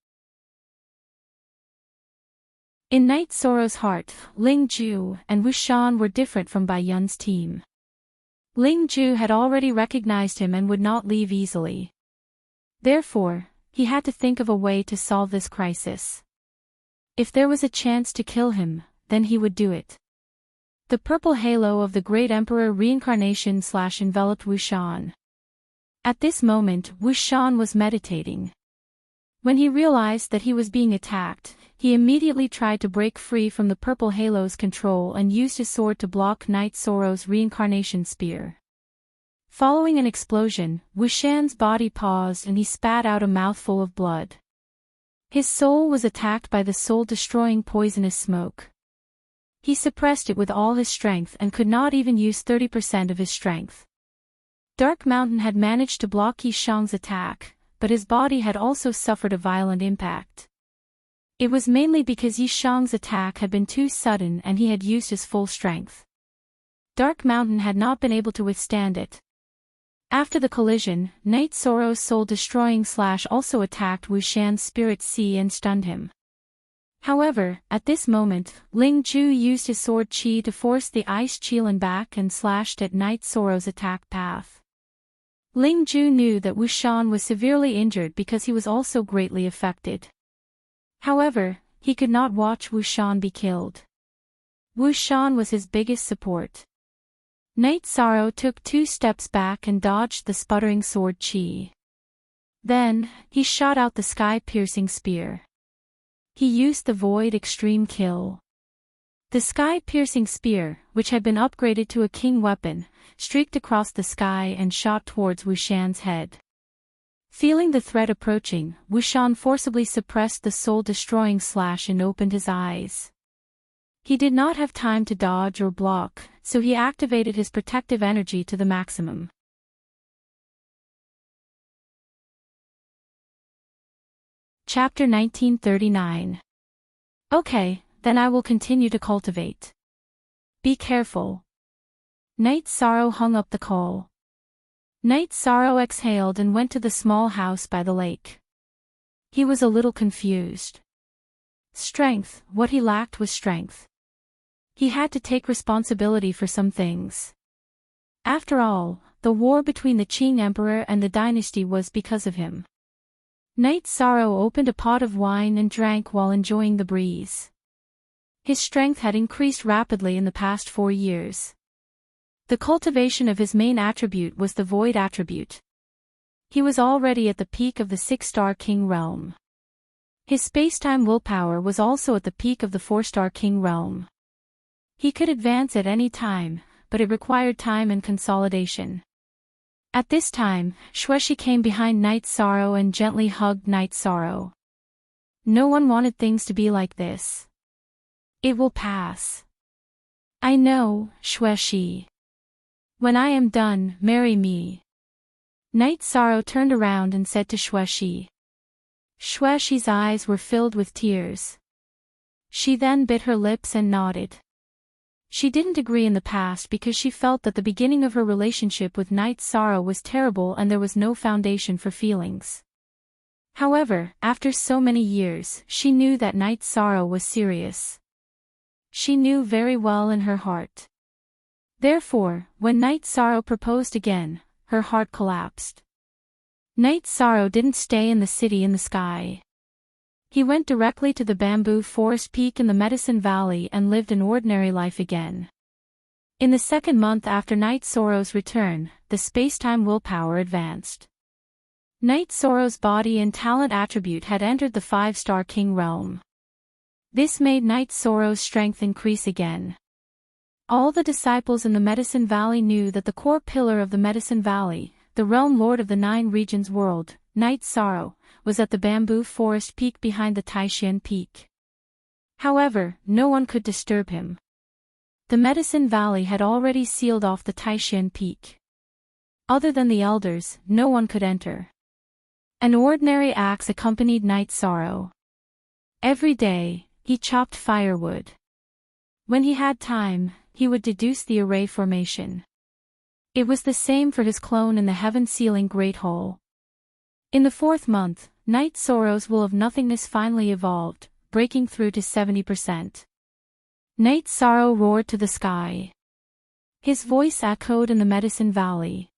In Night Sorrow's heart, Ling Ju and Wushan were different from Bai Yun's team. Ling Ju had already recognized him and would not leave easily. Therefore, he had to think of a way to solve this crisis. If there was a chance to kill him, then he would do it. The purple halo of the Great Emperor Reincarnation Slash enveloped Wushan. At this moment, Wushan was meditating. When he realized that he was being attacked, he immediately tried to break free from the purple halo's control and used his sword to block Knight Sorrow's reincarnation spear. Following an explosion, Wushan's body paused and he spat out a mouthful of blood. His soul was attacked by the soul-destroying poisonous smoke. He suppressed it with all his strength and could not even use 30% of his strength. Dark Mountain had managed to block Yishang's attack, but his body had also suffered a violent impact. It was mainly because Yishang's attack had been too sudden and he had used his full strength. Dark Mountain had not been able to withstand it. After the collision, Knight Sorrow's soul-destroying slash also attacked Wushan's spirit sea and stunned him. However, at this moment, Ling Ju used his sword Qi to force the ice Qilin back and slashed at Knight Sorrow's attack path. Ling Ju knew that Wushan was severely injured because he was also greatly affected. However, he could not watch Wushan be killed. Wushan was his biggest support. Knight Sorrow took 2 steps back and dodged the sputtering sword Qi. Then, he shot out the sky-piercing spear. He used the Void Extreme Kill. The sky-piercing spear, which had been upgraded to a king weapon, streaked across the sky and shot towards Wushan's head. Feeling the threat approaching, Wushan forcibly suppressed the soul-destroying slash and opened his eyes. He did not have time to dodge or block, so he activated his protective energy to the maximum. Chapter 1939. Okay, then I will continue to cultivate. Be careful. Knight Sorrow hung up the call. Knight Sorrow exhaled and went to the small house by the lake. He was a little confused. Strength, what he lacked was strength. He had to take responsibility for some things. After all, the war between the Qing Emperor and the dynasty was because of him. Knight Sorrow opened a pot of wine and drank while enjoying the breeze. His strength had increased rapidly in the past 4 years. The cultivation of his main attribute was the Void attribute. He was already at the peak of the 6-star King realm. His space-time willpower was also at the peak of the 4-star King realm. He could advance at any time, but it required time and consolidation. At this time, Xueshi came behind Knight Sorrow and gently hugged Knight Sorrow. No one wanted things to be like this. It will pass. I know, Xueshi. When I am done, marry me. Knight Sorrow turned around and said to Xueshi. Xueshi's eyes were filled with tears. She then bit her lips and nodded. She didn't agree in the past because she felt that the beginning of her relationship with Knight Sorrow was terrible and there was no foundation for feelings. However, after so many years, she knew that Knight Sorrow was serious. She knew very well in her heart. Therefore, when Knight Sorrow proposed again, her heart collapsed. Knight Sorrow didn't stay in the city in the sky. He went directly to the bamboo forest peak in the Medicine Valley and lived an ordinary life again. In the 2nd month after Knight Sorrow's return, the space-time willpower advanced. Knight Sorrow's body and talent attribute had entered the 5-star King realm. This made Knight Sorrow's strength increase again. All the disciples in the Medicine Valley knew that the core pillar of the Medicine Valley, the realm lord of the 9 regions world, Knight Sorrow, was at the bamboo forest peak behind the Taishan peak. However, no one could disturb him. The Medicine Valley had already sealed off the Taishan peak. Other than the elders, no one could enter. An ordinary axe accompanied Knight Sorrow. Every day, he chopped firewood. When he had time, he would deduce the array formation. It was the same for his clone in the heaven-sealing Great Hall. In the 4th month, Knight Sorrow's will of nothingness finally evolved, breaking through to 70%. Knight Sorrow roared to the sky. His voice echoed in the Medicine Valley.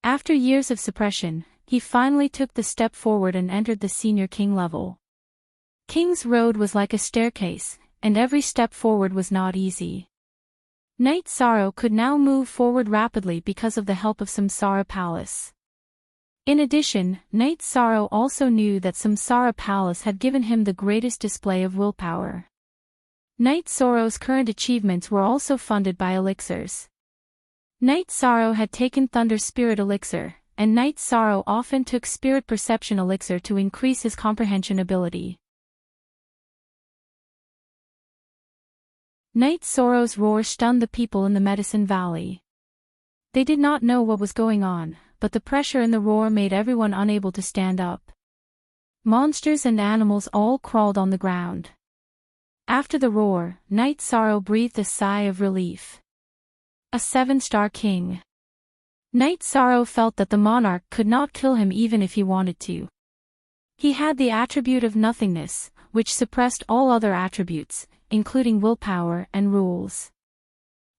After years of suppression, he finally took the step forward and entered the senior king level. King's Road was like a staircase, and every step forward was not easy. Knight Sorrow could now move forward rapidly because of the help of Samsara Palace. In addition, Knight Sorrow also knew that Samsara Palace had given him the greatest display of willpower. Knight Sorrow's current achievements were also funded by elixirs. Knight Sorrow had taken Thunder Spirit Elixir, and Knight Sorrow often took Spirit Perception Elixir to increase his comprehension ability. Knight Sorrow's roar stunned the people in the Medicine Valley. They did not know what was going on, but the pressure in the roar made everyone unable to stand up. Monsters and animals all crawled on the ground. After the roar, Knight Sorrow breathed a sigh of relief. A 7-star king. Knight Sorrow felt that the monarch could not kill him even if he wanted to. He had the attribute of nothingness, which suppressed all other attributes, including willpower and rules.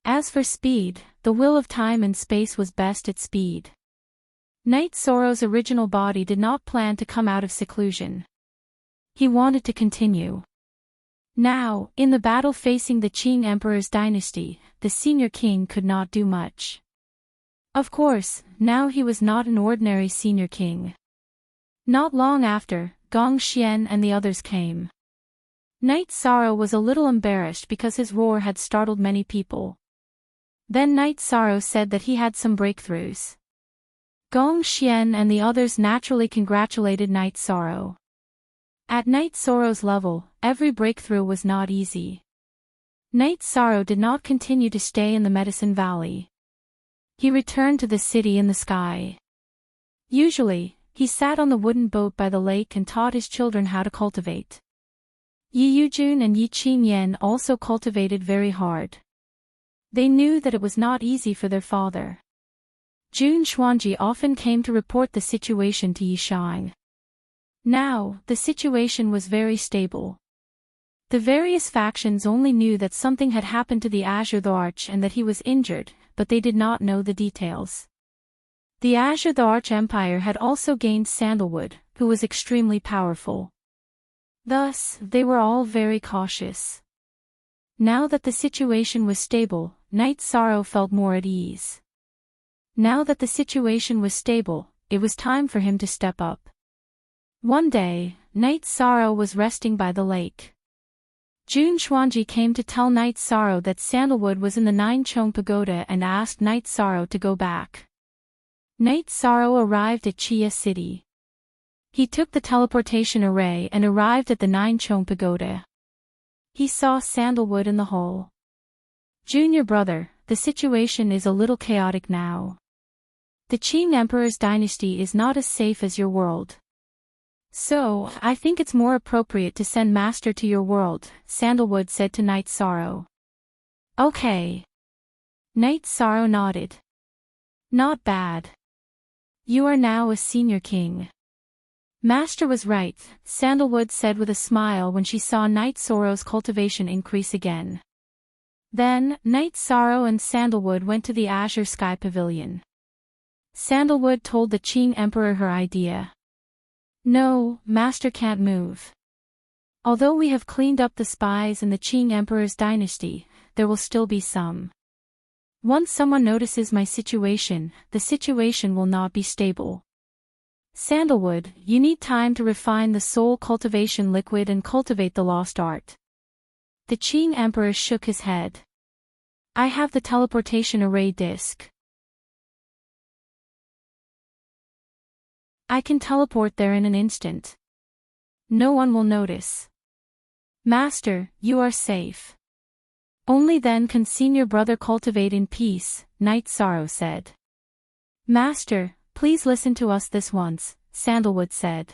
As for speed, the will of time and space was best at speed. Knight Sorrow's original body did not plan to come out of seclusion. He wanted to continue. Now, in the battle facing the Qing Emperor's dynasty, the senior king could not do much. Of course, now he was not an ordinary senior king. Not long after, Gong Xian and the others came. Knight Sorrow was a little embarrassed because his roar had startled many people. Then Knight Sorrow said that he had some breakthroughs. Gong Xian and the others naturally congratulated Knight Sorrow. At Knight Sorrow's level, every breakthrough was not easy. Knight Sorrow did not continue to stay in the Medicine Valley. He returned to the city in the sky. Usually, he sat on the wooden boat by the lake and taught his children how to cultivate. Yi Yujun and Yi Qingyan also cultivated very hard. They knew that it was not easy for their father. Jun Xuanji often came to report the situation to Yi Shang. Now, the situation was very stable. The various factions only knew that something had happened to the Azure the Arch and that he was injured, but they did not know the details. The Azure the Arch Empire had also gained Sandalwood, who was extremely powerful. Thus, they were all very cautious. Now that the situation was stable, Knight Sorrow felt more at ease. Now that the situation was stable, it was time for him to step up. One day, Knight Sorrow was resting by the lake. Jun Xuanji came to tell Knight Sorrow that Sandalwood was in the Nine Chong Pagoda and asked Knight Sorrow to go back. Knight Sorrow arrived at Chia City. He took the teleportation array and arrived at the Nine Chong Pagoda. He saw Sandalwood in the hole. Junior brother, the situation is a little chaotic now. The Qing Emperor's dynasty is not as safe as your world. So, I think it's more appropriate to send Master to your world, Sandalwood said to Knight Sorrow. Okay. Knight Sorrow nodded. Not bad. You are now a senior king. Master was right, Sandalwood said with a smile when she saw Knight Sorrow's cultivation increase again. Then, Knight Sorrow and Sandalwood went to the Azure Sky Pavilion. Sandalwood told the Qing Emperor her idea. No, Master can't move. Although we have cleaned up the spies in the Qing Emperor's dynasty, there will still be some. Once someone notices my situation, the situation will not be stable. Sandalwood, you need time to refine the soul cultivation liquid and cultivate the lost art. The Qing Emperor shook his head. I have the teleportation array disc. I can teleport there in an instant. No one will notice. Master, you are safe. Only then can senior brother cultivate in peace, Knight Sorrow said. Master, please listen to us this once, Sandalwood said.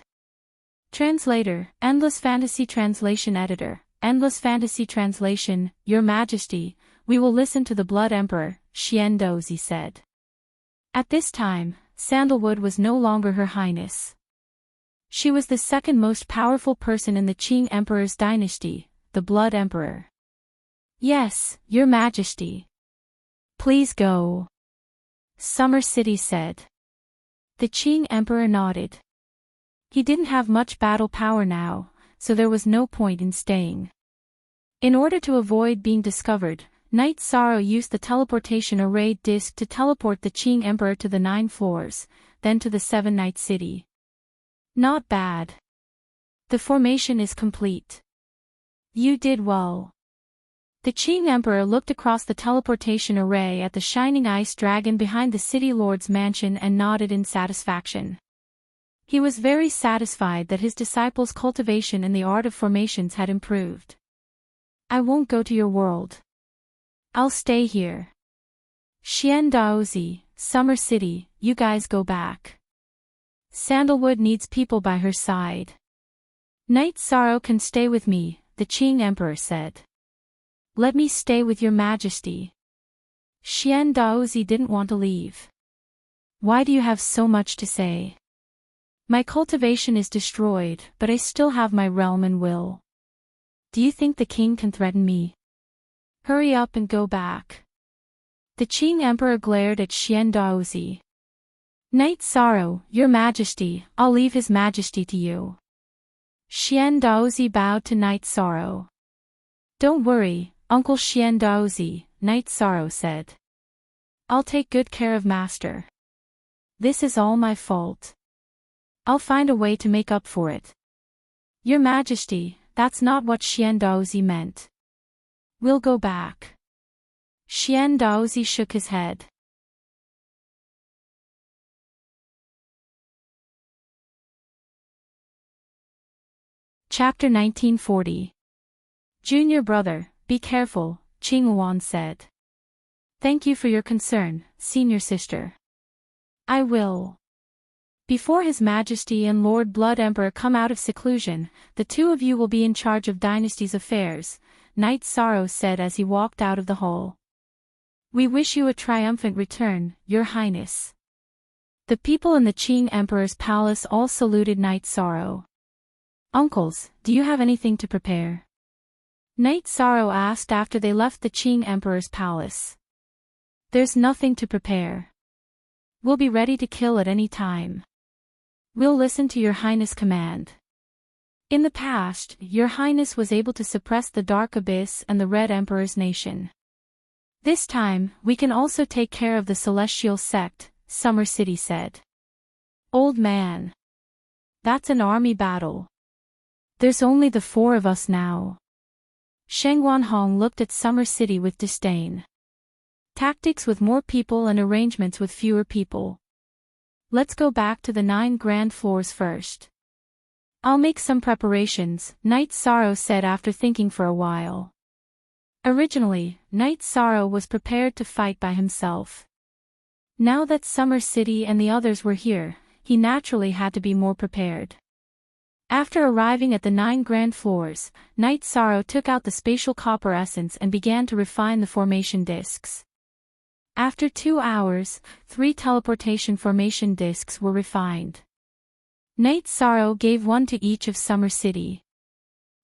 Translator, Endless Fantasy Translation Editor, Endless Fantasy Translation, Your Majesty, we will listen to the Blood Emperor, Xian Dozi said. At this time, Sandalwood was no longer Her Highness. She was the second most powerful person in the Qing Emperor's dynasty, the Blood Emperor. Yes, Your Majesty. Please go. Summer City said. The Qing Emperor nodded. He didn't have much battle power now, so there was no point in staying. In order to avoid being discovered, Knight Sorrow used the teleportation array disc to teleport the Qing Emperor to the 9 floors, then to the 7-night city. Not bad. The formation is complete. You did well. The Qing Emperor looked across the teleportation array at the shining ice dragon behind the city lord's mansion and nodded in satisfaction. He was very satisfied that his disciples' cultivation in the art of formations had improved. I won't go to your world. I'll stay here. Xian Daozi, Summer City, you guys go back. Sandalwood needs people by her side. Knight Sorrow can stay with me, the Qing Emperor said. Let me stay with your majesty. Xian Daozi didn't want to leave. Why do you have so much to say? My cultivation is destroyed, but I still have my realm and will. Do you think the king can threaten me? Hurry up and go back. The Qing Emperor glared at Xian Daozi. Knight Sorrow, your majesty, I'll leave his majesty to you. Xian Daozi bowed to Knight Sorrow. Don't worry, Uncle Xian Daozi, Knight Sorrow said. I'll take good care of Master. This is all my fault. I'll find a way to make up for it. Your majesty, that's not what Xian Daozi meant. We'll go back. Xian Daozi shook his head. Chapter 1940. Junior brother, be careful, Qing Yuan said. Thank you for your concern, senior sister. I will. Before His Majesty and Lord Blood Emperor come out of seclusion, the two of you will be in charge of Dynasty's affairs, Knight Sorrow said as he walked out of the hall. We wish you a triumphant return, Your Highness. The people in the Qing Emperor's palace all saluted Knight Sorrow. Uncles, do you have anything to prepare? Knight Sorrow asked after they left the Qing Emperor's palace. There's nothing to prepare. We'll be ready to kill at any time. We'll listen to Your Highness' command. In the past, Your Highness was able to suppress the Dark Abyss and the Red Emperor's nation. This time, we can also take care of the Celestial Sect, Summer City said. Old man. That's an army battle. There's only the 4 of us now. Sheng Wanhong looked at Summer City with disdain. Tactics with more people and arrangements with fewer people. Let's go back to the 9 grand floors first. I'll make some preparations, Knight Sorrow said after thinking for a while. Originally, Knight Sorrow was prepared to fight by himself. Now that Summer City and the others were here, he naturally had to be more prepared. After arriving at the 9 grand floors, Knight Sorrow took out the spatial copper essence and began to refine the formation discs. After 2 hours, 3 teleportation formation discs were refined. Knight Sorrow gave one to each of Summer City.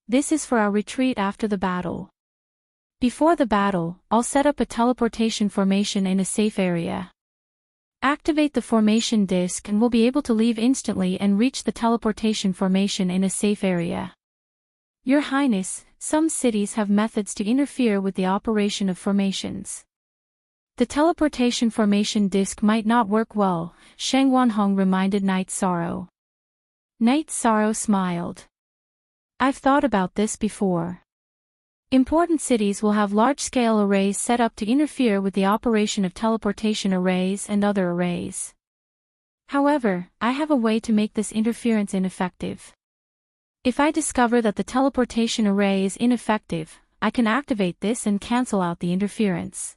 This is for our retreat after the battle. Before the battle, I'll set up a teleportation formation in a safe area. Activate the formation disc and we'll be able to leave instantly and reach the teleportation formation in a safe area. Your Highness, some cities have methods to interfere with the operation of formations. The teleportation formation disc might not work well, Sheng Wanhong reminded Knight Sorrow. Knight Sorrow smiled. I've thought about this before. Important cities will have large-scale arrays set up to interfere with the operation of teleportation arrays and other arrays. However, I have a way to make this interference ineffective. If I discover that the teleportation array is ineffective, I can activate this and cancel out the interference.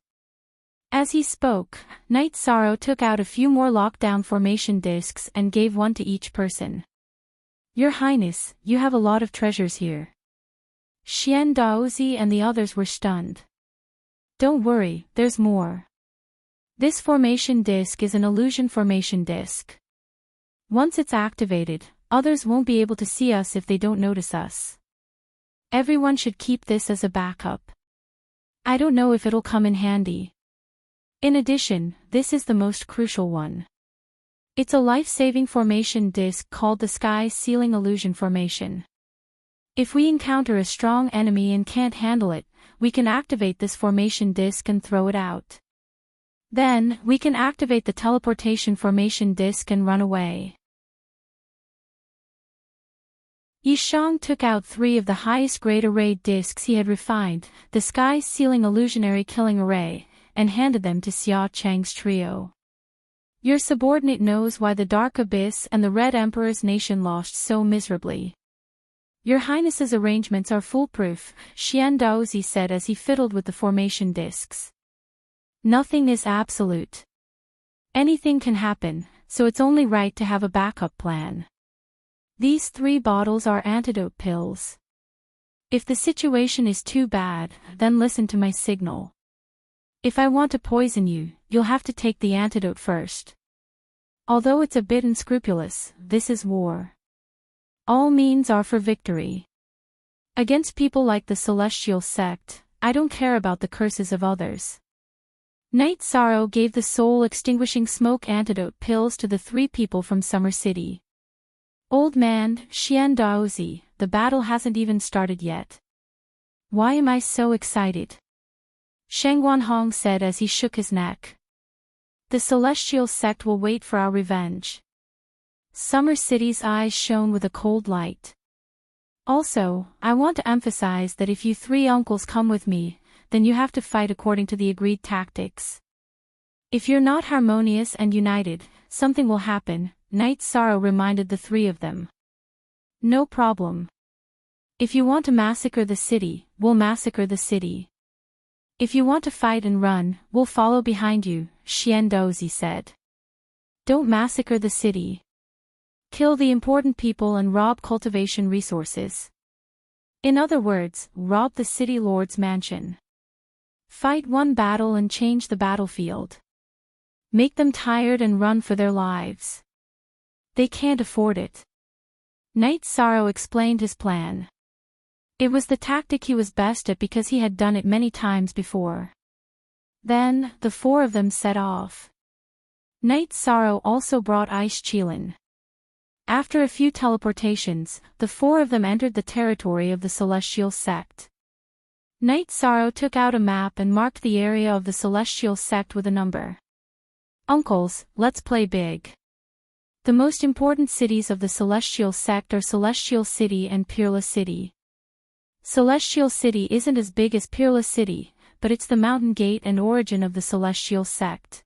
As he spoke, Knight Sorrow took out a few more lockdown formation discs and gave one to each person. Your Highness, you have a lot of treasures here. Xian Daozi and the others were stunned. Don't worry, there's more. This formation disc is an illusion formation disc. Once it's activated, others won't be able to see us if they don't notice us. Everyone should keep this as a backup. I don't know if it'll come in handy. In addition, this is the most crucial one. It's a life-saving formation disc called the Sky Ceiling Illusion Formation. If we encounter a strong enemy and can't handle it, we can activate this formation disk and throw it out. Then, we can activate the teleportation formation disk and run away. Yishang took out 3 of the highest grade array disks he had refined, the sky-sealing illusionary killing array, and handed them to Xia Chang's trio. Your subordinate knows why the Dark Abyss and the Red Emperor's nation lost so miserably. Your Highness's arrangements are foolproof, Xian Daozi said as he fiddled with the formation disks. Nothing is absolute. Anything can happen, so it's only right to have a backup plan. These 3 bottles are antidote pills. If the situation is too bad, then listen to my signal. If I want to poison you, you'll have to take the antidote first. Although it's a bit unscrupulous, this is war. All means are for victory. Against people like the Celestial Sect, I don't care about the curses of others. Night Sorrow gave the soul-extinguishing smoke antidote pills to the 3 people from Summer City. Old man, Xian Daozi, the battle hasn't even started yet. Why am I so excited? Shang Guanhong said as he shook his neck. The Celestial Sect will wait for our revenge. Summer City's eyes shone with a cold light. Also, I want to emphasize that if you 3 uncles come with me, then you have to fight according to the agreed tactics. If you're not harmonious and united, something will happen, Night Sorrow reminded the 3 of them. No problem. If you want to massacre the city, we'll massacre the city. If you want to fight and run, we'll follow behind you, Xian Daozi said. Don't massacre the city. Kill the important people and rob cultivation resources. In other words, rob the city lord's mansion. Fight one battle and change the battlefield. Make them tired and run for their lives. They can't afford it. Night Sorrow explained his plan. It was the tactic he was best at because he had done it many times before. Then, the 4 of them set off. Night Sorrow also brought Ice Qilin. After a few teleportations, the 4 of them entered the territory of the Celestial Sect. Night Sorrow took out a map and marked the area of the Celestial Sect with a number. Uncles, let's play big. The most important cities of the Celestial Sect are Celestial City and Peerless City. Celestial City isn't as big as Peerless City, but it's the mountain gate and origin of the Celestial Sect.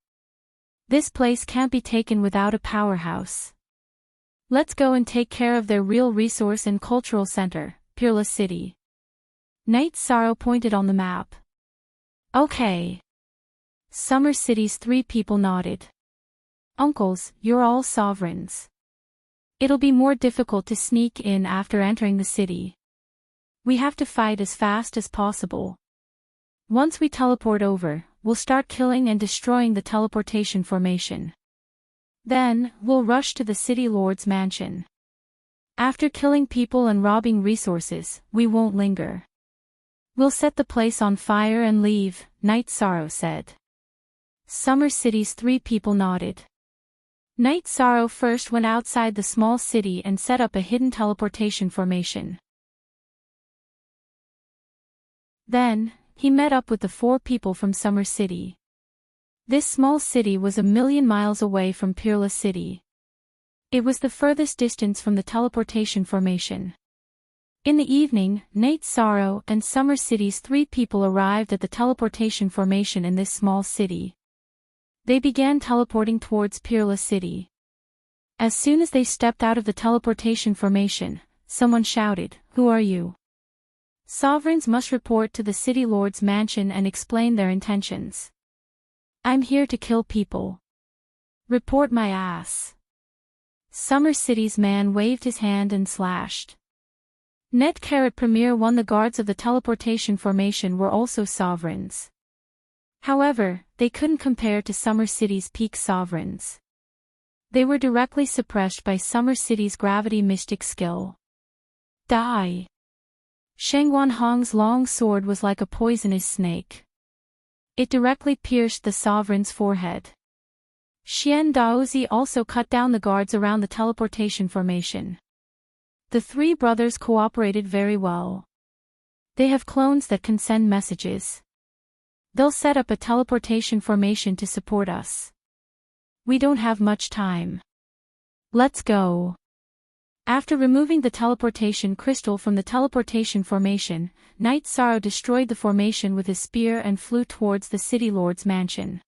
This place can't be taken without a powerhouse. Let's go and take care of their real resource and cultural center, Peerless City. Night Sorrow pointed on the map. Okay. Summer City's 3 people nodded. Uncles, you're all sovereigns. It'll be more difficult to sneak in after entering the city. We have to fight as fast as possible. Once we teleport over, we'll start killing and destroying the teleportation formation. Then, we'll rush to the city lord's mansion. After killing people and robbing resources, we won't linger. We'll set the place on fire and leave, Night Sorrow said. Summer City's 3 people nodded. Night Sorrow first went outside the small city and set up a hidden teleportation formation. Then, he met up with the 4 people from Summer City. This small city was 1,000,000 miles away from Peerless City. It was the furthest distance from the teleportation formation. In the evening, Night Sorrow and Summer City's 3 people arrived at the teleportation formation in this small city. They began teleporting towards Peerless City. As soon as they stepped out of the teleportation formation, someone shouted, "Who are you?" Sovereigns must report to the city lord's mansion and explain their intentions. I'm here to kill people. Report my ass. Summer City's man waved his hand and slashed. Net Carrot Premier won. The guards of the teleportation formation were also sovereigns. However, they couldn't compare to Summer City's peak sovereigns. They were directly suppressed by Summer City's gravity mystic skill. Die! Shangguan Hong's long sword was like a poisonous snake. It directly pierced the sovereign's forehead. Xian Daozi also cut down the guards around the teleportation formation. The 3 brothers cooperated very well. They have clones that can send messages. They'll set up a teleportation formation to support us. We don't have much time. Let's go. After removing the teleportation crystal from the teleportation formation, Knight Sorrow destroyed the formation with his spear and flew towards the City Lord's mansion.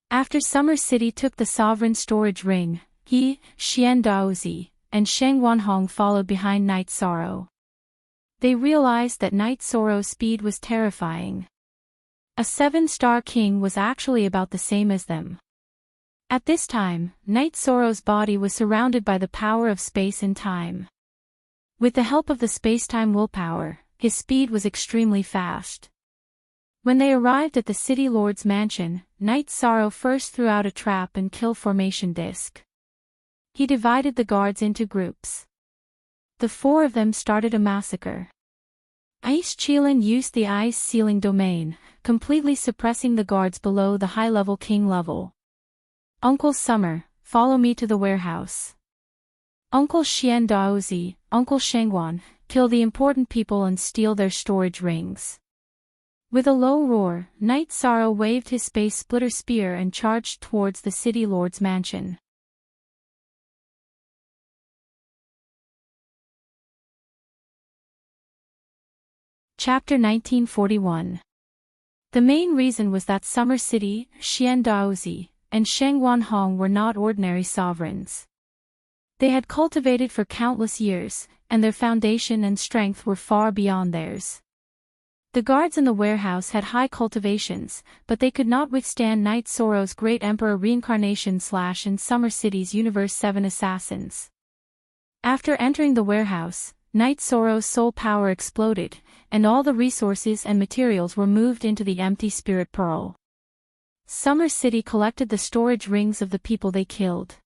After Summer City took the Sovereign Storage Ring, he, Xian Daozi, and Sheng Wanhong followed behind Knight Sorrow. They realized that Knight Sorrow's speed was terrifying. A 7-star king was actually about the same as them. At this time, Knight Sorrow's body was surrounded by the power of space and time. With the help of the space-time willpower, his speed was extremely fast. When they arrived at the City Lord's mansion, Knight Sorrow first threw out a trap and kill formation disc. He divided the guards into groups. The 4 of them started a massacre. Ice Qilin used the ice sealing domain, completely suppressing the guards below the high-level king level. Uncle Summer, follow me to the warehouse. Uncle Xian Daozi, Uncle Shengwan, kill the important people and steal their storage rings. With a low roar, Knight Sorrow waved his space splitter spear and charged towards the City Lord's mansion. Chapter 1941. The main reason was that Summer City, Xian Daozi, and Sheng Wanhong were not ordinary sovereigns. They had cultivated for countless years, and their foundation and strength were far beyond theirs. The guards in the warehouse had high cultivations, but they could not withstand Knight Sorrow's Great Emperor Reincarnation / and Summer City's Universe 7 assassins. After entering the warehouse, Knight Sorrow's soul power exploded, and all the resources and materials were moved into the empty spirit pearl. Summer City collected the storage rings of the people they killed.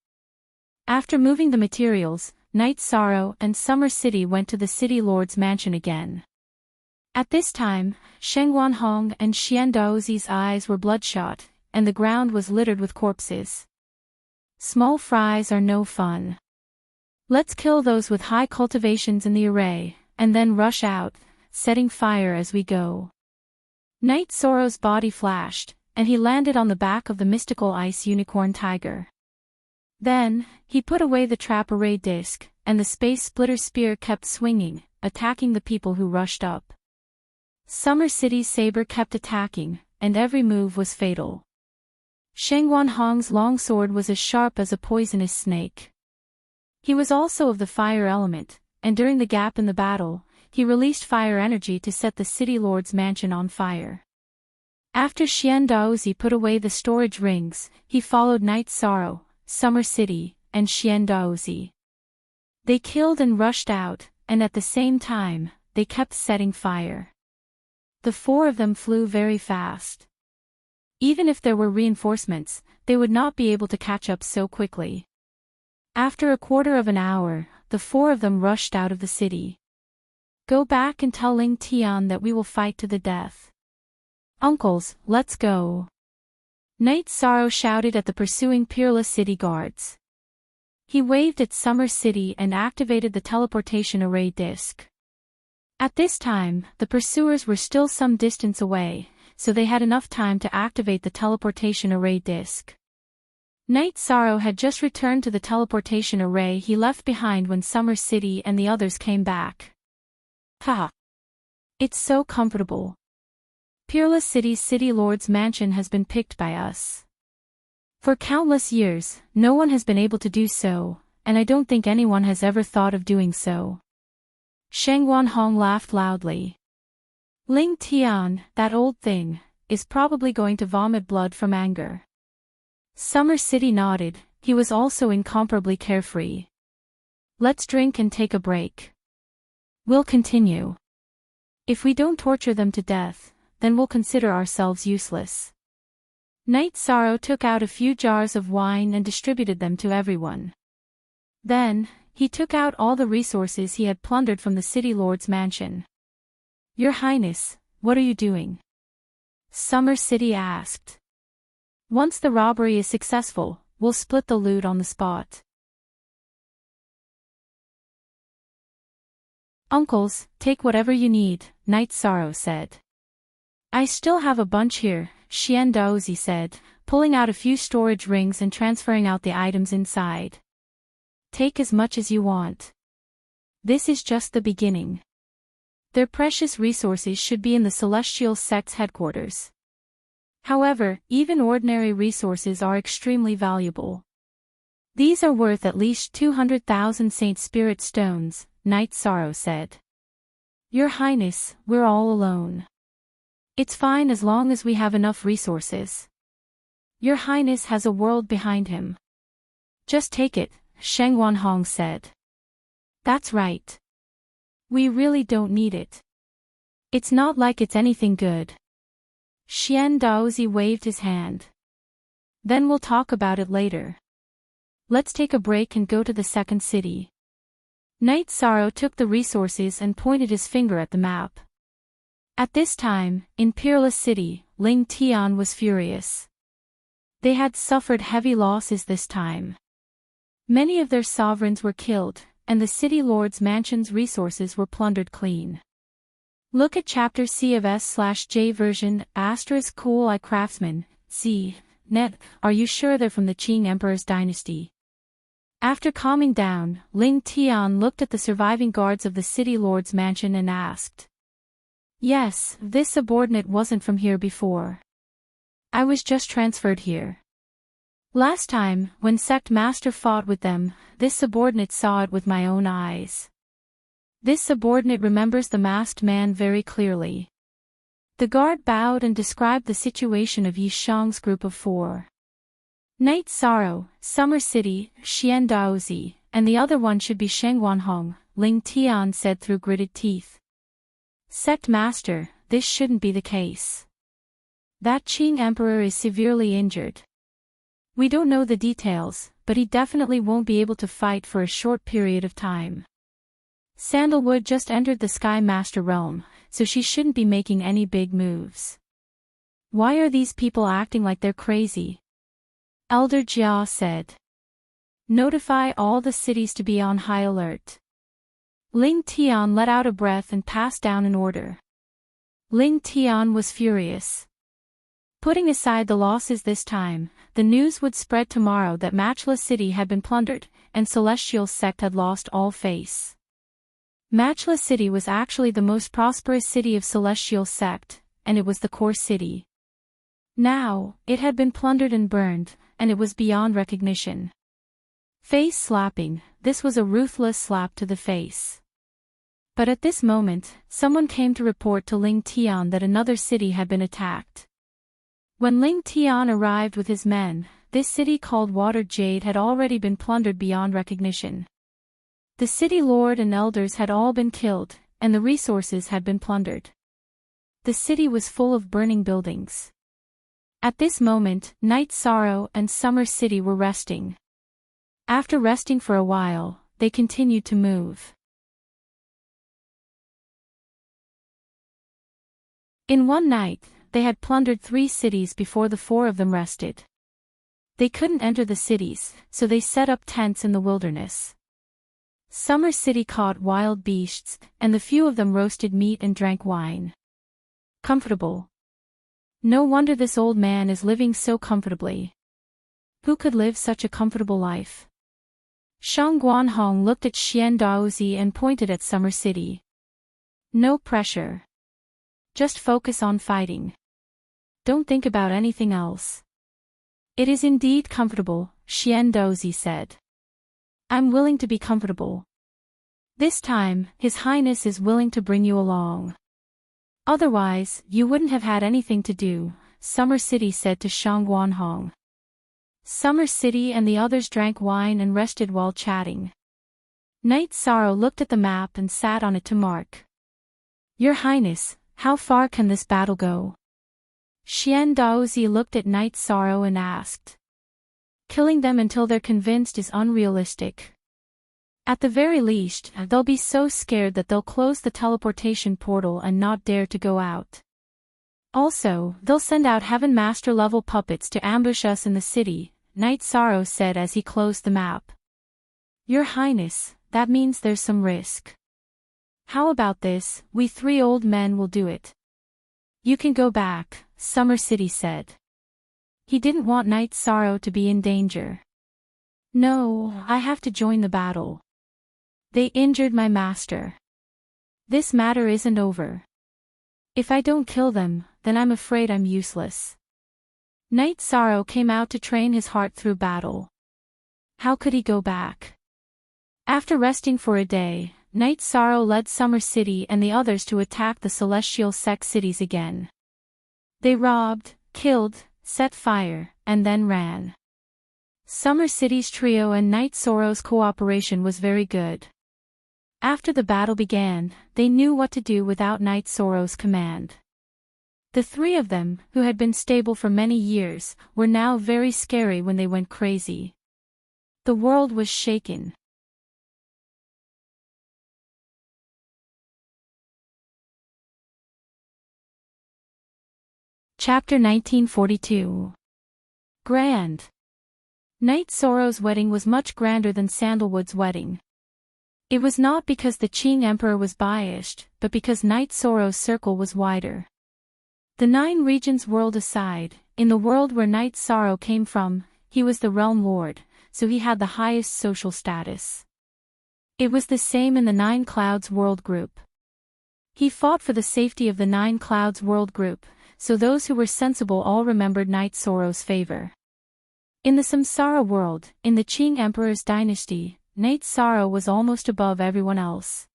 After moving the materials, Knight Sorrow and Summer City went to the City Lord's mansion again. At this time, Sheng Wanhong and Xian Daozi's eyes were bloodshot, and the ground was littered with corpses. Small fries are no fun. Let's kill those with high cultivations in the array, and then rush out, setting fire as we go. Knight Sorrow's body flashed, and he landed on the back of the mystical ice unicorn tiger. Then, he put away the trap array disc, and the space splitter spear kept swinging, attacking the people who rushed up. Summer City's saber kept attacking, and every move was fatal. Sheng Wanhong's longsword was as sharp as a poisonous snake. He was also of the fire element, and during the gap in the battle, he released fire energy to set the City Lord's mansion on fire. After Xian Daozi put away the storage rings, he followed Knight Sorrow, Summer City, and Xian Daozi. They killed and rushed out, and at the same time, they kept setting fire. The 4 of them flew very fast. Even if there were reinforcements, they would not be able to catch up so quickly. After a quarter of an hour, the 4 of them rushed out of the city. Go back and tell Ling Tian that we will fight to the death. Uncles, let's go. Knight Sorrow shouted at the pursuing Peerless City guards. He waved at Summer City and activated the teleportation array disc. At this time, the pursuers were still some distance away, so they had enough time to activate the teleportation array disc. Knight Sorrow had just returned to the teleportation array he left behind when Summer City and the others came back. Haha. It's so comfortable. Peerless City's City Lord's mansion has been picked by us. For countless years, no one has been able to do so, and I don't think anyone has ever thought of doing so. Sheng Wanhong laughed loudly. Ling Tian, that old thing, is probably going to vomit blood from anger. Summer City nodded, he was also incomparably carefree. Let's drink and take a break. We'll continue. If we don't torture them to death, then we'll consider ourselves useless. Knight Sorrow took out a few jars of wine and distributed them to everyone. Then, he took out all the resources he had plundered from the City Lord's mansion. Your Highness, what are you doing? Summer City asked. Once the robbery is successful, we'll split the loot on the spot. Uncles, take whatever you need, Night Sorrow said. I still have a bunch here, Xian Daozi said, pulling out a few storage rings and transferring out the items inside. Take as much as you want. This is just the beginning. Their precious resources should be in the Celestial Sect's headquarters. However, even ordinary resources are extremely valuable. These are worth at least 200,000 Saint Spirit Stones, Night Sorrow said. Your Highness, we're all alone. It's fine as long as we have enough resources. Your Highness has a world behind him. Just take it, Sheng Wanhong said. That's right. We really don't need it. It's not like it's anything good. Xian Daozi waved his hand. Then we'll talk about it later. Let's take a break and go to the second city. Night Sorrow took the resources and pointed his finger at the map. At this time, in Peerless City, Ling Tian was furious. They had suffered heavy losses this time. Many of their sovereigns were killed, and the city lord's mansion's resources were plundered clean. Look at Chapter C of S/J version, *cool I craftsman, Z, net, are you sure they're from the Qing Emperor's dynasty? After calming down, Ling Tian looked at the surviving guards of the city lord's mansion and asked. Yes, this subordinate wasn't from here before. I was just transferred here. Last time, when Sect Master fought with them, this subordinate saw it with my own eyes. This subordinate remembers the masked man very clearly. The guard bowed and described the situation of Yi Shang's group of 4. Night Sorrow, Summer City, Xian Daozi, and the other one should be Sheng Wanhong, Ling Tian said through gritted teeth. Sect Master, this shouldn't be the case. That Qing Emperor is severely injured. We don't know the details, but he definitely won't be able to fight for a short period of time. Sandalwood just entered the Sky Master realm, so she shouldn't be making any big moves. Why are these people acting like they're crazy? Elder Jia said. Notify all the cities to be on high alert. Ling Tian let out a breath and passed down an order. Ling Tian was furious. Putting aside the losses this time, the news would spread tomorrow that Matchless City had been plundered, and Celestial Sect had lost all face. Matchless City was actually the most prosperous city of Celestial Sect, and it was the core city. Now, it had been plundered and burned, and it was beyond recognition. Face slapping, this was a ruthless slap to the face. But at this moment, someone came to report to Ling Tian that another city had been attacked. When Ling Tian arrived with his men, this city called Water Jade had already been plundered beyond recognition. The city lord and elders had all been killed, and the resources had been plundered. The city was full of burning buildings. At this moment, Night Sorrow and Summer City were resting. After resting for a while, they continued to move. In one night, they had plundered 3 cities before the 4 of them rested. They couldn't enter the cities, so they set up tents in the wilderness. Summer City caught wild beasts, and the few of them roasted meat and drank wine. Comfortable. No wonder this old man is living so comfortably. Who could live such a comfortable life? Shang Guanhong looked at Xian Daozi and pointed at Summer City. No pressure. Just focus on fighting. Don't think about anything else. It is indeed comfortable, Xian Daozi said. I'm willing to be comfortable. This time, His Highness is willing to bring you along. Otherwise, you wouldn't have had anything to do, Summer City said to Shang Guanhong. Summer City and the others drank wine and rested while chatting. Night Sorrow looked at the map and sat on it to mark. Your Highness, how far can this battle go? Xian Daozi looked at Night Sorrow and asked. Killing them until they're convinced is unrealistic. At the very least, they'll be so scared that they'll close the teleportation portal and not dare to go out. Also, they'll send out Heaven Master level puppets to ambush us in the city, Night Sorrow said as he closed the map. Your Highness, that means there's some risk. How about this, we 3 old men will do it. You can go back, Summer City said. He didn't want Night Sorrow to be in danger. No, I have to join the battle. They injured my master. This matter isn't over. If I don't kill them, then I'm afraid I'm useless. Night Sorrow came out to train his heart through battle. How could he go back? After resting for a day, Night Sorrow led Summer City and the others to attack the Celestial Sect cities again. They robbed, killed, set fire, and then ran. Summer City's trio and Night Sorrow's cooperation was very good. After the battle began, they knew what to do without Night Sorrow's command. The 3 of them, who had been stable for many years, were now very scary when they went crazy. The world was shaken. Chapter 1942. Grand. Night Sorrow's wedding was much grander than Sandalwood's wedding. It was not because the Qing Emperor was biased, but because Night Sorrow's circle was wider. The 9 regions world aside, in the world where Night Sorrow came from, he was the realm lord, so he had the highest social status. It was the same in the 9 Clouds world group. He fought for the safety of the 9 Clouds world group, so those who were sensible all remembered Night Sorrow's favor. In the Samsara world, in the Qing Emperor's dynasty, Night Sorrow was almost above everyone else.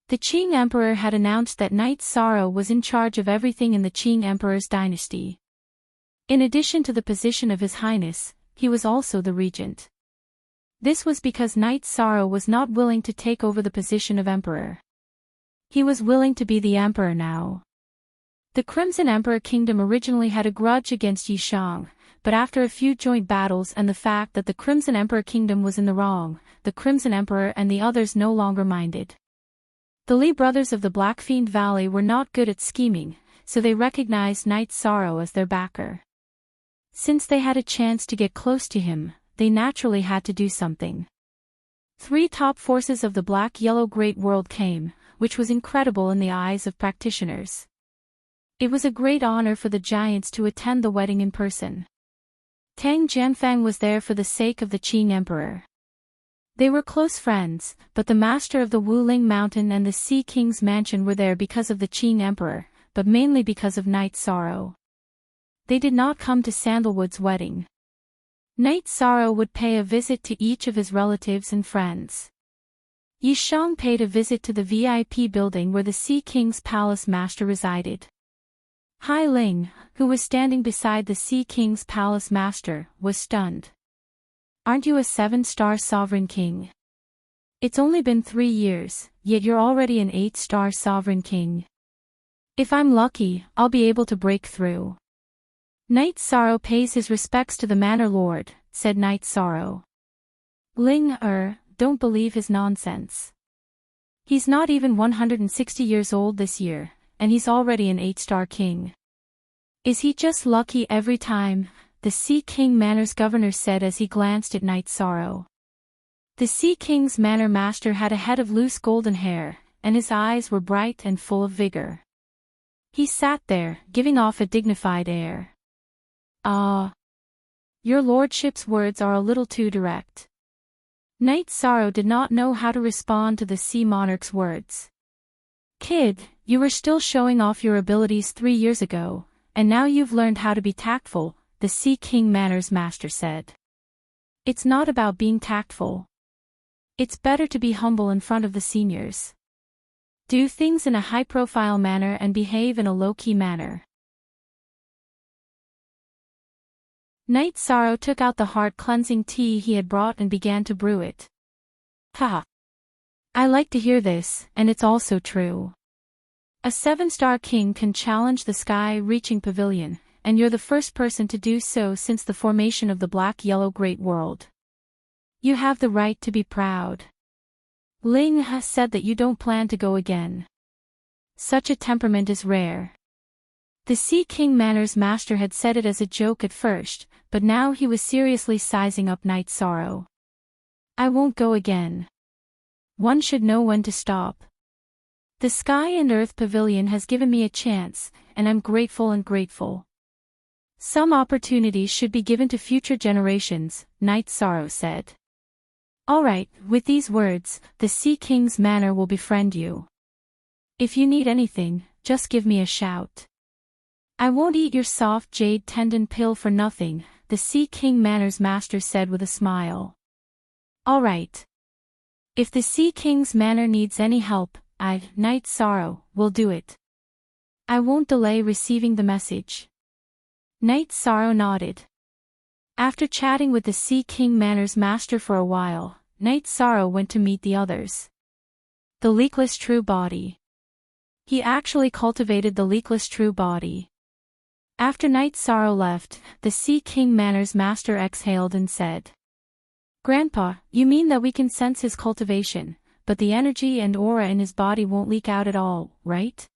The Qing Emperor had announced that Night Sorrow was in charge of everything in the Qing Emperor's dynasty. In addition to the position of His Highness, he was also the regent. This was because Night Sorrow was not willing to take over the position of emperor. He was willing to be the emperor now. The Crimson Emperor Kingdom originally had a grudge against Yishang, but after a few joint battles and the fact that the Crimson Emperor Kingdom was in the wrong, the Crimson Emperor and the others no longer minded. The Li brothers of the Blackfiend Valley were not good at scheming, so they recognized Night Sorrow as their backer. Since they had a chance to get close to him, they naturally had to do something. 3 top forces of the Black-Yellow Great World came, which was incredible in the eyes of practitioners. It was a great honor for the giants to attend the wedding in person. Tang Jianfang was there for the sake of the Qing Emperor. They were close friends, but the master of the Wuling Mountain and the Sea King's mansion were there because of the Qing Emperor, but mainly because of Night Sorrow. They did not come to Sandalwood's wedding. Night Sorrow would pay a visit to each of his relatives and friends. Yishang paid a visit to the VIP building where the Sea King's palace master resided. Hai Ling, who was standing beside the Sea King's palace master, was stunned. Aren't you a 7-star sovereign king? It's only been 3 years, yet you're already an 8-star sovereign king. If I'm lucky, I'll be able to break through. Night Sorrow pays his respects to the Manor Lord, said Night Sorrow. Ling, don't believe his nonsense. He's not even 160 years old this year, and he's already an 8-star king. Is he just lucky every time? The Sea King Manor's governor said as he glanced at Night Sorrow. The Sea King's manor master had a head of loose golden hair, and his eyes were bright and full of vigor. He sat there, giving off a dignified air. Your lordship's words are a little too direct. Night Sorrow did not know how to respond to the Sea Monarch's words. Kid, you were still showing off your abilities 3 years ago, and now you've learned how to be tactful, the Sea King Manor's master said. It's not about being tactful. It's better to be humble in front of the seniors. Do things in a high-profile manner and behave in a low-key manner. Night Sorrow took out the heart-cleansing tea he had brought and began to brew it. Ha! I like to hear this, and it's also true. A 7-star king can challenge the sky-reaching pavilion, and you're the first person to do so since the formation of the Black-Yellow Great World. You have the right to be proud. Ling has said that you don't plan to go again. Such a temperament is rare. The Sea King Manor's master had said it as a joke at first, but now he was seriously sizing up Night Sorrow. I won't go again. One should know when to stop. The Sky and Earth Pavilion has given me a chance, and I'm grateful and grateful. Some opportunities should be given to future generations, Night Sorrow said. Alright, with these words, the Sea King's manor will befriend you. If you need anything, just give me a shout. I won't eat your soft jade tendon pill for nothing, the Sea King Manor's master said with a smile. Alright. If the Sea King's manor needs any help, Night Sorrow, will do it. I won't delay receiving the message. Night Sorrow nodded. After chatting with the Sea King Manor's master for a while, Night Sorrow went to meet the others. The leakless true body. He actually cultivated the leakless true body. After Night Sorrow left, the Sea King Manor's master exhaled and said, Grandpa, you mean that we can sense his cultivation, but the energy and aura in his body won't leak out at all, right?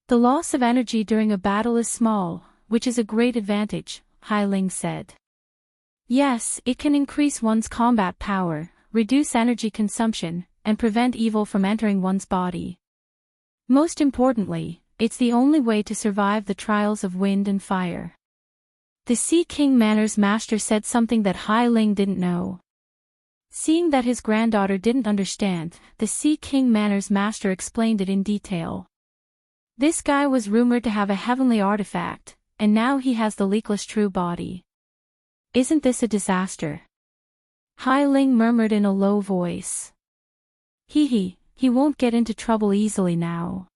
The loss of energy during a battle is small, which is a great advantage, Hai Ling said. Yes, it can increase one's combat power, reduce energy consumption, and prevent evil from entering one's body. Most importantly, it's the only way to survive the trials of wind and fire. The Sea King Manor's master said something that Hai Ling didn't know. Seeing that his granddaughter didn't understand, the Sea King Manor's master explained it in detail. This guy was rumored to have a heavenly artifact, and now he has the leakless true body. Isn't this a disaster? Hai Ling murmured in a low voice. He won't get into trouble easily now.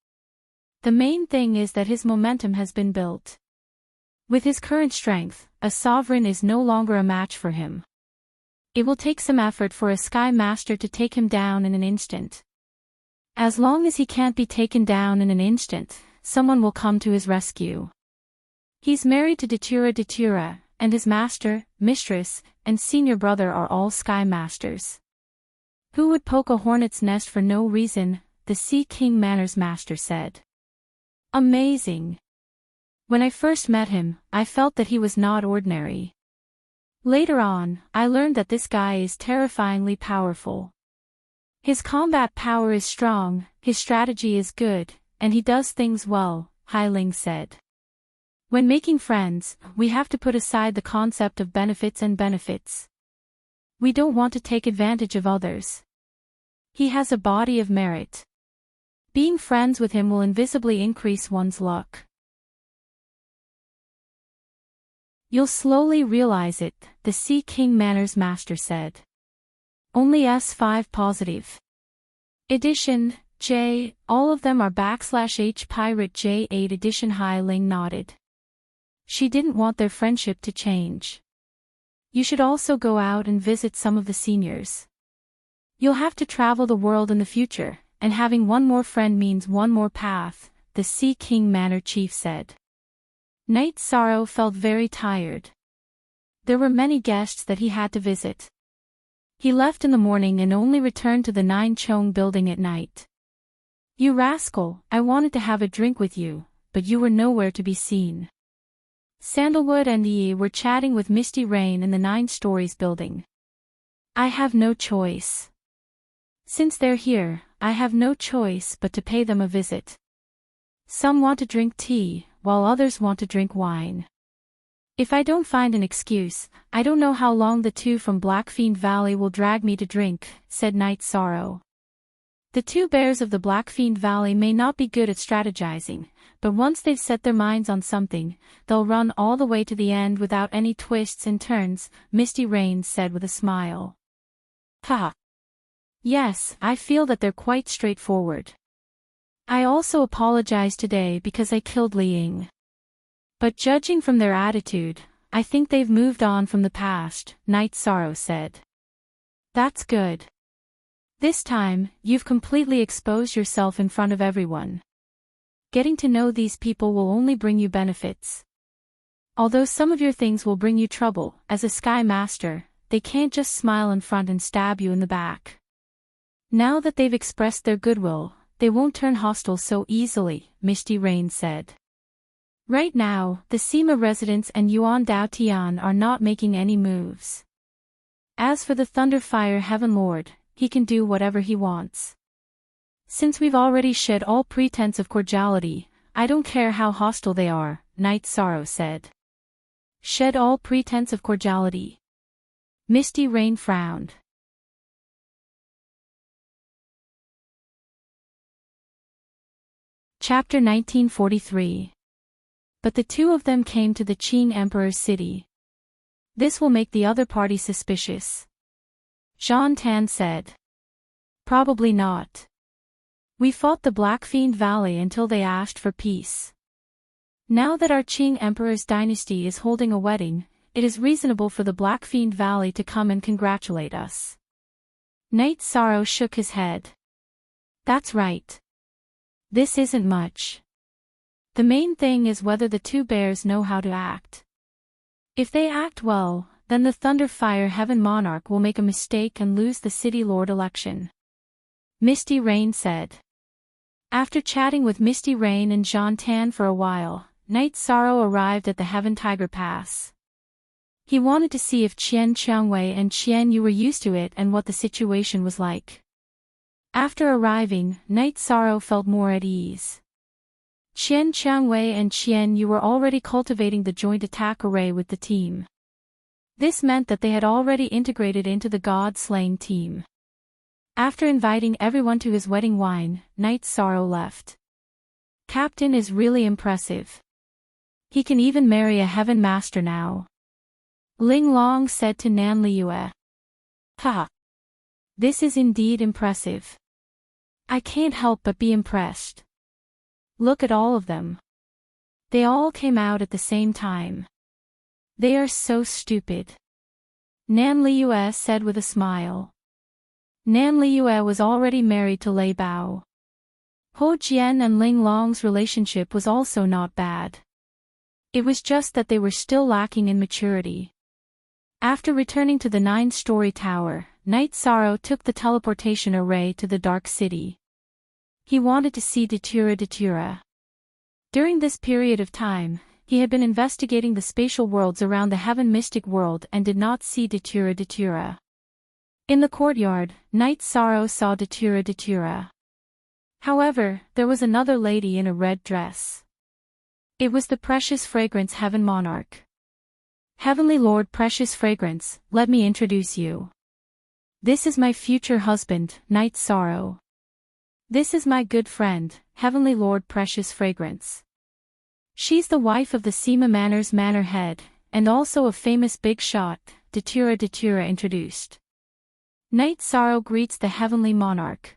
The main thing is that his momentum has been built. With his current strength, a sovereign is no longer a match for him. It will take some effort for a Sky Master to take him down in an instant. As long as he can't be taken down in an instant, someone will come to his rescue. He's married to Datura, and his master, mistress, and senior brother are all Sky Masters. Who would poke a hornet's nest for no reason, the Sea King Manor's master said. Amazing. When I first met him, I felt that he was not ordinary. Later on, I learned that this guy is terrifyingly powerful. His combat power is strong, his strategy is good, and he does things well, Hai Ling said. When making friends, we have to put aside the concept of benefits. We don't want to take advantage of others. He has a body of merit. Being friends with him will invisibly increase one's luck. You'll slowly realize it, the Sea King Manor's master said. Only S5 positive. Edition, J, all of them are /H Pirate J8 edition. Hai Ling nodded. She didn't want their friendship to change. You should also go out and visit some of the seniors. You'll have to travel the world in the future, and having one more friend means one more path, the Sea King Manor chief said. Night Sorrow felt very tired. There were many guests that he had to visit. He left in the morning and only returned to the Nine Chong building at night. You rascal, I wanted to have a drink with you, but you were nowhere to be seen. Sandalwood and Yi were chatting with Misty Rain in the 9 Stories building. I have no choice. Since they're here, I have no choice but to pay them a visit. Some want to drink tea, while others want to drink wine. If I don't find an excuse, I don't know how long the two from Blackfiend Valley will drag me to drink, said Night Sorrow. The two bears of the Blackfiend Valley may not be good at strategizing, but once they've set their minds on something, they'll run all the way to the end without any twists and turns, Misty Rain said with a smile. Ha! Yes, I feel that they're quite straightforward. I also apologize today because I killed Li Ying. But judging from their attitude, I think they've moved on from the past, Night Sorrow said. That's good. This time, you've completely exposed yourself in front of everyone. Getting to know these people will only bring you benefits. Although some of your things will bring you trouble, as a Sky Master, they can't just smile in front and stab you in the back. Now that they've expressed their goodwill, they won't turn hostile so easily, Misty Rain said. Right now, the Sima residents and Yuan Dao Tian are not making any moves. As for the Thunderfire Heaven Lord, he can do whatever he wants. Since we've already shed all pretense of cordiality, I don't care how hostile they are, Night Sorrow said. Shed all pretense of cordiality. Misty Rain frowned. Chapter 1943. But the two of them came to the Qing Emperor's city. This will make the other party suspicious. Zhan Tan said. Probably not. We fought the Blackfiend Valley until they asked for peace. Now that our Qing Emperor's dynasty is holding a wedding, it is reasonable for the Blackfiend Valley to come and congratulate us. Night Sorrow shook his head. That's right. This isn't much. The main thing is whether the two bears know how to act. If they act well, then the Thunderfire Heaven Monarch will make a mistake and lose the City Lord election. Misty Rain said. After chatting with Misty Rain and Zhan Tan for a while, Night Sorrow arrived at the Heaven Tiger Pass. He wanted to see if Qian Qiangwei and Qian Yu were used to it and what the situation was like. After arriving, Night Sorrow felt more at ease. Qian Qiangwei and Qian Yu were already cultivating the joint attack array with the team. This meant that they had already integrated into the God-slaying team. After inviting everyone to his wedding wine, Night Sorrow left. Captain is really impressive. He can even marry a heaven master now. Ling Long said to Nan Liyue. Ha! This is indeed impressive. I can't help but be impressed. Look at all of them. They all came out at the same time. They are so stupid. Nan Liyue said with a smile. Nan Liyue was already married to Lei Bao. Ho Jian and Ling Long's relationship was also not bad. It was just that they were still lacking in maturity. After returning to the 9-story tower, Night Sorrow took the teleportation array to the Dark City. He wanted to see Datura. During this period of time, he had been investigating the spatial worlds around the Heaven Mystic World and did not see Datura. In the courtyard, Night Sorrow saw Datura. However, there was another lady in a red dress. It was the Precious Fragrance Heaven Monarch. Heavenly Lord Precious Fragrance, let me introduce you. This is my future husband, Night Sorrow. This is my good friend, Heavenly Lord Precious Fragrance. She's the wife of the Sima Manor's manor head, and also a famous big shot, Datura introduced. Night Sorrow greets the Heavenly Monarch.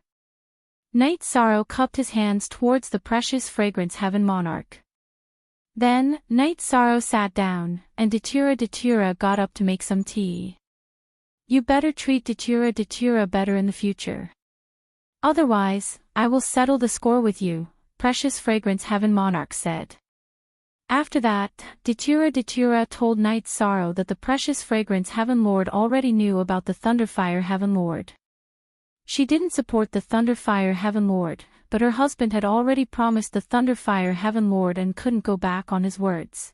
Night Sorrow cupped his hands towards the Precious Fragrance Heaven Monarch. Then, Night Sorrow sat down, and Datura got up to make some tea. You better treat Datura better in the future. Otherwise, I will settle the score with you, Precious Fragrance Heaven Monarch said. After that, Datura told Night Sorrow that the Precious Fragrance Heaven Lord already knew about the Thunderfire Heaven Lord. She didn't support the Thunderfire Heaven Lord, but her husband had already promised the Thunderfire Heaven Lord and couldn't go back on his words.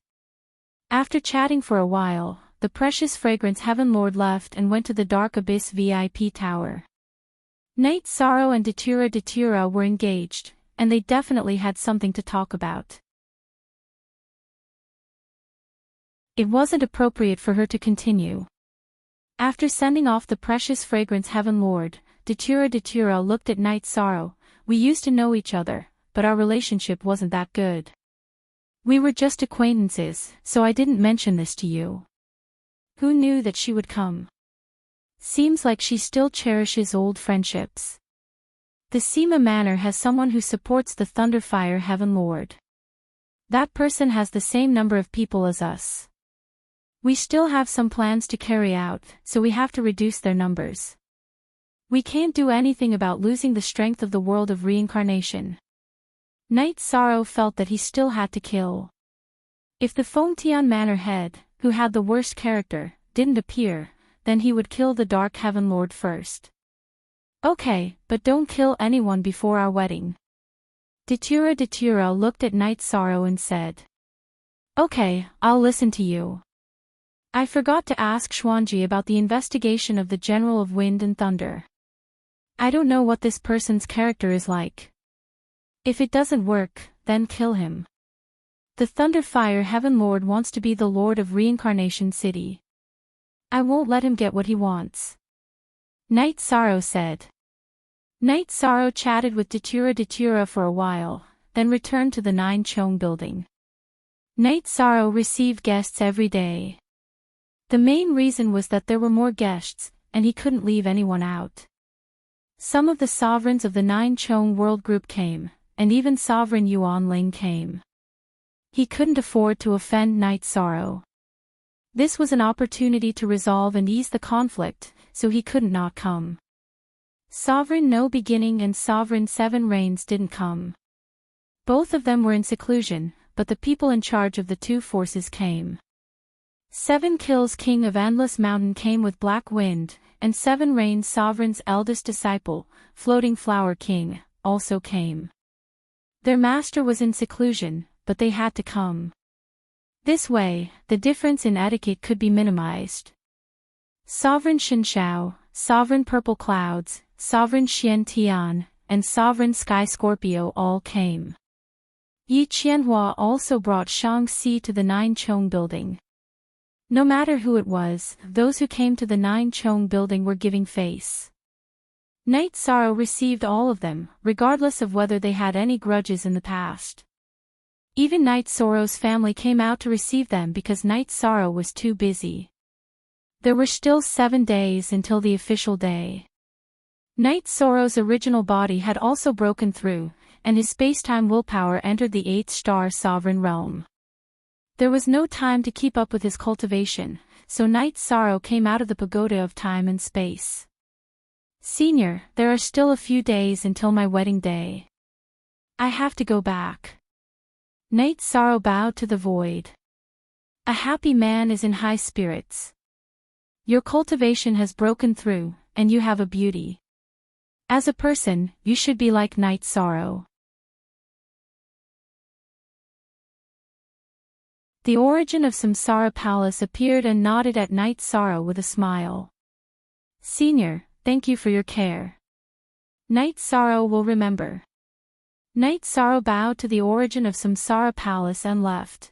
After chatting for a while, the Precious Fragrance Heaven Lord left and went to the Dark Abyss VIP Tower. Night Sorrow and Datura were engaged, and they definitely had something to talk about. It wasn't appropriate for her to continue. After sending off the Precious Fragrance Heaven Lord, Datura looked at Night Sorrow. We used to know each other, but our relationship wasn't that good. We were just acquaintances, so I didn't mention this to you. Who knew that she would come? Seems like she still cherishes old friendships. The Sima Manor has someone who supports the Thunderfire Heaven Lord. That person has the same number of people as us. We still have some plans to carry out, so we have to reduce their numbers. We can't do anything about losing the strength of the world of reincarnation. Night Sorrow felt that he still had to kill. If the Fengtian Manor head, who had the worst character, didn't appear, then he would kill the Dark Heaven Lord first. Okay, but don't kill anyone before our wedding. Datura looked at Night Sorrow and said. Okay, I'll listen to you. I forgot to ask Xuanji about the investigation of the General of Wind and Thunder. I don't know what this person's character is like. If it doesn't work, then kill him. The Thunderfire Heaven Lord wants to be the Lord of Reincarnation City. I won't let him get what he wants. Night Sorrow said. Night Sorrow chatted with Datura for a while, then returned to the Nine Chong building. Night Sorrow received guests every day. The main reason was that there were more guests, and he couldn't leave anyone out. Some of the sovereigns of the Nine Chong World Group came, and even Sovereign Yuan Ling came. He couldn't afford to offend Night Sorrow. This was an opportunity to resolve and ease the conflict, so he couldn't not come. Sovereign No Beginning and Sovereign Seven Reigns didn't come. Both of them were in seclusion, but the people in charge of the two forces came. Seven Kills King of Endless Mountain came with Black Wind, and Seven Reigns Sovereign's eldest disciple, Floating Flower King, also came. Their master was in seclusion, but they had to come. This way, the difference in etiquette could be minimized. Sovereign Shinshao, Sovereign Purple Clouds, Sovereign Xian Tian, and Sovereign Sky Scorpio all came. Yi Qianhua also brought Shang-Xi to the Nine Chong building. No matter who it was, those who came to the Nine Chong building were giving face. Night Sorrow received all of them, regardless of whether they had any grudges in the past. Even Night Sorrow's family came out to receive them because Night Sorrow was too busy. There were still 7 days until the official day. Night Sorrow's original body had also broken through, and his space-time willpower entered the 8th-star sovereign realm. There was no time to keep up with his cultivation, so Night Sorrow came out of the pagoda of time and space. Senior, there are still a few days until my wedding day. I have to go back. Night Sorrow bowed to the void. A happy man is in high spirits. Your cultivation has broken through, and you have a beauty. As a person, you should be like Night Sorrow. The origin of Samsara Palace appeared and nodded at Night Sorrow with a smile. Senior, thank you for your care. Night Sorrow will remember. Night Sorrow bowed to the origin of Samsara Palace and left.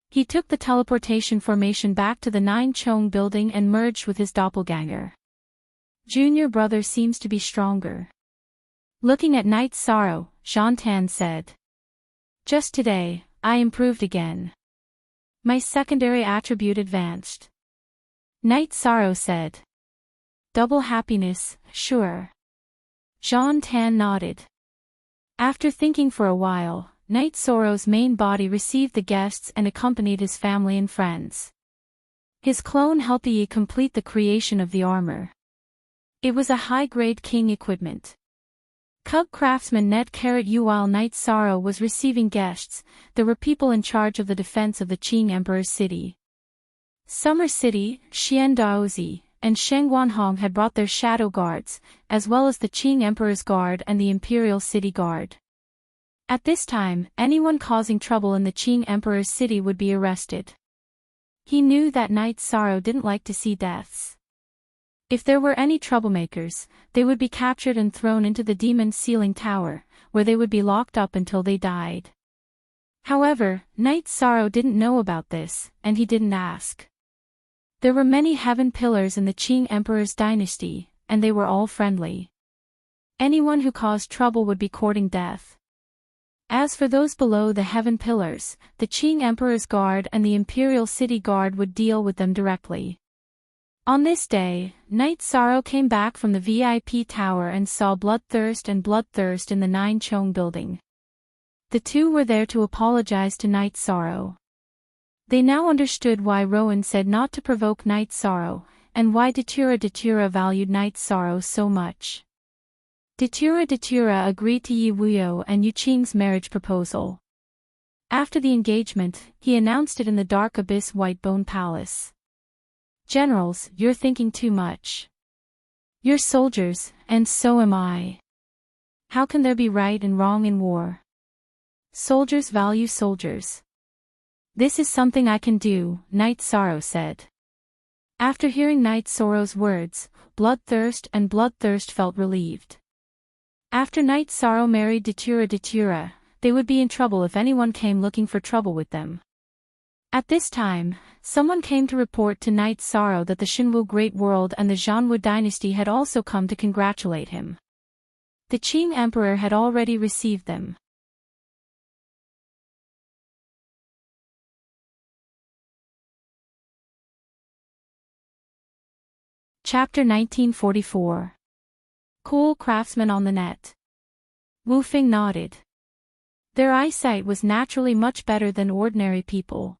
He took the teleportation formation back to the Nine Chong building and merged with his doppelganger. Junior brother seems to be stronger. Looking at Night Sorrow, Shantan said. Just today, I improved again. My secondary attribute advanced. Night Sorrow said. Double happiness, sure. Shantan nodded. After thinking for a while, Night Sorrow's main body received the guests and accompanied his family and friends. His clone helped Yi complete the creation of the armor. It was a high-grade king equipment. Cub craftsman Net Carrot Yu. While Night Sorrow was receiving guests, there were people in charge of the defense of the Qing Emperor's city. Summer City, Xian Daozi, and Sheng Guanhong had brought their shadow guards, as well as the Qing Emperor's Guard and the Imperial City Guard. At this time, anyone causing trouble in the Qing Emperor's city would be arrested. He knew that Night Sorrow didn't like to see deaths. If there were any troublemakers, they would be captured and thrown into the Demon Ceiling Tower, where they would be locked up until they died. However, Night Sorrow didn't know about this, and he didn't ask. There were many heaven pillars in the Qing Emperor's dynasty, and they were all friendly. Anyone who caused trouble would be courting death. As for those below the heaven pillars, the Qing Emperor's Guard and the Imperial City Guard would deal with them directly. On this day, Night Sorrow came back from the VIP tower and saw Bloodthirst and Bloodthirst in the Nine Chong building. The two were there to apologize to Night Sorrow. They now understood why Rowan said not to provoke Night Sorrow, and why Datura valued Night Sorrow so much. Datura agreed to Yi Wuyo and Yu Qing's marriage proposal. After the engagement, he announced it in the Dark Abyss Whitebone Palace. Generals, you're thinking too much. You're soldiers, and so am I. How can there be right and wrong in war? Soldiers value soldiers. This is something I can do, Night Sorrow said. After hearing Night Sorrow's words, Bloodthirst felt relieved. After Night Sorrow married Datura, they would be in trouble if anyone came looking for trouble with them. At this time, someone came to report to Night Sorrow that the Shinwu Great World and the Zhanwu dynasty had also come to congratulate him. The Qing Emperor had already received them. Chapter 1944. Cool Craftsman on the Net. Wu Fing nodded. Their eyesight was naturally much better than ordinary people.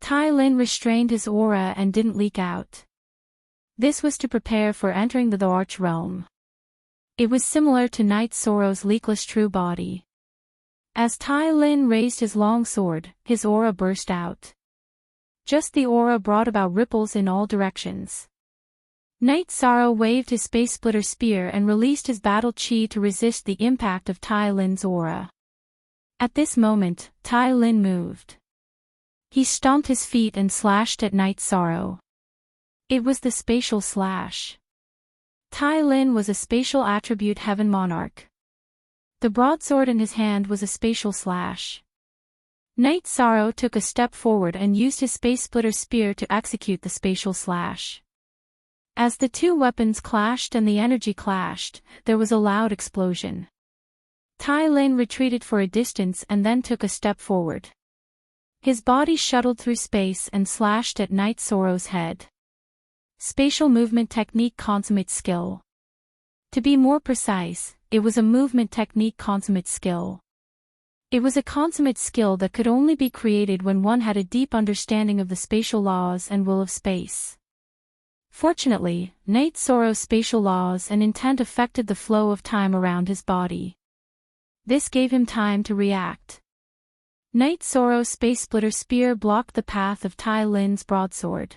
Tai Lin restrained his aura and didn't leak out. This was to prepare for entering the Arch Realm. It was similar to Night Sorrow's leakless true body. As Tai Lin raised his long sword, his aura burst out. Just the aura brought about ripples in all directions. Night Sorrow waved his Space Splitter Spear and released his battle chi to resist the impact of Tai Lin's aura. At this moment, Tai Lin moved. He stomped his feet and slashed at Night Sorrow. It was the spatial slash. Tai Lin was a spatial attribute heaven monarch. The broadsword in his hand was a spatial slash. Night Sorrow took a step forward and used his Space Splitter Spear to execute the spatial slash. As the two weapons clashed and the energy clashed, there was a loud explosion. Tai Lin retreated for a distance and then took a step forward. His body shuttled through space and slashed at Night Sorrow's head. Spatial movement technique consummate skill. To be more precise, it was a movement technique consummate skill. It was a consummate skill that could only be created when one had a deep understanding of the spatial laws and will of space. Fortunately, Night Sorrow's spatial laws and intent affected the flow of time around his body. This gave him time to react. Night Sorrow's Space Splitter Spear blocked the path of Tai Lin's broadsword.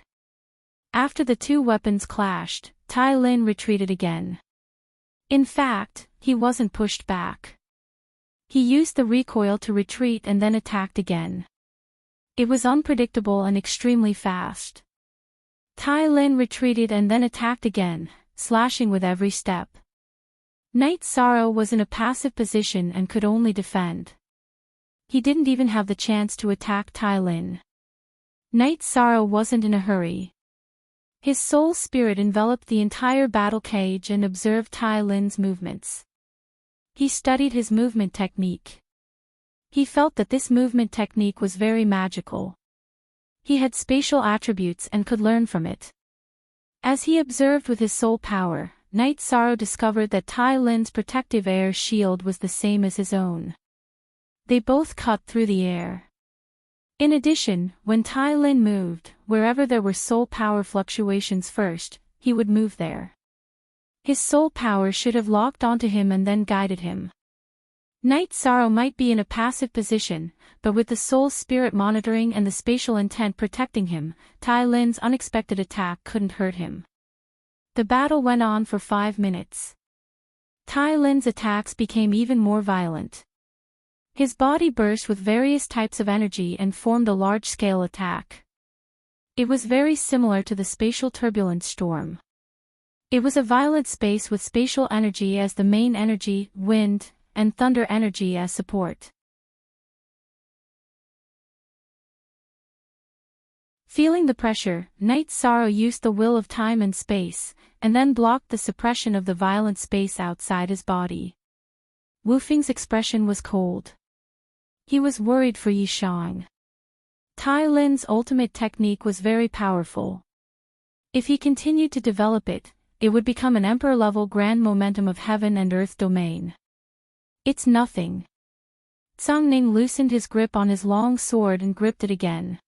After the two weapons clashed, Tai Lin retreated again. In fact, he wasn't pushed back. He used the recoil to retreat and then attacked again. It was unpredictable and extremely fast. Tai Lin retreated and then attacked again, slashing with every step. Night Sorrow was in a passive position and could only defend. He didn't even have the chance to attack Tai Lin. Night Sorrow wasn't in a hurry. His soul spirit enveloped the entire battle cage and observed Tai Lin's movements. He studied his movement technique. He felt that this movement technique was very magical. He had spatial attributes and could learn from it. As he observed with his soul power, Night Sorrow discovered that Tai Lin's protective air shield was the same as his own. They both cut through the air. In addition, when Tai Lin moved, wherever there were soul power fluctuations first, he would move there. His soul power should have locked onto him and then guided him. Night Sorrow might be in a passive position, but with the soul spirit monitoring and the spatial intent protecting him, Tai Lin's unexpected attack couldn't hurt him. The battle went on for 5 minutes. Tai Lin's attacks became even more violent. His body burst with various types of energy and formed a large-scale attack. It was very similar to the spatial turbulence storm. It was a violent space with spatial energy as the main energy, wind, and thunder energy as support. Feeling the pressure, Night Sorrow used the will of time and space, and then blocked the suppression of the violent space outside his body. Wu Fing's expression was cold. He was worried for Yi Shang. Tai Lin's ultimate technique was very powerful. If he continued to develop it, it would become an emperor-level grand momentum of heaven and earth domain. It's nothing. Zhang Ning loosened his grip on his long sword and gripped it again.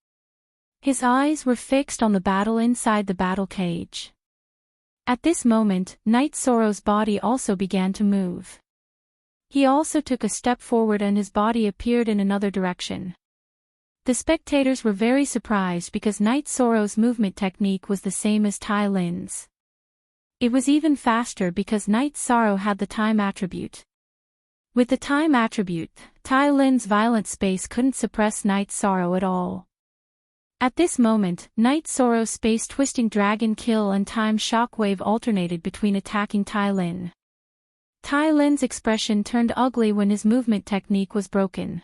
His eyes were fixed on the battle inside the battle cage. At this moment, Night Sorrow's body also began to move. He also took a step forward and his body appeared in another direction. The spectators were very surprised because Night Sorrow's movement technique was the same as Tai Lin's. It was even faster because Night Sorrow had the time attribute. With the time attribute, Tai Lin's violent space couldn't suppress Night Sorrow at all. At this moment, Night Sorrow's space-twisting dragon kill and time shockwave alternated between attacking Tai Lin. Tai Lin's expression turned ugly when his movement technique was broken.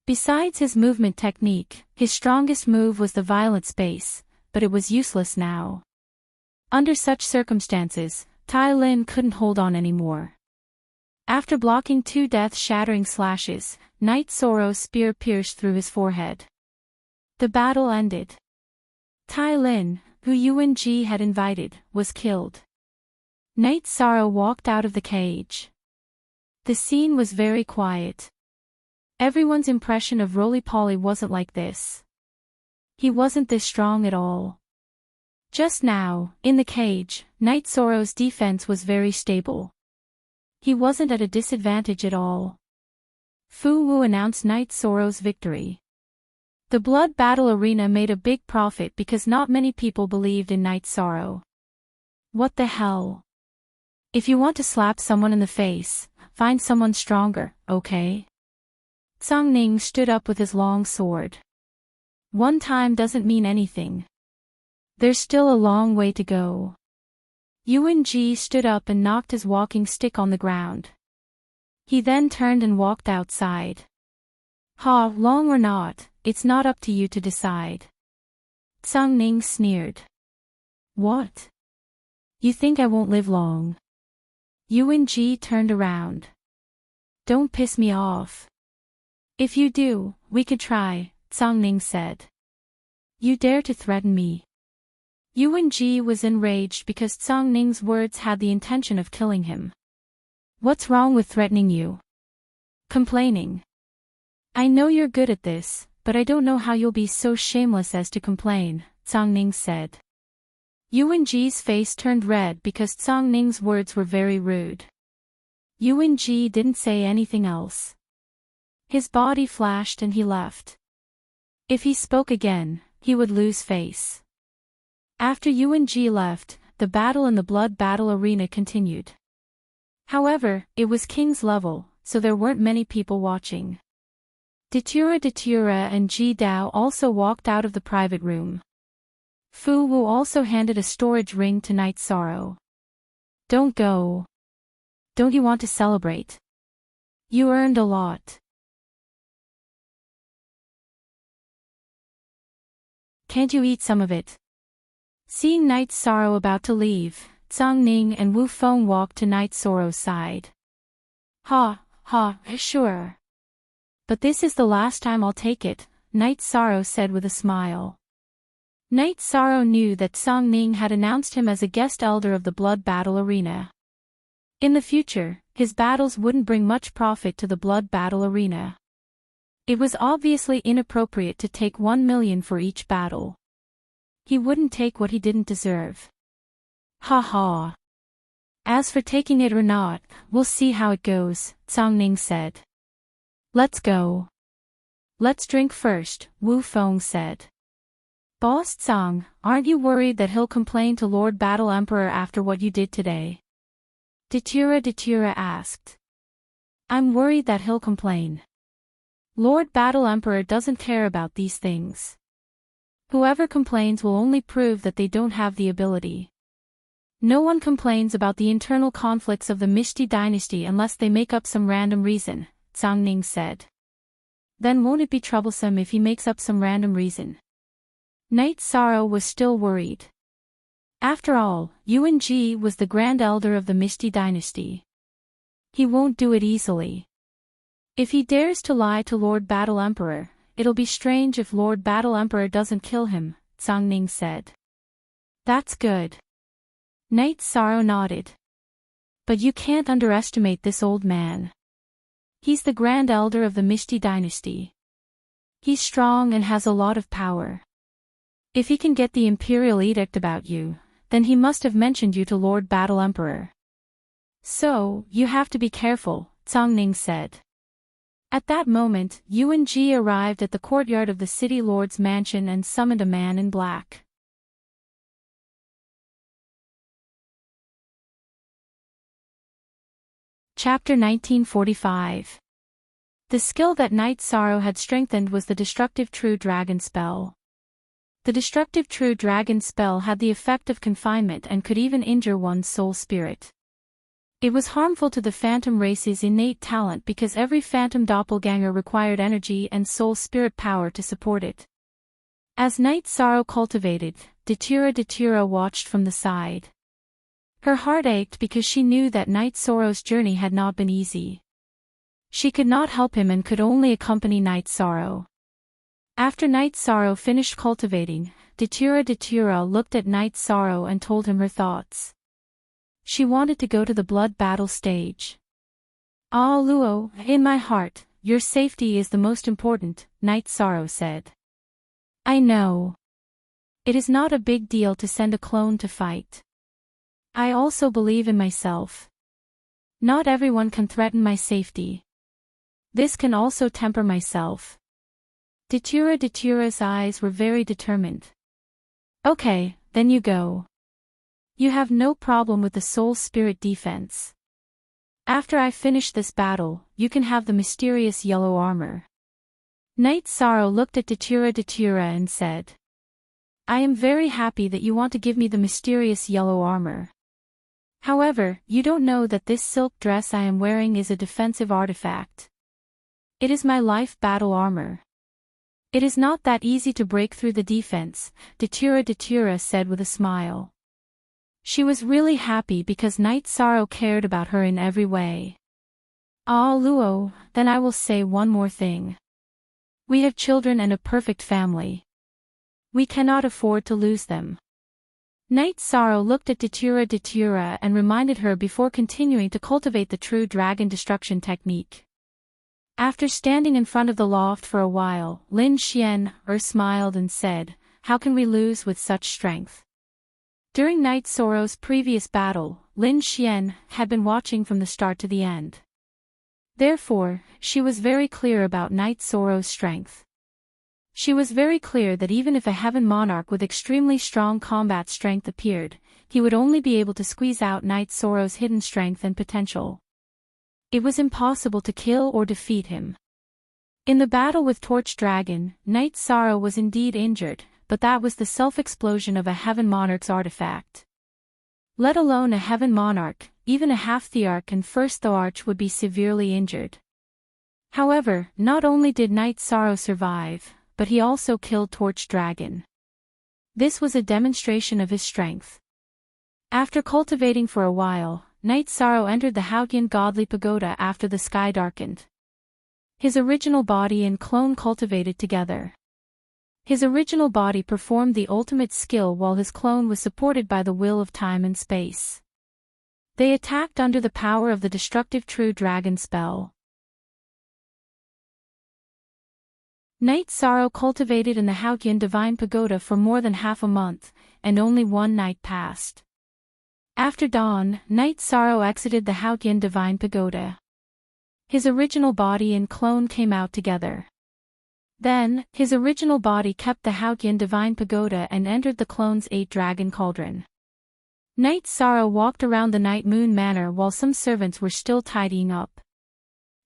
Besides his movement technique, his strongest move was the violent space, but it was useless now. Under such circumstances, Tai Lin couldn't hold on anymore. After blocking 2 death-shattering slashes, Night Sorrow's spear pierced through his forehead. The battle ended. Tai Lin, who Yuan Ji had invited, was killed. Night Sorrow walked out of the cage. The scene was very quiet. Everyone's impression of Roly-Poly wasn't like this. He wasn't this strong at all. Just now, in the cage, Night Sorrow's defense was very stable. He wasn't at a disadvantage at all. Fu Wu announced Night Sorrow's victory. The Blood Battle Arena made a big profit because not many people believed in Night Sorrow. What the hell? If you want to slap someone in the face, find someone stronger, okay? Zhang Ning stood up with his long sword. One time doesn't mean anything. There's still a long way to go. Yuan Ji stood up and knocked his walking stick on the ground. He then turned and walked outside. Ha, long or not, it's not up to you to decide. Zhang Ning sneered. What? You think I won't live long? Yuan Ji turned around. Don't piss me off. If you do, we could try, Zhang Ning said. You dare to threaten me? Yuan Ji was enraged because Zhang Ning's words had the intention of killing him. What's wrong with threatening you? Complaining. I know you're good at this, but I don't know how you'll be so shameless as to complain, Zhang Ning said. Yuan Ji's face turned red because Zhang Ning's words were very rude. Yuan Ji didn't say anything else. His body flashed and he left. If he spoke again, he would lose face. After Yuan Ji left, the battle in the Blood Battle Arena continued. However, it was King's level, so there weren't many people watching. Datura and Ji Dao also walked out of the private room. Fu Wu also handed a storage ring to Night Sorrow. Don't go. Don't you want to celebrate? You earned a lot. Can't you eat some of it? Seeing Night Sorrow about to leave, Zhang Ning and Wu Feng walked to Night Sorrow's side. Sure. But this is the last time I'll take it, Night Sorrow said with a smile. Night Sorrow knew that Zhang Ning had announced him as a guest elder of the Blood Battle Arena. In the future, his battles wouldn't bring much profit to the Blood Battle Arena. It was obviously inappropriate to take 1 million for each battle. He wouldn't take what he didn't deserve. Ha. As for taking it or not, we'll see how it goes, Zhang Ning said. Let's go. Let's drink first, Wu Feng said. Boss Zhang, aren't you worried that he'll complain to Lord Battle Emperor after what you did today? Datura asked. I'm worried that he'll complain. Lord Battle Emperor doesn't care about these things. Whoever complains will only prove that they don't have the ability. No one complains about the internal conflicts of the Mishti dynasty unless they make up some random reason, Zhang Ning said. Then won't it be troublesome if he makes up some random reason? Night Sorrow was still worried. After all, Yuan Ji was the Grand Elder of the Mishti dynasty. He won't do it easily. If he dares to lie to Lord Battle Emperor, it'll be strange if Lord Battle Emperor doesn't kill him, Zhang Ning said. That's good. Night Sorrow nodded. But you can't underestimate this old man. He's the Grand Elder of the Mishti dynasty. He's strong and has a lot of power. If he can get the Imperial Edict about you, then he must have mentioned you to Lord Battle Emperor. So, you have to be careful, Zhang Ning said. At that moment, Yuan Ji arrived at the courtyard of the city lord's mansion and summoned a man in black. Chapter 1945. The skill that Night Sorrow had strengthened was the destructive True Dragon spell. The destructive true dragon spell had the effect of confinement and could even injure one's soul spirit. It was harmful to the phantom race's innate talent because every phantom doppelganger required energy and soul spirit power to support it. As Night Sorrow cultivated, Datura watched from the side. Her heart ached because she knew that Night Sorrow's journey had not been easy. She could not help him and could only accompany Night Sorrow. After Night Sorrow finished cultivating, Datura looked at Night Sorrow and told him her thoughts. She wanted to go to the blood battle stage. "Ah, Luo, in my heart, your safety is the most important," Night Sorrow said. "I know. It is not a big deal to send a clone to fight. I also believe in myself. Not everyone can threaten my safety. This can also temper myself." Datura's eyes were very determined. "Okay, then you go. You have no problem with the soul spirit defense. After I finish this battle, you can have the mysterious yellow armor." Night Sorrow looked at Datura and said, "I am very happy that you want to give me the mysterious yellow armor. However, you don't know that this silk dress I am wearing is a defensive artifact. It is my life battle armor. It is not that easy to break through the defense," Datura said with a smile. She was really happy because Night Sorrow cared about her in every way. "Ah, Luo, then I will say one more thing. We have children and a perfect family. We cannot afford to lose them." Night Sorrow looked at Datura and reminded her before continuing to cultivate the true dragon destruction technique. After standing in front of the loft for a while, Lin Xian smiled and said, "How can we lose with such strength?" During Night Sorrow's previous battle, Lin Xian had been watching from the start to the end. Therefore, she was very clear about Night Sorrow's strength. She was very clear that even if a Heaven Monarch with extremely strong combat strength appeared, he would only be able to squeeze out Night Sorrow's hidden strength and potential. It was impossible to kill or defeat him. In the battle with Torch Dragon, Night Sorrow was indeed injured, but that was the self-explosion of a Heaven Monarch's artifact. Let alone a Heaven Monarch, even a half-thearch and first Thearch would be severely injured. However, not only did Night Sorrow survive, but he also killed Torch Dragon. This was a demonstration of his strength. After cultivating for a while, Night Sorrow entered the Haotian godly pagoda after the sky darkened. His original body and clone cultivated together. His original body performed the ultimate skill while his clone was supported by the will of time and space. They attacked under the power of the destructive true dragon spell. Night Sorrow cultivated in the Haotian divine pagoda for more than half a month, and only one night passed. After dawn, Night Sorrow exited the Haotian divine pagoda. His original body and clone came out together. Then, his original body kept the Haotian divine pagoda and entered the clone's 8-dragon cauldron. Night Sorrow walked around the Night Moon Manor while some servants were still tidying up.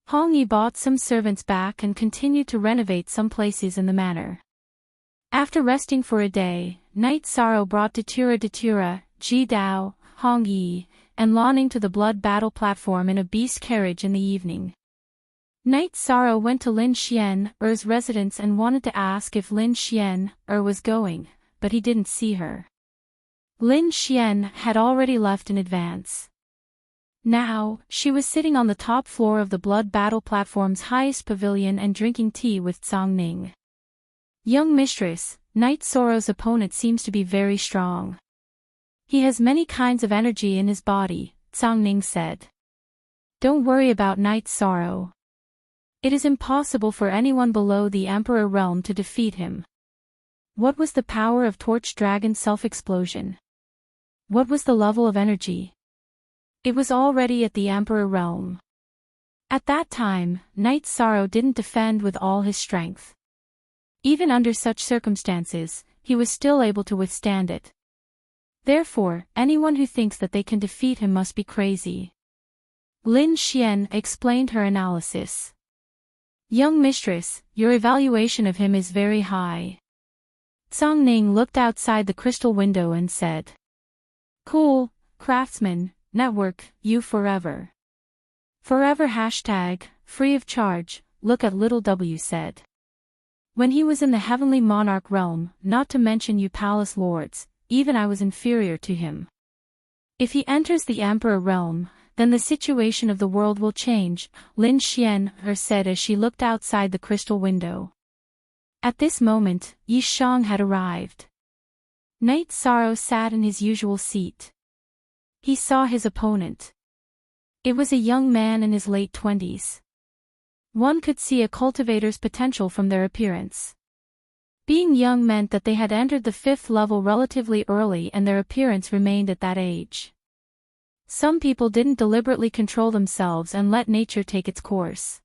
Hong Yi bought some servants back and continued to renovate some places in the manor. After resting for a day, Night Sorrow brought Datura, Ji Dao, Hong Yi, and Lanning to the blood battle platform in a beast carriage in the evening. Night Sorrow went to Lin Xian's residence and wanted to ask if Lin Xian was going, but he didn't see her. Lin Xian had already left in advance. Now, she was sitting on the top floor of the blood battle platform's highest pavilion and drinking tea with Zhang Ning. "Young mistress, Night Sorrow's opponent seems to be very strong. He has many kinds of energy in his body," Zhang Ning said. "Don't worry about Night Sorrow. It is impossible for anyone below the Emperor realm to defeat him." What was the power of Torch Dragon's self-explosion? What was the level of energy? It was already at the Emperor realm. At that time, Night Sorrow didn't defend with all his strength. Even under such circumstances, he was still able to withstand it. Therefore, anyone who thinks that they can defeat him must be crazy. Lin Xian explained her analysis. "Young mistress, your evaluation of him is very high. Song Ning looked outside the crystal window and said. Cool, craftsman, network, you forever. Forever hashtag, free of charge, look at little W said. When he was in the heavenly monarch realm, not to mention you palace lords, even I was inferior to him. If he enters the emperor realm, then the situation of the world will change, Lin Xian said as she looked outside the crystal window. At this moment, Yi Shang had arrived. Knight Sorrow sat in his usual seat. He saw his opponent. It was a young man in his late 20s. One could see a cultivator's potential from their appearance. Being young meant that they had entered the 5th level relatively early and their appearance remained at that age. Some people didn't deliberately control themselves and let nature take its course.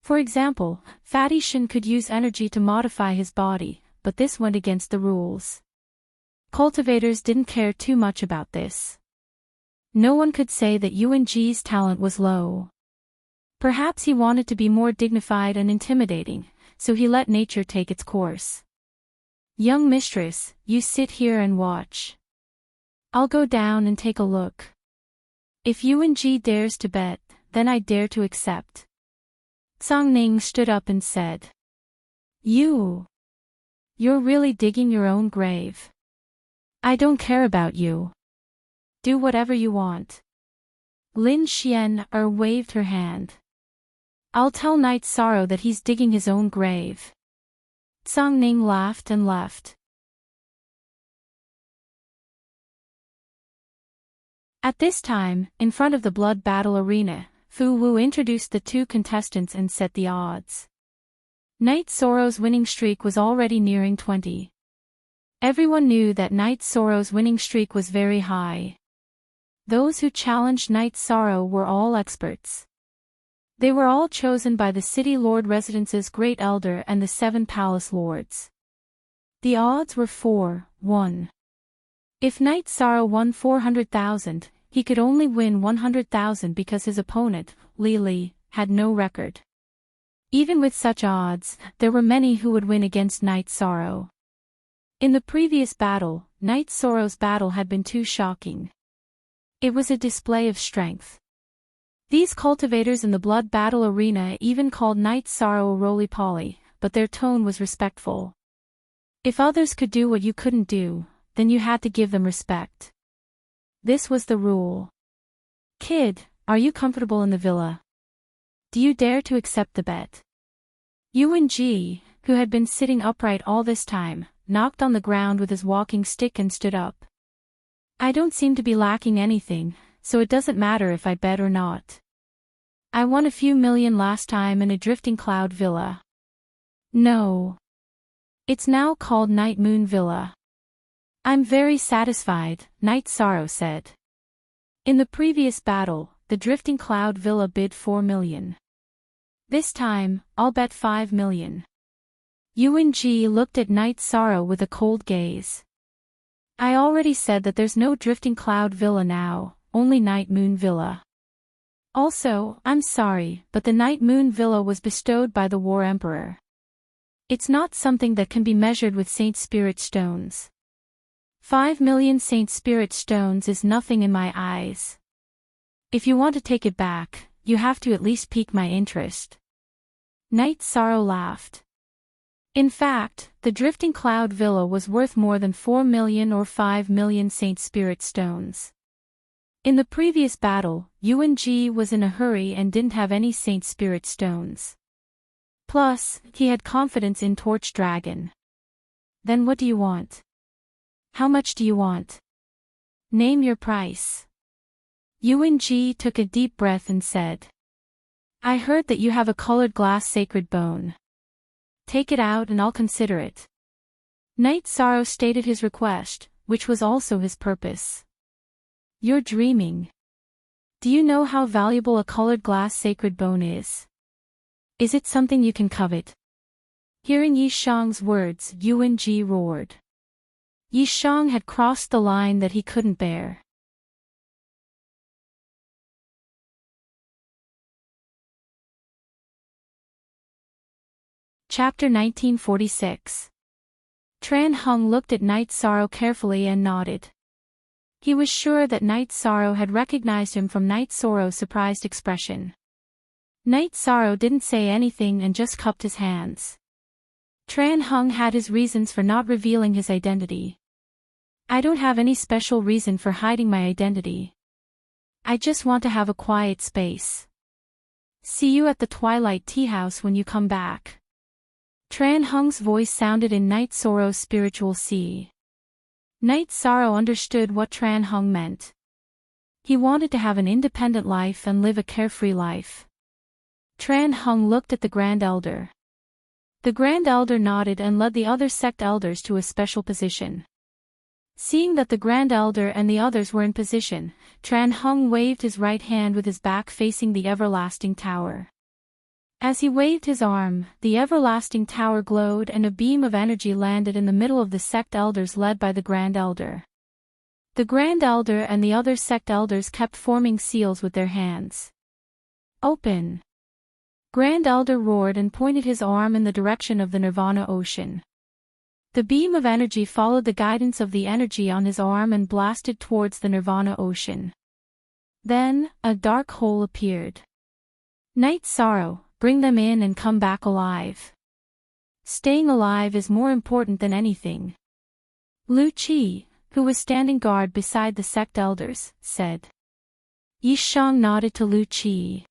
For example, Fatty Shin could use energy to modify his body, but this went against the rules. Cultivators didn't care too much about this. No one could say that Yuan Ji's talent was low. Perhaps he wanted to be more dignified and intimidating, so he let nature take its course. Young mistress, you sit here and watch. I'll go down and take a look. If Yuan Ji dares to bet, then I dare to accept. Song Ning stood up and said. You're really digging your own grave. I don't care about you. Do whatever you want. Lin Xian waved her hand. I'll tell Knight Sorrow that he's digging his own grave. Song Ning laughed and left. At this time, in front of the blood battle arena, Fu Wu introduced the two contestants and set the odds. Knight Sorrow's winning streak was already nearing 20. Everyone knew that Knight Sorrow's winning streak was very high. Those who challenged Knight Sorrow were all experts. They were all chosen by the City Lord Residence's Great Elder and the 7 Palace Lords. The odds were 4-1. If Knight Sorrow won 400,000, he could only win 100,000 because his opponent, Li, had no record. Even with such odds, there were many who would win against Knight Sorrow. In the previous battle, Knight Sorrow's battle had been too shocking. It was a display of strength. These cultivators in the blood battle arena even called Knight Sorrow a roly-poly, but their tone was respectful. If others could do what you couldn't do, then you had to give them respect. This was the rule. Kid, are you comfortable in the villa? Do you dare to accept the bet? Yuan Ji, who had been sitting upright all this time, knocked on the ground with his walking stick and stood up. I don't seem to be lacking anything, so it doesn't matter if I bet or not. I won a few million last time in a drifting cloud villa. No. It's now called Night Moon Villa. I'm very satisfied, Knight Sorrow said. In the previous battle, the drifting cloud villa bid 4 million. This time, I'll bet 5 million. Yuan Ji looked at Knight Sorrow with a cold gaze. I already said that there's no drifting cloud villa now, only Night Moon Villa. Also, I'm sorry, but the Night Moon Villa was bestowed by the War Emperor. It's not something that can be measured with Saint Spirit stones. 5 million Saint Spirit stones is nothing in my eyes. If you want to take it back, you have to at least pique my interest. Knight Sorrow laughed. In fact, the drifting cloud villa was worth more than 4 million or 5 million Saint Spirit stones. In the previous battle, Yuan Ji was in a hurry and didn't have any Saint Spirit stones. Plus, he had confidence in Torch Dragon. Then what do you want? How much do you want? Name your price. Yuan Ji took a deep breath and said. I heard that you have a colored glass sacred bone. Take it out and I'll consider it. Knight Sorrow stated his request, which was also his purpose. You're dreaming. Do you know how valuable a colored glass sacred bone is? Is it something you can covet? Hearing Yi Shang's words, Yuan Ji roared. Yi Shang had crossed the line that he couldn't bear. Chapter 1946. Tran Hung looked at Night Sorrow carefully and nodded. He was sure that Night Sorrow had recognized him from Night Sorrow's surprised expression. Night Sorrow didn't say anything and just cupped his hands. Tran Hung had his reasons for not revealing his identity. I don't have any special reason for hiding my identity. I just want to have a quiet space. See you at the Twilight Tea House when you come back. Tran Hung's voice sounded in Night Sorrow's spiritual sea. Night Sorrow understood what Tran Hung meant. He wanted to have an independent life and live a carefree life. Tran Hung looked at the Grand Elder. The Grand Elder nodded and led the other sect elders to a special position. Seeing that the Grand Elder and the others were in position, Tran Hung waved his right hand with his back facing the Everlasting Tower. As he waved his arm, the Everlasting Tower glowed and a beam of energy landed in the middle of the sect elders led by the Grand Elder. The Grand Elder and the other sect elders kept forming seals with their hands. Open! Grand Elder roared and pointed his arm in the direction of the Nirvana Ocean. The beam of energy followed the guidance of the energy on his arm and blasted towards the Nirvana Ocean. Then, a dark hole appeared. Night Sorrow, bring them in and come back alive. Staying alive is more important than anything. Lu Qi, who was standing guard beside the sect elders, said. Yi Shang nodded to Lu Qi.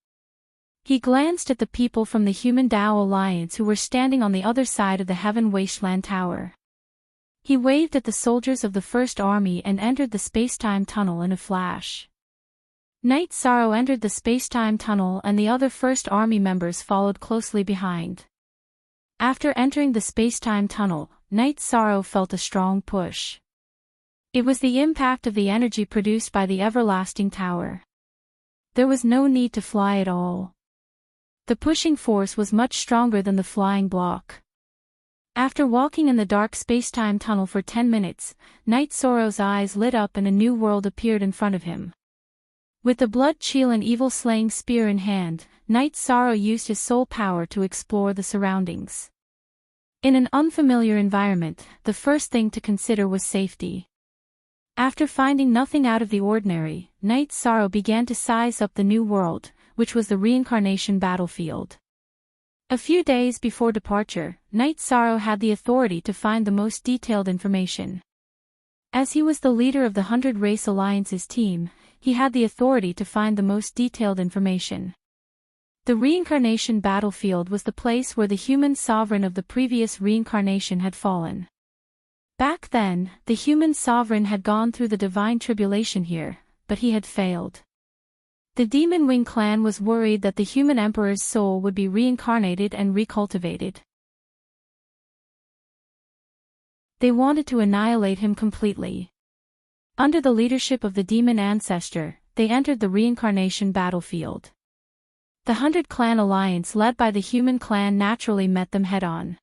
He glanced at the people from the Human Dao Alliance who were standing on the other side of the Heaven Wasteland Tower. He waved at the soldiers of the First Army and entered the space-time tunnel in a flash. Night Sorrow entered the space-time tunnel and the other First Army members followed closely behind. After entering the space-time tunnel, Night Sorrow felt a strong push. It was the impact of the energy produced by the Everlasting Tower. There was no need to fly at all. The pushing force was much stronger than the flying block. After walking in the dark space-time tunnel for 10 minutes, Night Sorrow's eyes lit up and a new world appeared in front of him. With the blood chill and evil-slaying spear in hand, Night Sorrow used his soul power to explore the surroundings. In an unfamiliar environment, the first thing to consider was safety. After finding nothing out of the ordinary, Night Sorrow began to size up the new world, which was the reincarnation battlefield. A few days before departure, Night Sorrow had the authority to find the most detailed information. As he was the leader of the 100 Race Alliance's team, he had the authority to find the most detailed information. The reincarnation battlefield was the place where the human sovereign of the previous reincarnation had fallen. Back then, the human sovereign had gone through the divine tribulation here, but he had failed. The Demon Wing clan was worried that the human emperor's soul would be reincarnated and recultivated. They wanted to annihilate him completely. Under the leadership of the demon ancestor, they entered the reincarnation battlefield. The 100 Clan Alliance led by the human clan naturally met them head-on.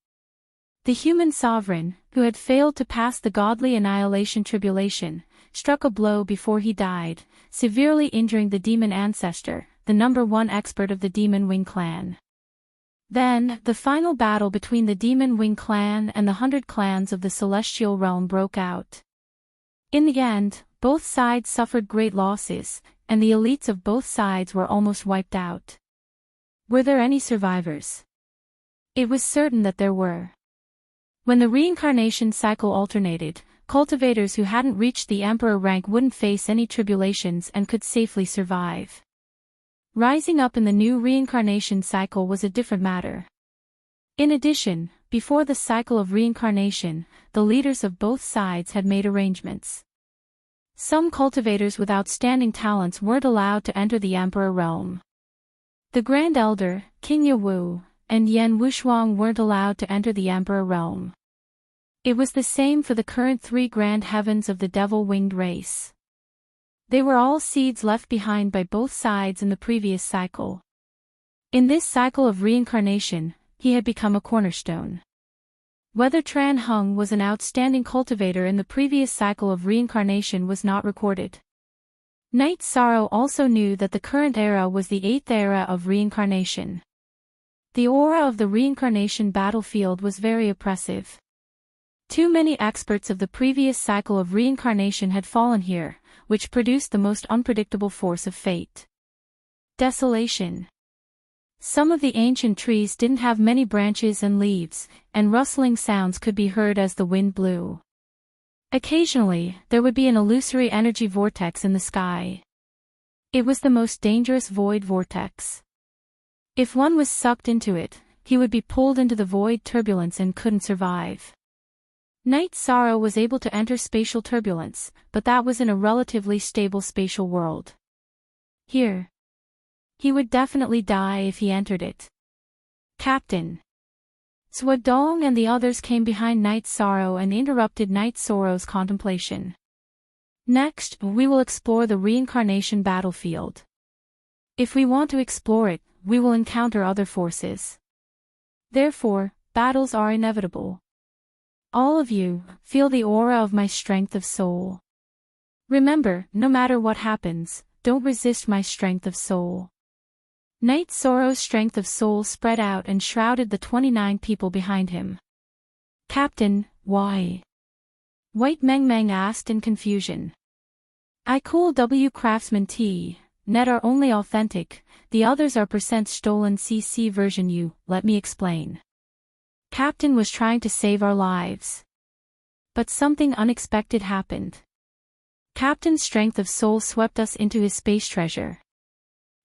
The human sovereign, who had failed to pass the godly annihilation tribulation, struck a blow before he died, severely injuring the demon ancestor, the #1 expert of the Demon Wing clan. Then, the final battle between the Demon Wing clan and the 100 clans of the Celestial Realm broke out. In the end, both sides suffered great losses, and the elites of both sides were almost wiped out. Were there any survivors? It was certain that there were. When the reincarnation cycle alternated, cultivators who hadn't reached the emperor rank wouldn't face any tribulations and could safely survive. Rising up in the new reincarnation cycle was a different matter. In addition, before the cycle of reincarnation, the leaders of both sides had made arrangements. Some cultivators with outstanding talents weren't allowed to enter the emperor realm. The Grand Elder, King Yawu, and Yen Wushuang weren't allowed to enter the emperor realm. It was the same for the current 3 grand heavens of the devil-winged race. They were all seeds left behind by both sides in the previous cycle. In this cycle of reincarnation, he had become a cornerstone. Whether Tran Hung was an outstanding cultivator in the previous cycle of reincarnation was not recorded. Night Sorrow also knew that the current era was the 8th era of reincarnation. The aura of the reincarnation battlefield was very oppressive. Too many experts of the previous cycle of reincarnation had fallen here, which produced the most unpredictable force of fate. Desolation. Some of the ancient trees didn't have many branches and leaves, and rustling sounds could be heard as the wind blew. Occasionally, there would be an illusory energy vortex in the sky. It was the most dangerous void vortex. If one was sucked into it, he would be pulled into the void turbulence and couldn't survive. Night Sorrow was able to enter spatial turbulence, but that was in a relatively stable spatial world. Here, he would definitely die if he entered it. Captain Swadong and the others came behind Night Sorrow and interrupted Night Sorrow's contemplation. Next, we will explore the reincarnation battlefield. If we want to explore it, we will encounter other forces. Therefore, battles are inevitable. All of you, feel the aura of my strength of soul. Remember, no matter what happens, don't resist my strength of soul. Night Sorrow's strength of soul spread out and shrouded the 29 people behind him. Captain, why? White Meng Meng asked in confusion. I cool W Craftsman T, net are only authentic, the others are % stolen CC version U, let me explain. Captain was trying to save our lives. But something unexpected happened. Captain's strength of soul swept us into his space treasure.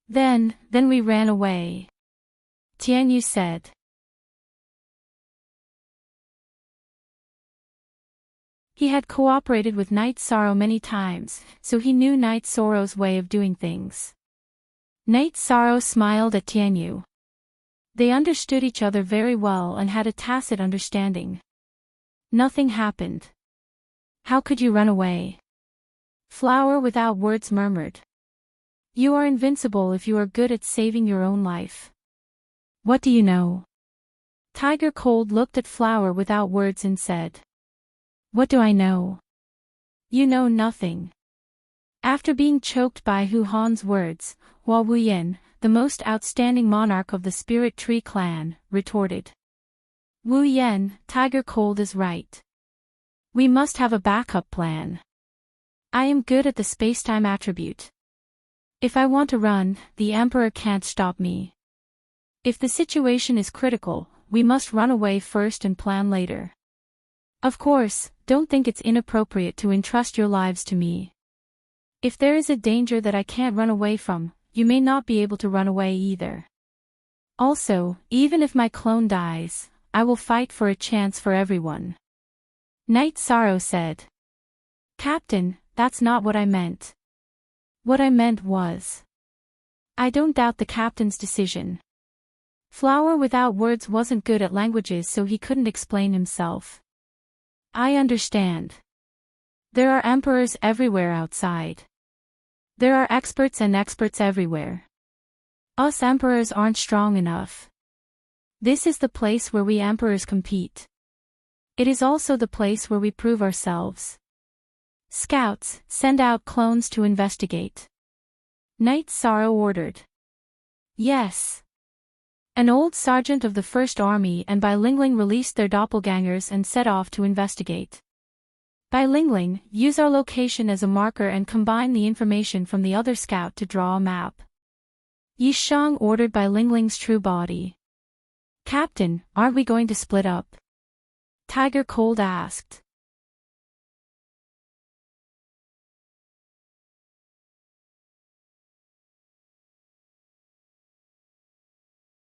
Then we ran away. Tianyu said. He had cooperated with Night Sorrow many times, so he knew Night Sorrow's way of doing things. Night Sorrow smiled at Tianyu. They understood each other very well and had a tacit understanding. Nothing happened. How could you run away? Flower without words murmured. You are invincible if you are good at saving your own life. What do you know? Tiger Cold looked at Flower without words and said. What do I know? You know nothing. After being choked by Hu Han's words, Hua Wuyan, the most outstanding monarch of the Spirit Tree clan, retorted. Wu Yan, Tiger Cold is right. We must have a backup plan. I am good at the spacetime attribute. If I want to run, the Emperor can't stop me. If the situation is critical, we must run away first and plan later. Of course, don't think it's inappropriate to entrust your lives to me. If there is a danger that I can't run away from, you may not be able to run away either. Also, even if my clone dies, I will fight for a chance for everyone. Night Sorrow said. Captain, that's not what I meant. What I meant was. I don't doubt the captain's decision. Flower without words wasn't good at languages, so he couldn't explain himself. I understand. There are emperors everywhere outside. There are experts and experts everywhere. Us emperors aren't strong enough. This is the place where we emperors compete. It is also the place where we prove ourselves. Scouts, send out clones to investigate. Night Sorrow ordered. Yes. An old sergeant of the First Army and Bai Lingling released their doppelgangers and set off to investigate. Bai Lingling, use our location as a marker and combine the information from the other scout to draw a map. Yi Shang ordered Bai Lingling's true body. Captain, aren't we going to split up? Tiger Cold asked.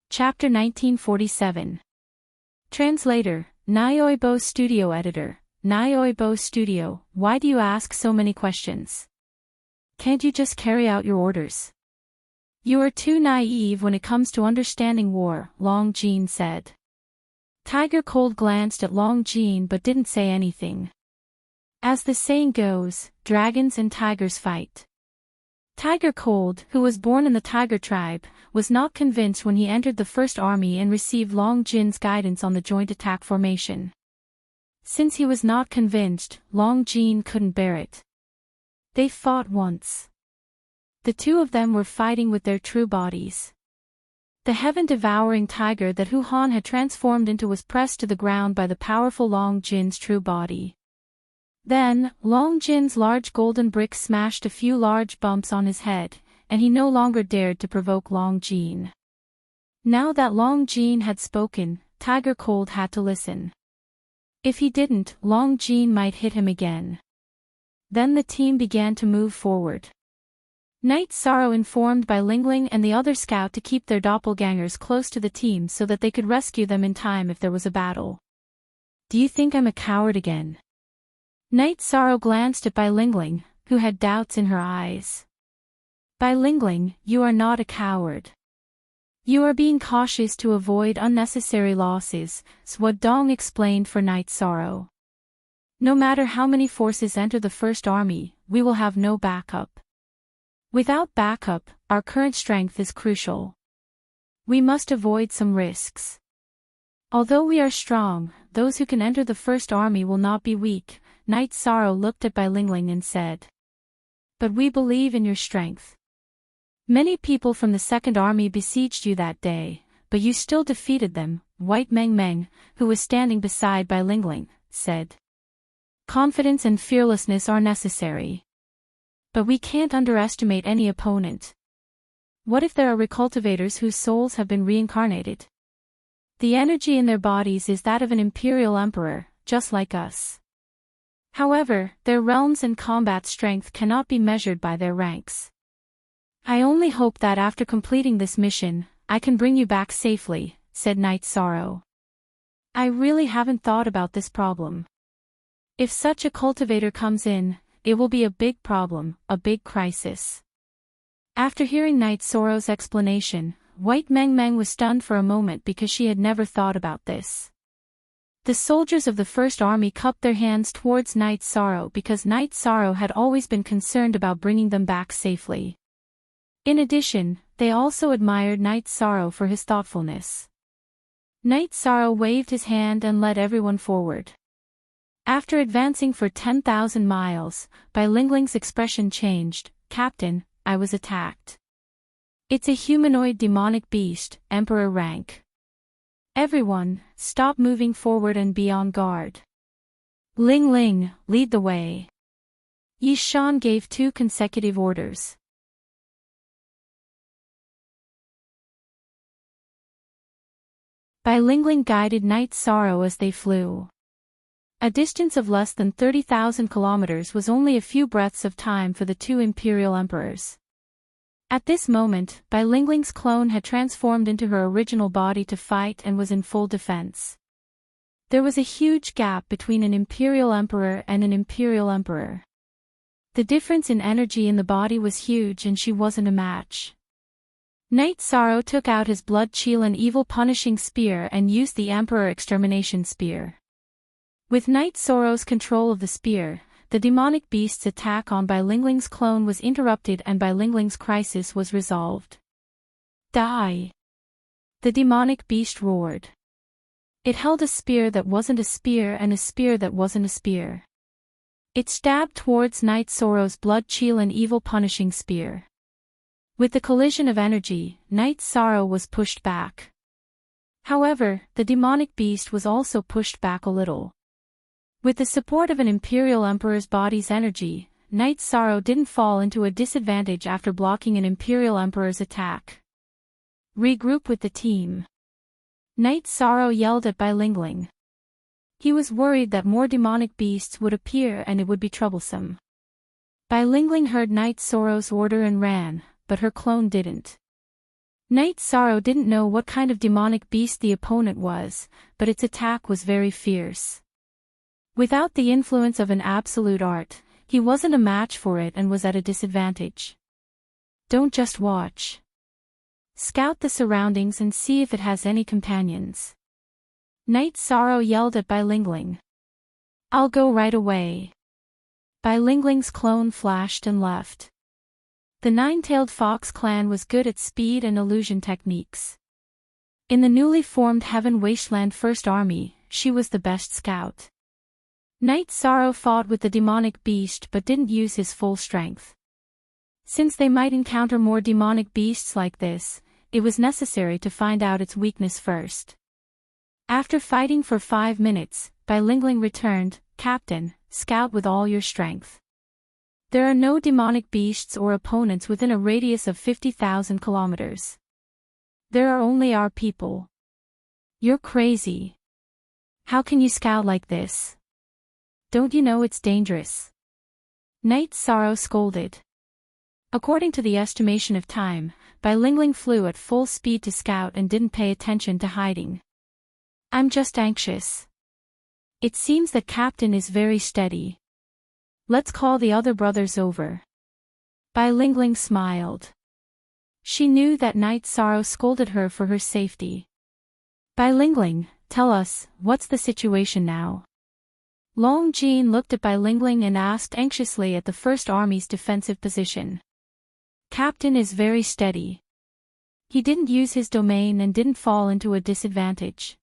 Chapter 1947. Translator, Nyoibo Studio Editor, Nyoibo Studio, why do you ask so many questions? Can't you just carry out your orders? You are too naive when it comes to understanding war, Long Jin said. Tiger Cold glanced at Long Jin but didn't say anything. As the saying goes, dragons and tigers fight. Tiger Cold, who was born in the Tiger tribe, was not convinced when he entered the First Army and received Long Jin's guidance on the joint attack formation. Since he was not convinced, Long Jin couldn't bear it. They fought once. The two of them were fighting with their true bodies. The heaven-devouring tiger that Hu Han had transformed into was pressed to the ground by the powerful Long Jin's true body. Then, Long Jin's large golden brick smashed a few large bumps on his head, and he no longer dared to provoke Long Jin. Now that Long Jin had spoken, Tiger Cold had to listen. If he didn't, Long Jin might hit him again. Then the team began to move forward. Night Sorrow informed Bai Lingling and the other scout to keep their doppelgangers close to the team so that they could rescue them in time if there was a battle. "Do you think I'm a coward again?" Night Sorrow glanced at Bai Lingling, who had doubts in her eyes. "Bai Lingling, you are not a coward. You are being cautious to avoid unnecessary losses," Swad Dong explained for Night Sorrow. "No matter how many forces enter the First Army, we will have no backup. Without backup, our current strength is crucial. We must avoid some risks. Although we are strong, those who can enter the First Army will not be weak." Night Sorrow looked at Bai Lingling and said, "But we believe in your strength. Many people from the Second Army besieged you that day, but you still defeated them," White Meng Meng, who was standing beside Bai Lingling, said. "Confidence and fearlessness are necessary. But we can't underestimate any opponent. What if there are recultivators whose souls have been reincarnated? The energy in their bodies is that of an imperial emperor, just like us. However, their realms and combat strength cannot be measured by their ranks. I only hope that after completing this mission, I can bring you back safely," said Night Sorrow. "I really haven't thought about this problem. If such a cultivator comes in, it will be a big problem, a big crisis." After hearing Night Sorrow's explanation, White Meng Meng was stunned for a moment because she had never thought about this. The soldiers of the First Army cupped their hands towards Night Sorrow because Night Sorrow had always been concerned about bringing them back safely. In addition, they also admired Night Sorrow for his thoughtfulness. Night Sorrow waved his hand and led everyone forward. After advancing for 10,000 miles, Bai Lingling's expression changed. "Captain, I was attacked. It's a humanoid demonic beast, Emperor rank. Everyone, stop moving forward and be on guard. Ling Ling, lead the way." Yi Shan gave 2 consecutive orders. Bai Lingling guided Night Sorrow as they flew. A distance of less than 30,000 kilometers was only a few breaths of time for the 2 imperial emperors. At this moment, Bai Lingling's clone had transformed into her original body to fight and was in full defense. There was a huge gap between an imperial emperor and an imperial emperor. The difference in energy in the body was huge and she wasn't a match. Night Sorrow took out his blood chill and evil punishing spear and used the Emperor Extermination Spear. With Night Sorrow's control of the spear, the demonic beast's attack on Bai Lingling's clone was interrupted and Bai Lingling's crisis was resolved. "Die!" the demonic beast roared. It held a spear that wasn't a spear and a spear that wasn't a spear. It stabbed towards Night Sorrow's blood chill and evil punishing spear. With the collision of energy, Night Sorrow was pushed back. However, the demonic beast was also pushed back a little. With the support of an Imperial Emperor's body's energy, Night Sorrow didn't fall into a disadvantage after blocking an Imperial Emperor's attack. "Regroup with the team." Night Sorrow yelled at Bai Lingling. He was worried that more demonic beasts would appear and it would be troublesome. Bai Lingling heard Night Sorrow's order and ran, but her clone didn't. Night Sorrow didn't know what kind of demonic beast the opponent was, but its attack was very fierce. Without the influence of an absolute art, he wasn't a match for it and was at a disadvantage. Don't just watch. Scout the surroundings and see if it has any companions. Night Sorrow yelled at Bai Lingling. "I'll go right away." Bai Lingling's clone flashed and left. The Nine-Tailed Fox clan was good at speed and illusion techniques. In the newly formed Heaven Wasteland First Army, she was the best scout. Night Sorrow fought with the demonic beast but didn't use his full strength. Since they might encounter more demonic beasts like this, it was necessary to find out its weakness first. After fighting for 5 minutes, Bilingling returned, "Captain, scout with all your strength. There are no demonic beasts or opponents within a radius of 50,000 kilometers. There are only our people." "You're crazy. How can you scout like this? Don't you know it's dangerous?" Night Sorrow scolded. According to the estimation of time, Bilingling flew at full speed to scout and didn't pay attention to hiding. "I'm just anxious. It seems that Captain is very steady. Let's call the other brothers over." Bilingling smiled. She knew that Night Sorrow scolded her for her safety. "Bilingling, tell us, what's the situation now?" Long Jean looked at Bilingling and asked anxiously at the First Army's defensive position. "Captain is very steady. He didn't use his domain and didn't fall into a disadvantage.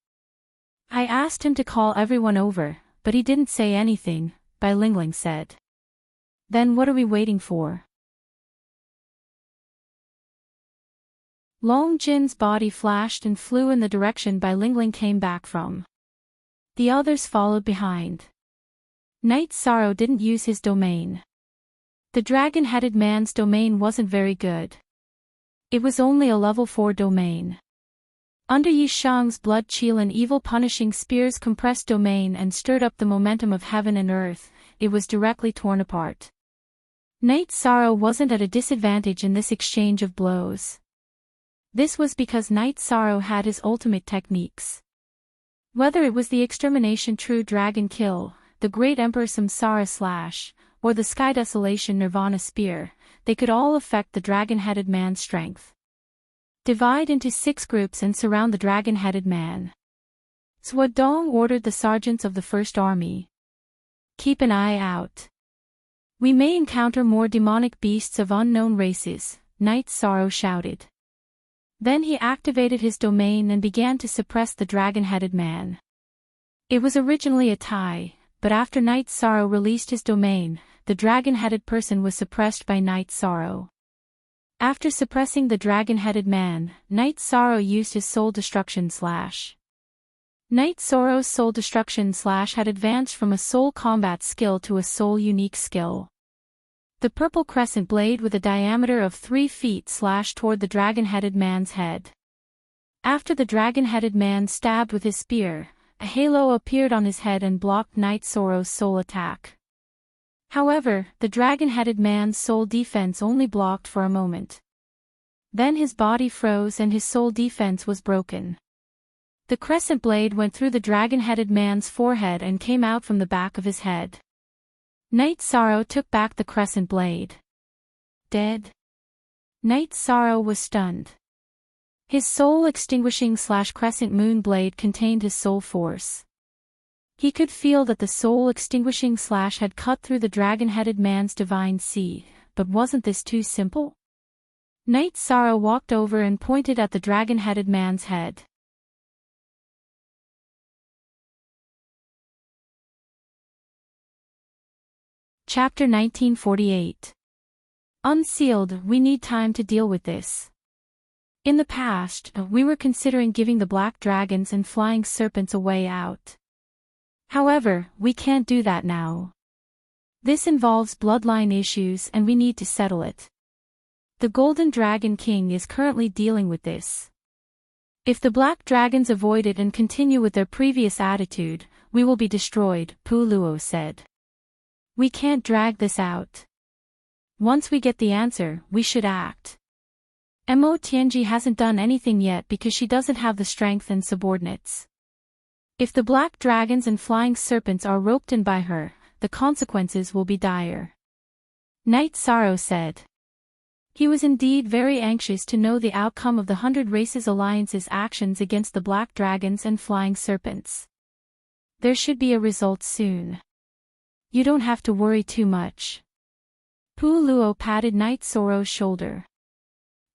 I asked him to call everyone over, but he didn't say anything," Bilingling said. "Then what are we waiting for?" Long Jin's body flashed and flew in the direction Bilingling came back from. The others followed behind. Night Sorrow didn't use his domain. The dragon-headed man's domain wasn't very good. It was only a level 4 domain. Under Yi Shang's blood chill and evil punishing spears compressed domain and stirred up the momentum of heaven and earth, it was directly torn apart. Night Sorrow wasn't at a disadvantage in this exchange of blows. This was because Night Sorrow had his ultimate techniques. Whether it was the Extermination True Dragon Kill, the Great Emperor Samsara Slash, or the Sky Desolation Nirvana Spear, they could all affect the dragon-headed man's strength. Divide into 6 groups and surround the dragon-headed man. Zhuo Dong ordered the sergeants of the First Army. "Keep an eye out. We may encounter more demonic beasts of unknown races," Night Sorrow shouted. Then he activated his domain and began to suppress the dragon-headed man. It was originally a tie, but after Night Sorrow released his domain, the dragon-headed person was suppressed by Night Sorrow. After suppressing the dragon-headed man, Night Sorrow used his Soul Destruction Slash. Night Sorrow's Soul Destruction Slash had advanced from a Soul Combat skill to a Soul Unique skill. The purple crescent blade with a diameter of 3 feet slashed toward the dragon-headed man's head. After the dragon-headed man stabbed with his spear, a halo appeared on his head and blocked Night Sorrow's soul attack. However, the dragon-headed man's soul defense only blocked for a moment. Then his body froze and his soul defense was broken. The crescent blade went through the dragon-headed man's forehead and came out from the back of his head. Night Sorrow took back the crescent blade. Dead? Night Sorrow was stunned. His soul-extinguishing crescent moon blade contained his soul force. He could feel that the soul-extinguishing slash had cut through the dragon-headed man's divine seed, but wasn't this too simple? Night Sorrow walked over and pointed at the dragon-headed man's head. Chapter 1948. Unsealed, we need time to deal with this. In the past, we were considering giving the black dragons and flying serpents a way out. However, we can't do that now. This involves bloodline issues and we need to settle it. The Golden Dragon King is currently dealing with this. If the black dragons avoid it and continue with their previous attitude, we will be destroyed, Pu Luo said. We can't drag this out. Once we get the answer, we should act. Mo Tianji hasn't done anything yet because she doesn't have the strength and subordinates. If the black dragons and flying serpents are roped in by her, the consequences will be dire. Night Sorrow said. He was indeed very anxious to know the outcome of the 100 Races Alliance's actions against the black dragons and flying serpents. There should be a result soon. You don't have to worry too much. Pu Luo patted Night Sorrow's shoulder.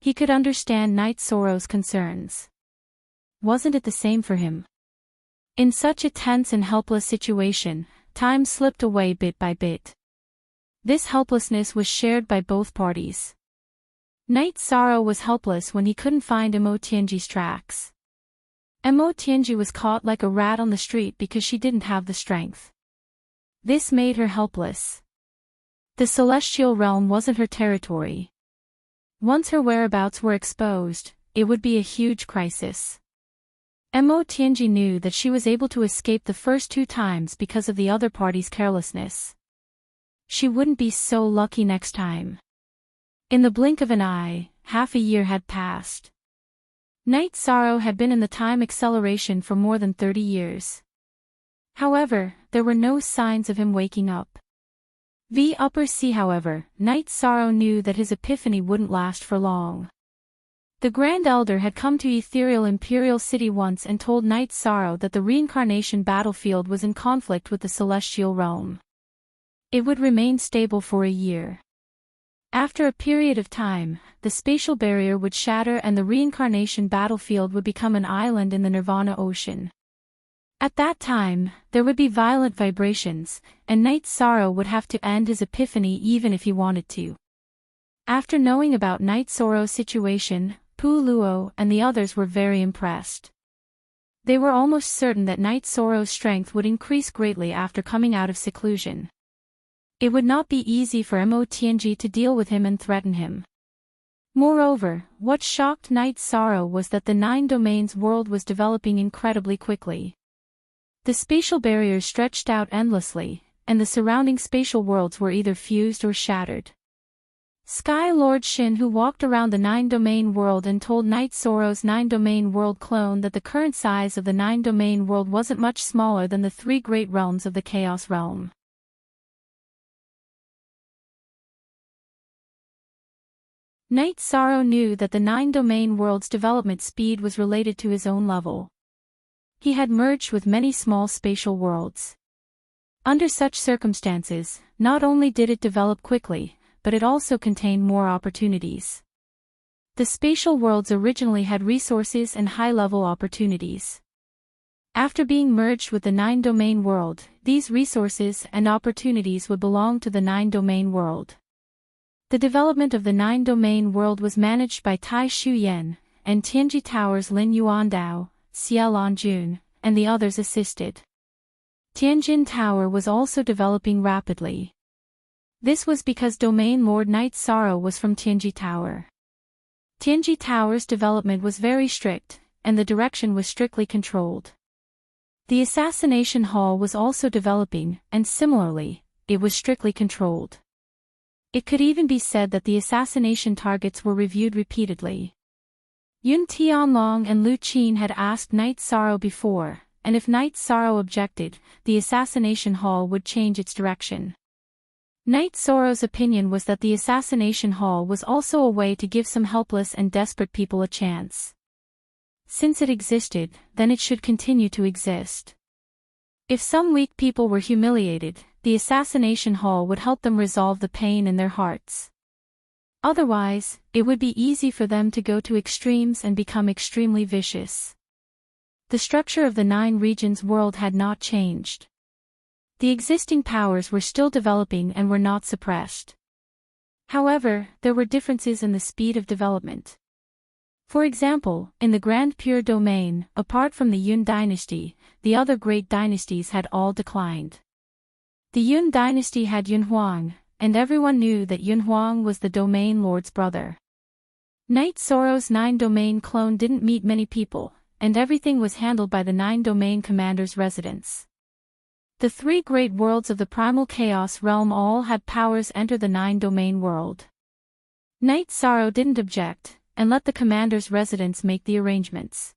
He could understand Night Sorrow's concerns. Wasn't it the same for him? In such a tense and helpless situation, time slipped away bit by bit. This helplessness was shared by both parties. Night Sorrow was helpless when he couldn't find Imo-Tianji's tracks. Imo-Tianji was caught like a rat on the street because she didn't have the strength. This made her helpless. The celestial realm wasn't her territory. Once her whereabouts were exposed, it would be a huge crisis. Imo-Tianji knew that she was able to escape the first 2 times because of the other party's carelessness. She wouldn't be so lucky next time. In the blink of an eye, half a year had passed. Night Sorrow had been in the time acceleration for more than 30 years. However, there were no signs of him waking up. However, Night Sorrow knew that his epiphany wouldn't last for long. The Grand Elder had come to Ethereal Imperial City once and told Night Sorrow that the reincarnation battlefield was in conflict with the celestial realm. It would remain stable for a year. After a period of time, the spatial barrier would shatter and the reincarnation battlefield would become an island in the Nirvana Ocean. At that time, there would be violent vibrations, and Night Sorrow would have to end his epiphany even if he wanted to. After knowing about Night Sorrow's situation, Pu Luo and the others were very impressed. They were almost certain that Night Sorrow's strength would increase greatly after coming out of seclusion. It would not be easy for Imo-Tianji to deal with him and threaten him. Moreover, what shocked Night Sorrow was that the 9 domains world was developing incredibly quickly. The spatial barriers stretched out endlessly, and the surrounding spatial worlds were either fused or shattered. Sky Lord Shin, who walked around the 9-domain world and told Night Sorrow's 9-domain world clone that the current size of the 9-domain world wasn't much smaller than the 3 great realms of the Chaos Realm. Night Sorrow knew that the 9-domain world's development speed was related to his own level. He had merged with many small spatial worlds. Under such circumstances, not only did it develop quickly, but it also contained more opportunities. The spatial worlds originally had resources and high-level opportunities. After being merged with the 9-domain world, these resources and opportunities would belong to the 9-domain world. The development of the 9-domain world was managed by Tai Shuyan, and Tianji Tower's Lin Yuandao, Xie Lanjun, and the others assisted. Tianjin Tower was also developing rapidly. This was because Domain Lord Night Sorrow was from Tianji Tower. Tianji Tower's development was very strict, and the direction was strictly controlled. The Assassination Hall was also developing, and similarly, it was strictly controlled. It could even be said that the assassination targets were reviewed repeatedly. Yun Tianlong and Lu Qin had asked Night Sorrow before, and if Night Sorrow objected, the assassination hall would change its direction. Night Sorrow's opinion was that the assassination hall was also a way to give some helpless and desperate people a chance. Since it existed, then it should continue to exist. If some weak people were humiliated, the assassination hall would help them resolve the pain in their hearts. Otherwise, it would be easy for them to go to extremes and become extremely vicious. The structure of the 9 regions world had not changed. The existing powers were still developing and were not suppressed. However, there were differences in the speed of development. For example, in the Grand Pure Domain, apart from the Yun dynasty, the other great dynasties had all declined. The Yun dynasty had Yun Huang, and everyone knew that Yun Huang was the Domain Lord's brother. Night Sorrow's 9-domain clone didn't meet many people, and everything was handled by the 9-domain commander's residence. The 3 great worlds of the primal chaos realm all had powers enter the 9-domain world. Night Sorrow didn't object, and let the commander's residence make the arrangements.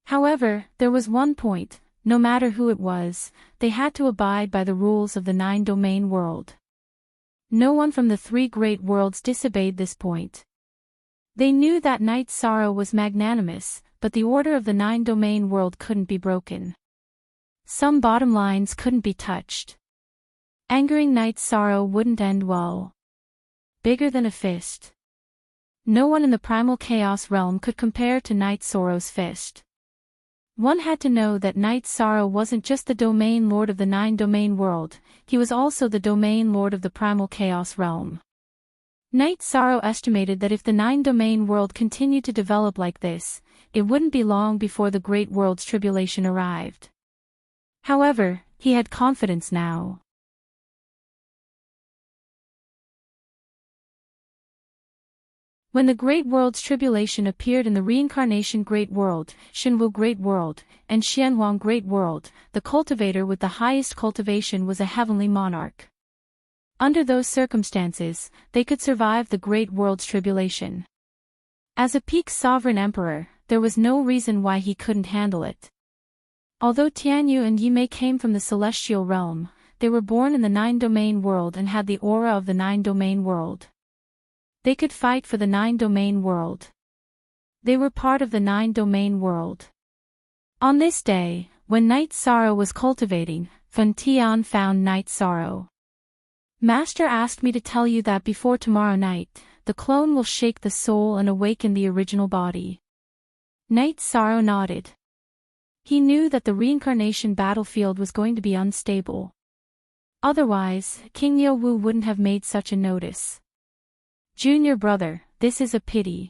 However, there was one point: no matter who it was, they had to abide by the rules of the 9-domain world. No one from the 3 great worlds disobeyed this point. They knew that Night Sorrow was magnanimous, but the order of the 9-domain world couldn't be broken. Some bottom lines couldn't be touched. Angering Night Sorrow wouldn't end well. Bigger than a fist. No one in the primal chaos realm could compare to Night Sorrow's fist. One had to know that Night Sorrow wasn't just the Domain Lord of the 9-domain world, he was also the Domain Lord of the primal chaos realm. Night Sorrow estimated that if the nine-domain world continued to develop like this, it wouldn't be long before the Great World's tribulation arrived. However, he had confidence now. When the Great World's tribulation appeared in the Reincarnation Great World, Shinwu Great World, and Xianhuang Great World, the cultivator with the highest cultivation was a heavenly monarch. Under those circumstances, they could survive the Great World's tribulation. As a peak sovereign emperor, there was no reason why he couldn't handle it. Although Tianyu and Yimei came from the celestial realm, they were born in the nine-domain world and had the aura of the nine-domain world. They could fight for the nine-domain world. They were part of the nine-domain world. On this day, when Night Sorrow was cultivating, Fan Tian found Night Sorrow. Master asked me to tell you that before tomorrow night, the clone will shake the soul and awaken the original body. Night Sorrow nodded. He knew that the reincarnation battlefield was going to be unstable. Otherwise, King Yeowu wouldn't have made such a notice. Junior brother, this is a pity.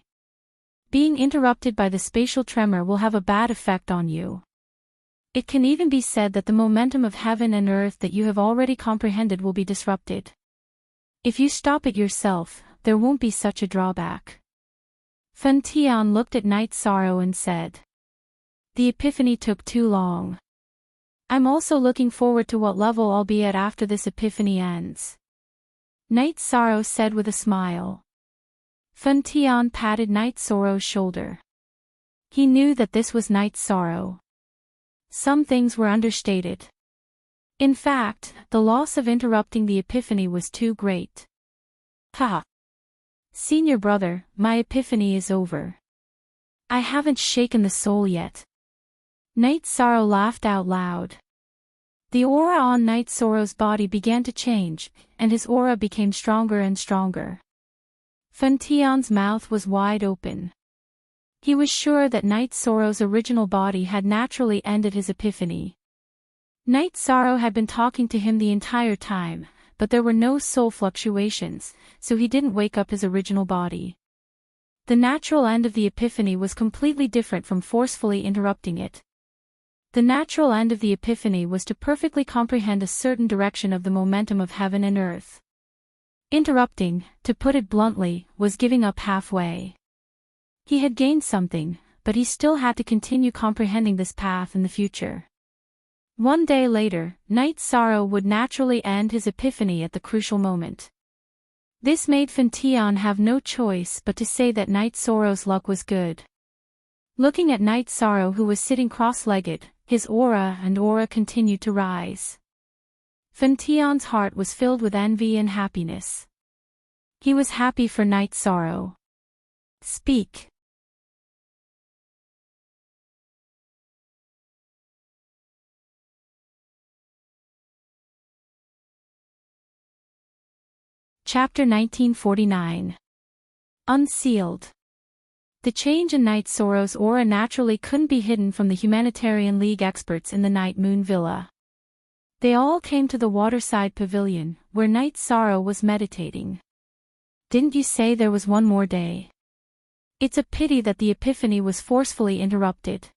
Being interrupted by the spatial tremor will have a bad effect on you. It can even be said that the momentum of heaven and earth that you have already comprehended will be disrupted. If you stop it yourself, there won't be such a drawback. Fan Tian looked at Night Sorrow and said, "The epiphany took too long. I'm also looking forward to what level I'll be at after this epiphany ends." Night Sorrow said with a smile. Fan Tian patted Night Sorrow's shoulder. He knew that this was Night Sorrow. Some things were understated. In fact, the loss of interrupting the epiphany was too great. Haha. Senior brother, my epiphany is over. I haven't shaken the soul yet. Night Sorrow laughed out loud. The aura on Night Sorrow's body began to change, and his aura became stronger and stronger. Fan Tian's mouth was wide open. He was sure that Night Sorrow's original body had naturally ended his epiphany. Night Sorrow had been talking to him the entire time, but there were no soul fluctuations, so he didn't wake up his original body. The natural end of the epiphany was completely different from forcefully interrupting it. The natural end of the epiphany was to perfectly comprehend a certain direction of the momentum of heaven and earth. Interrupting, to put it bluntly, was giving up halfway. He had gained something, but he still had to continue comprehending this path in the future. One day later, Night Sorrow would naturally end his epiphany at the crucial moment. This made Fan Tian have no choice but to say that Night Sorrow's luck was good. Looking at Night Sorrow, who was sitting cross-legged, his aura continued to rise. Fan Tian's heart was filled with envy and happiness. He was happy for Night Sorrow. Speak. Chapter 1949. Unsealed. The change in Night Sorrow's aura naturally couldn't be hidden from the Humanitarian League experts in the Night Moon Villa. They all came to the waterside pavilion, where Night Sorrow was meditating. "Didn't you say there was one more day? It's a pity that the epiphany was forcefully interrupted,"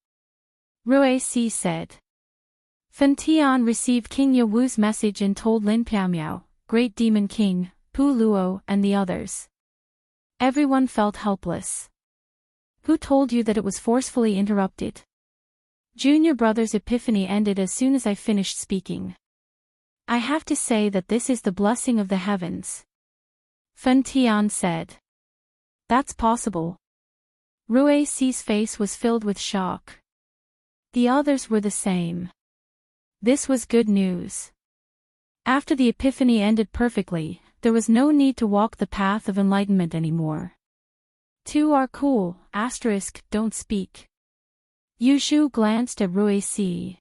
Rui Si said. Fan Tian received King Yewu's message and told Lin Piamiao, Great Demon King, Pu Luo, and the others. Everyone felt helpless. "Who told you that it was forcefully interrupted?" "Junior brother's epiphany ended as soon as I finished speaking. I have to say that this is the blessing of the heavens," Fan Tian said. "That's possible." Rui Si's face was filled with shock. The others were the same. This was good news. After the epiphany ended perfectly, there was no need to walk the path of enlightenment anymore. "Two are cool, don't speak." Yu Zhu glanced at Rui Si.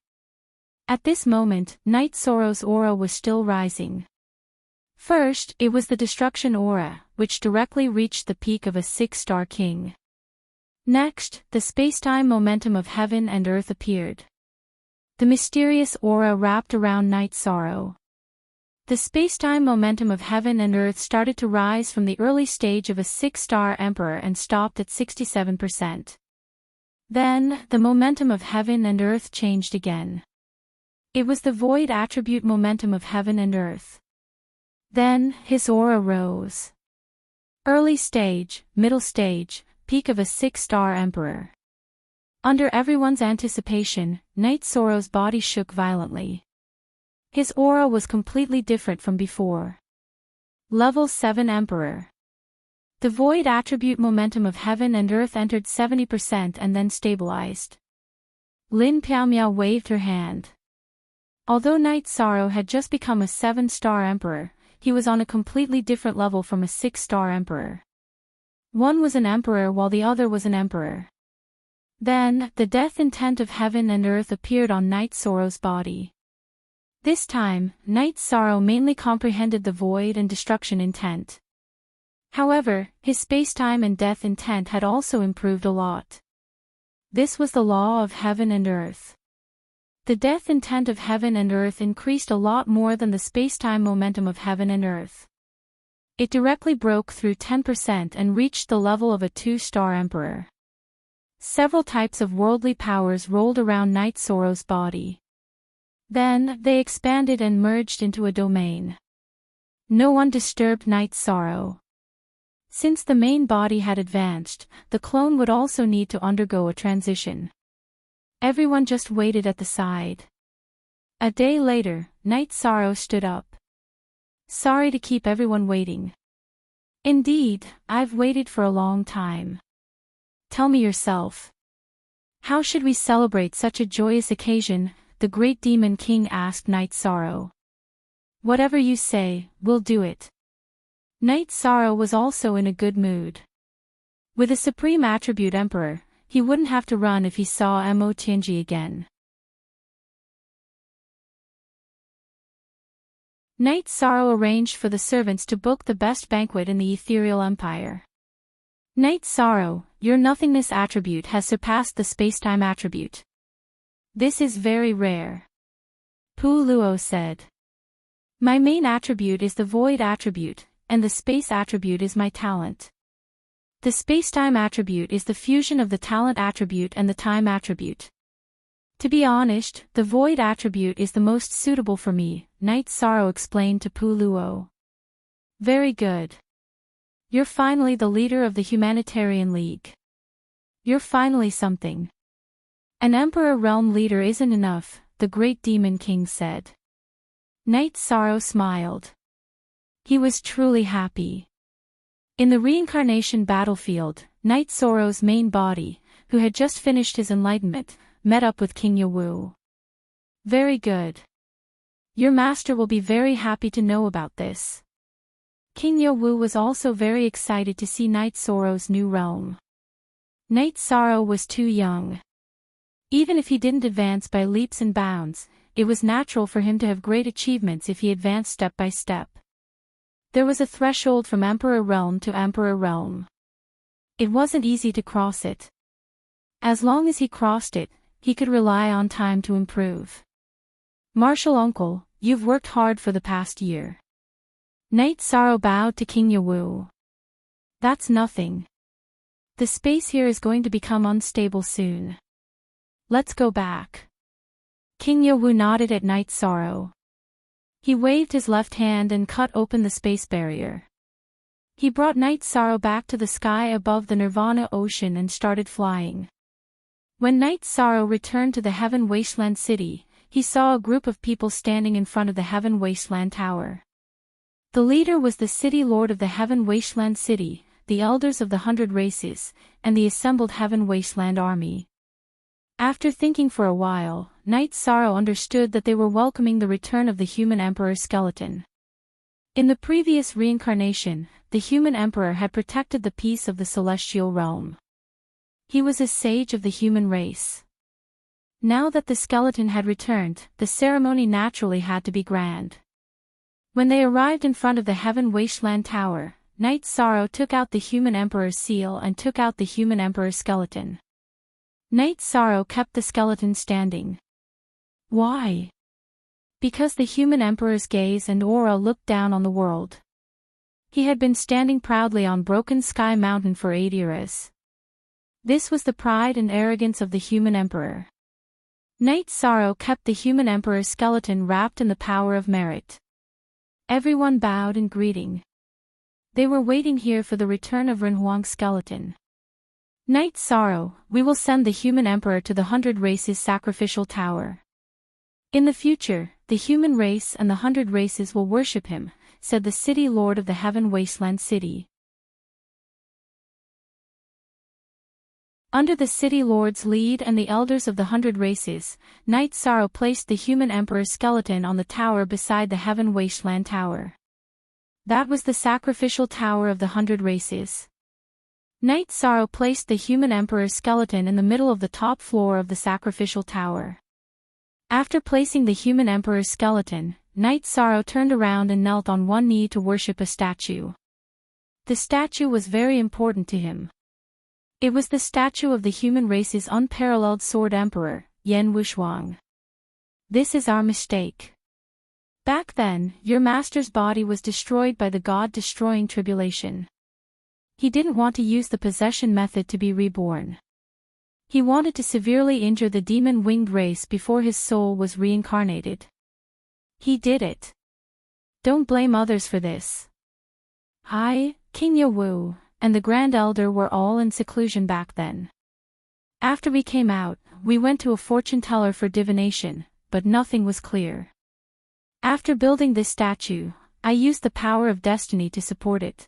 At this moment, Night Sorrow's aura was still rising. First, it was the destruction aura, which directly reached the peak of a 6-star king. Next, the spacetime momentum of heaven and earth appeared. The mysterious aura wrapped around Night Sorrow. The spacetime momentum of heaven and earth started to rise from the early stage of a 6-star emperor and stopped at 67%. Then, the momentum of heaven and earth changed again. It was the void attribute momentum of heaven and earth. Then, his aura rose. Early stage, middle stage, peak of a 6-star emperor. Under everyone's anticipation, Knight Soro's body shook violently. His aura was completely different from before. Level 7 Emperor. The void attribute momentum of heaven and earth entered 70% and then stabilized. Lin Piaomiao waved her hand. Although Knight Soro had just become a 7-star emperor, he was on a completely different level from a 6-star emperor. One was an emperor while the other was an emperor. Then, the death intent of heaven and earth appeared on Knight Soro's body. This time, Knight Soro mainly comprehended the void and destruction intent. However, his spacetime and death intent had also improved a lot. This was the law of heaven and earth. The death intent of heaven and earth increased a lot more than the spacetime momentum of heaven and earth. It directly broke through 10% and reached the level of a 2-star emperor. Several types of worldly powers rolled around Knight Soro's body. Then, they expanded and merged into a domain. No one disturbed Knight Soro. Since the main body had advanced, the clone would also need to undergo a transition. Everyone just waited at the side. A day later, Knight Soro stood up. Sorry to keep everyone waiting. Indeed, I've waited for a long time. Tell me yourself. How should we celebrate such a joyous occasion? The great demon king asked Knight Soro. Whatever you say, we'll do it. Knight Soro was also in a good mood. With a supreme attribute emperor, he wouldn't have to run if he saw Mo Tianji again. Knight Soro arranged for the servants to book the best banquet in the ethereal empire. Knight Soro, your nothingness attribute has surpassed the spacetime attribute. This is very rare. Pu Luo said. My main attribute is the void attribute, and the space attribute is my talent. The spacetime attribute is the fusion of the talent attribute and the time attribute. To be honest, the void attribute is the most suitable for me, Knight Soro explained to Pu Luo. Very good. You're finally the leader of the Humanitarian League. You're finally something. An Emperor Realm leader isn't enough, the great demon king said. Knight Soro smiled. He was truly happy. In the reincarnation battlefield, Knight Soro's main body, who had just finished his enlightenment, met up with King Yawu. Very good. Your master will be very happy to know about this. King Yawu was also very excited to see Knight Soro's new realm. Knight Soro was too young. Even if he didn't advance by leaps and bounds, it was natural for him to have great achievements if he advanced step by step. There was a threshold from Emperor Realm to Emperor Realm. It wasn't easy to cross it. As long as he crossed it, he could rely on time to improve. Martial uncle, you've worked hard for the past year. Knight Soro bowed to King Yawu. That's nothing. The space here is going to become unstable soon. Let's go back. King Yawu nodded at Knight Soro. He waved his left hand and cut open the space barrier. He brought Knight Soro back to the sky above the Nirvana ocean and started flying. When Knight Soro returned to the Heaven Wasteland City, he saw a group of people standing in front of the Heaven Wasteland Tower. The leader was the City Lord of the Heaven Wasteland City, the elders of the 100 races, and the assembled Heaven Wasteland army. After thinking for a while, Knight Soro understood that they were welcoming the return of the human emperor skeleton. In the previous reincarnation, the human emperor had protected the peace of the celestial realm. He was a sage of the human race. Now that the skeleton had returned, the ceremony naturally had to be grand. When they arrived in front of the Heaven Wasteland Tower, Knight Soro took out the human emperor's seal and took out the human emperor's skeleton. Knight Soro kept the skeleton standing. Why? Because the human emperor's gaze and aura looked down on the world. He had been standing proudly on Broken Sky Mountain for 8 years. This was the pride and arrogance of the human emperor. Night Sorrow kept the human emperor's skeleton wrapped in the power of merit. Everyone bowed in greeting. They were waiting here for the return of Renhuang's skeleton. Night Sorrow, we will send the human emperor to the 100 Races sacrificial tower. In the future, the human race and the 100 Races will worship him, said the city lord of the Heaven Wasteland City. Under the city lord's lead and the elders of the 100 Races, Night Sorrow placed the human emperor's skeleton on the tower beside the Heaven Wasteland Tower. That was the sacrificial tower of the 100 Races. Night Sorrow placed the human emperor's skeleton in the middle of the top floor of the sacrificial tower. After placing the human emperor's skeleton, Night Sorrow turned around and knelt on one knee to worship a statue. The statue was very important to him. It was the statue of the human race's unparalleled sword emperor, Yan Wushuang. This is our mistake. Back then, your master's body was destroyed by the god-destroying tribulation. He didn't want to use the possession method to be reborn. He wanted to severely injure the demon-winged race before his soul was reincarnated. He did it. Don't blame others for this. I, King Yawu, and the Grand Elder were all in seclusion back then. After we came out, we went to a fortune-teller for divination, but nothing was clear. After building this statue, I used the power of destiny to support it.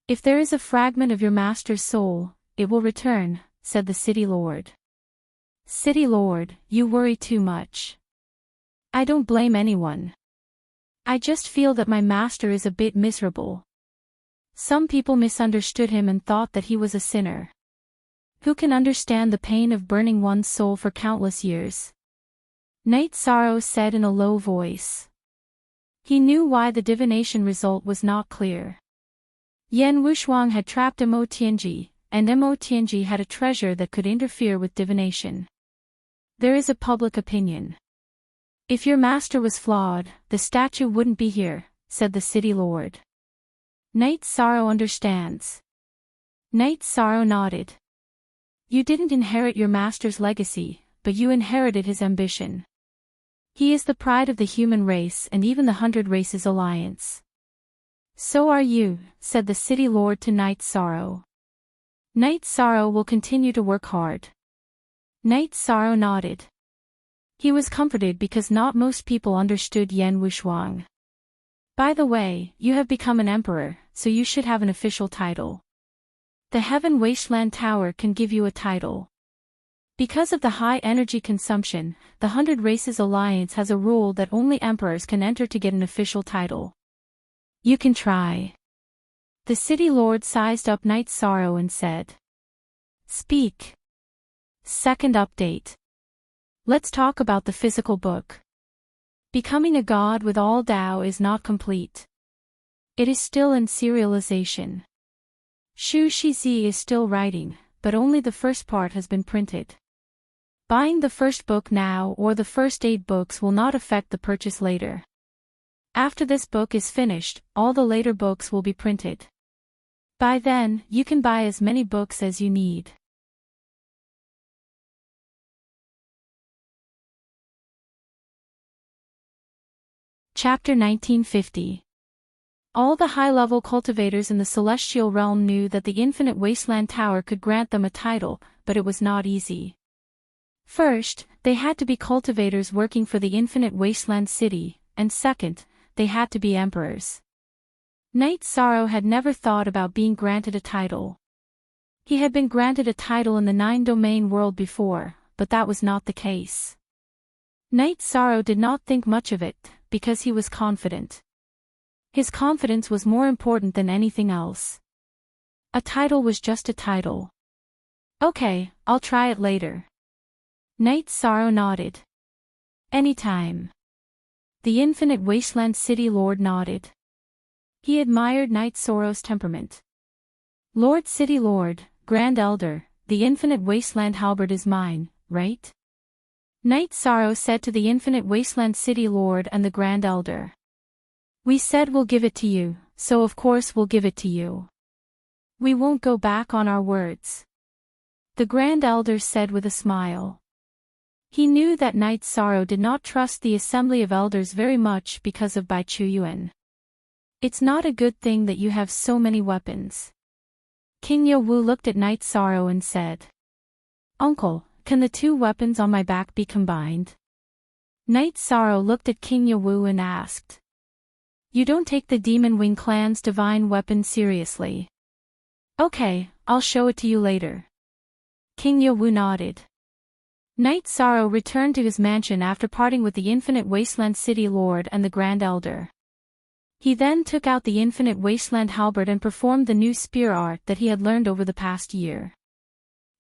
If there is a fragment of your master's soul, it will return, said the city lord. City lord, you worry too much. I don't blame anyone. I just feel that my master is a bit miserable. Some people misunderstood him and thought that he was a sinner. Who can understand the pain of burning one's soul for countless years? Night Sorrow said in a low voice. He knew why the divination result was not clear. Yan Wushuang had trapped Mo Tianji, and Mo Tianji had a treasure that could interfere with divination. There is a public opinion. If your master was flawed, the statue wouldn't be here, said the city lord. Night Sorrow understands. Night Sorrow nodded. You didn't inherit your master's legacy, but you inherited his ambition. He is the pride of the human race and even the 100 Races Alliance. So are you, said the city lord to Night Sorrow. Night Sorrow will continue to work hard. Night Sorrow nodded. He was comforted because not most people understood Yan Wushuang. By the way, you have become an emperor, so you should have an official title. The Heaven Wasteland Tower can give you a title. Because of the high energy consumption, the 100 Races Alliance has a rule that only emperors can enter to get an official title. You can try. The city lord sized up Night Sorrow and said. Speak. Second update. Let's talk about the physical book. Becoming a god with all Tao is not complete. It is still in serialization. Xu Shizi is still writing, but only the first part has been printed. Buying the first book now or the first 8 books will not affect the purchase later. After this book is finished, all the later books will be printed. By then, you can buy as many books as you need. Chapter 1950. All the high-level cultivators in the celestial realm knew that the Infinite Wasteland Tower could grant them a title, but it was not easy. First, they had to be cultivators working for the Infinite Wasteland City, and second, they had to be emperors. Night Sorrow had never thought about being granted a title. He had been granted a title in the 9-domain world before, but that was not the case. Night Sorrow did not think much of it, because he was confident. His confidence was more important than anything else. A title was just a title. Okay, I'll try it later. Night Sorrow nodded. Anytime. The Infinite Wasteland City Lord nodded. He admired Night Sorrow's temperament. Lord City Lord, Grand Elder, the Infinite Wasteland Halberd is mine, right? Night Sorrow said to the Infinite Wasteland City Lord and the Grand Elder. We said we'll give it to you, so of course we'll give it to you. We won't go back on our words. The Grand Elder said with a smile. He knew that Night Sorrow did not trust the Assembly of Elders very much because of Bai Chuyuan. It's not a good thing that you have so many weapons. King Yowu looked at Night Sorrow and said, Uncle, can the two weapons on my back be combined? Night Sorrow looked at King Yowu and asked, You don't take the Demon Wing clan's divine weapon seriously. Okay, I'll show it to you later. King Yowu nodded. Night Sorrow returned to his mansion after parting with the Infinite Wasteland City Lord and the Grand Elder. He then took out the Infinite Wasteland Halberd and performed the new spear art that he had learned over the past year.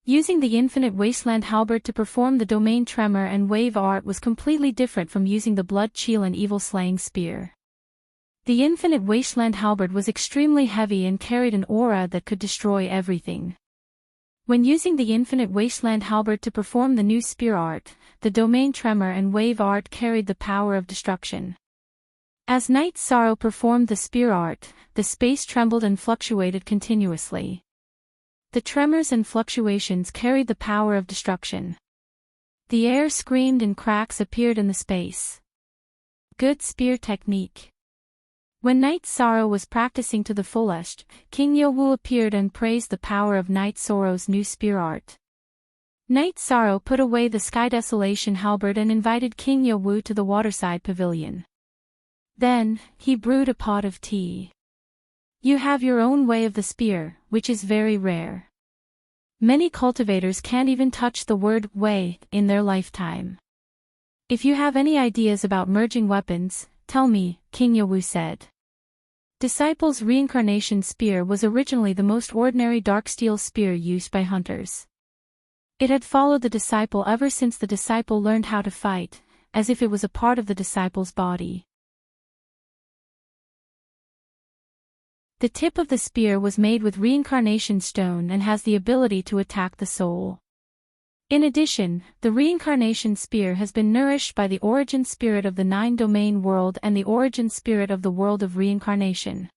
Using the Infinite Wasteland Halberd to perform the Domain Tremor and Wave art was completely different from using the Blood Chill and Evil Slaying Spear. The Infinite Wasteland Halberd was extremely heavy and carried an aura that could destroy everything. When using the Infinite Wasteland Halberd to perform the new spear art, the Domain Tremor and Wave art carried the power of destruction. As Night Sorrow performed the spear art, the space trembled and fluctuated continuously. The tremors and fluctuations carried the power of destruction. The air screamed and cracks appeared in the space. Good spear technique. When Night Sorrow was practicing to the fullest, King Yowu appeared and praised the power of Night Sorrow's new spear art. Night Sorrow put away the Sky Desolation Halberd and invited King Yowu to the waterside pavilion. Then, he brewed a pot of tea. You have your own way of the spear, which is very rare. Many cultivators can't even touch the word way in their lifetime. If you have any ideas about merging weapons, tell me, King Yowu said. Disciple's Reincarnation Spear was originally the most ordinary dark steel spear used by hunters. It had followed the disciple ever since the disciple learned how to fight, as if it was a part of the disciple's body. The tip of the spear was made with reincarnation stone and has the ability to attack the soul. In addition, the reincarnation spear has been nourished by the origin spirit of the nine-domain world and the origin spirit of the world of reincarnation.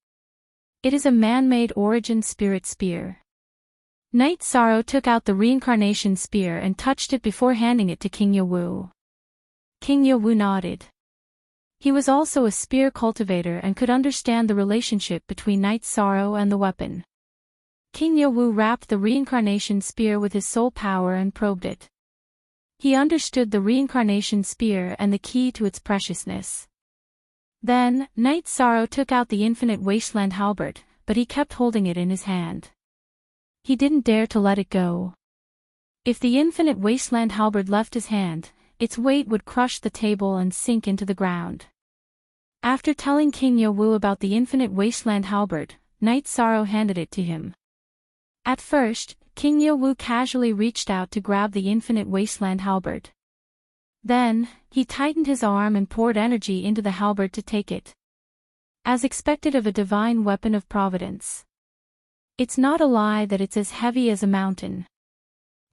It is a man-made origin spirit spear. Night Sorrow took out the reincarnation spear and touched it before handing it to King Yowu. King Yowu nodded. He was also a spear cultivator and could understand the relationship between Night Sorrow and the weapon. King Yowu wrapped the reincarnation spear with his soul power and probed it. He understood the reincarnation spear and the key to its preciousness. Then, Night Sorrow took out the Infinite Wasteland Halberd, but he kept holding it in his hand. He didn't dare to let it go. If the Infinite Wasteland Halberd left his hand, its weight would crush the table and sink into the ground. After telling King Yowu about the Infinite Wasteland Halberd, Night Sorrow handed it to him. At first, King Yowu casually reached out to grab the Infinite Wasteland Halberd. Then, he tightened his arm and poured energy into the halberd to take it. As expected of a divine weapon of providence. It's not a lie that it's as heavy as a mountain.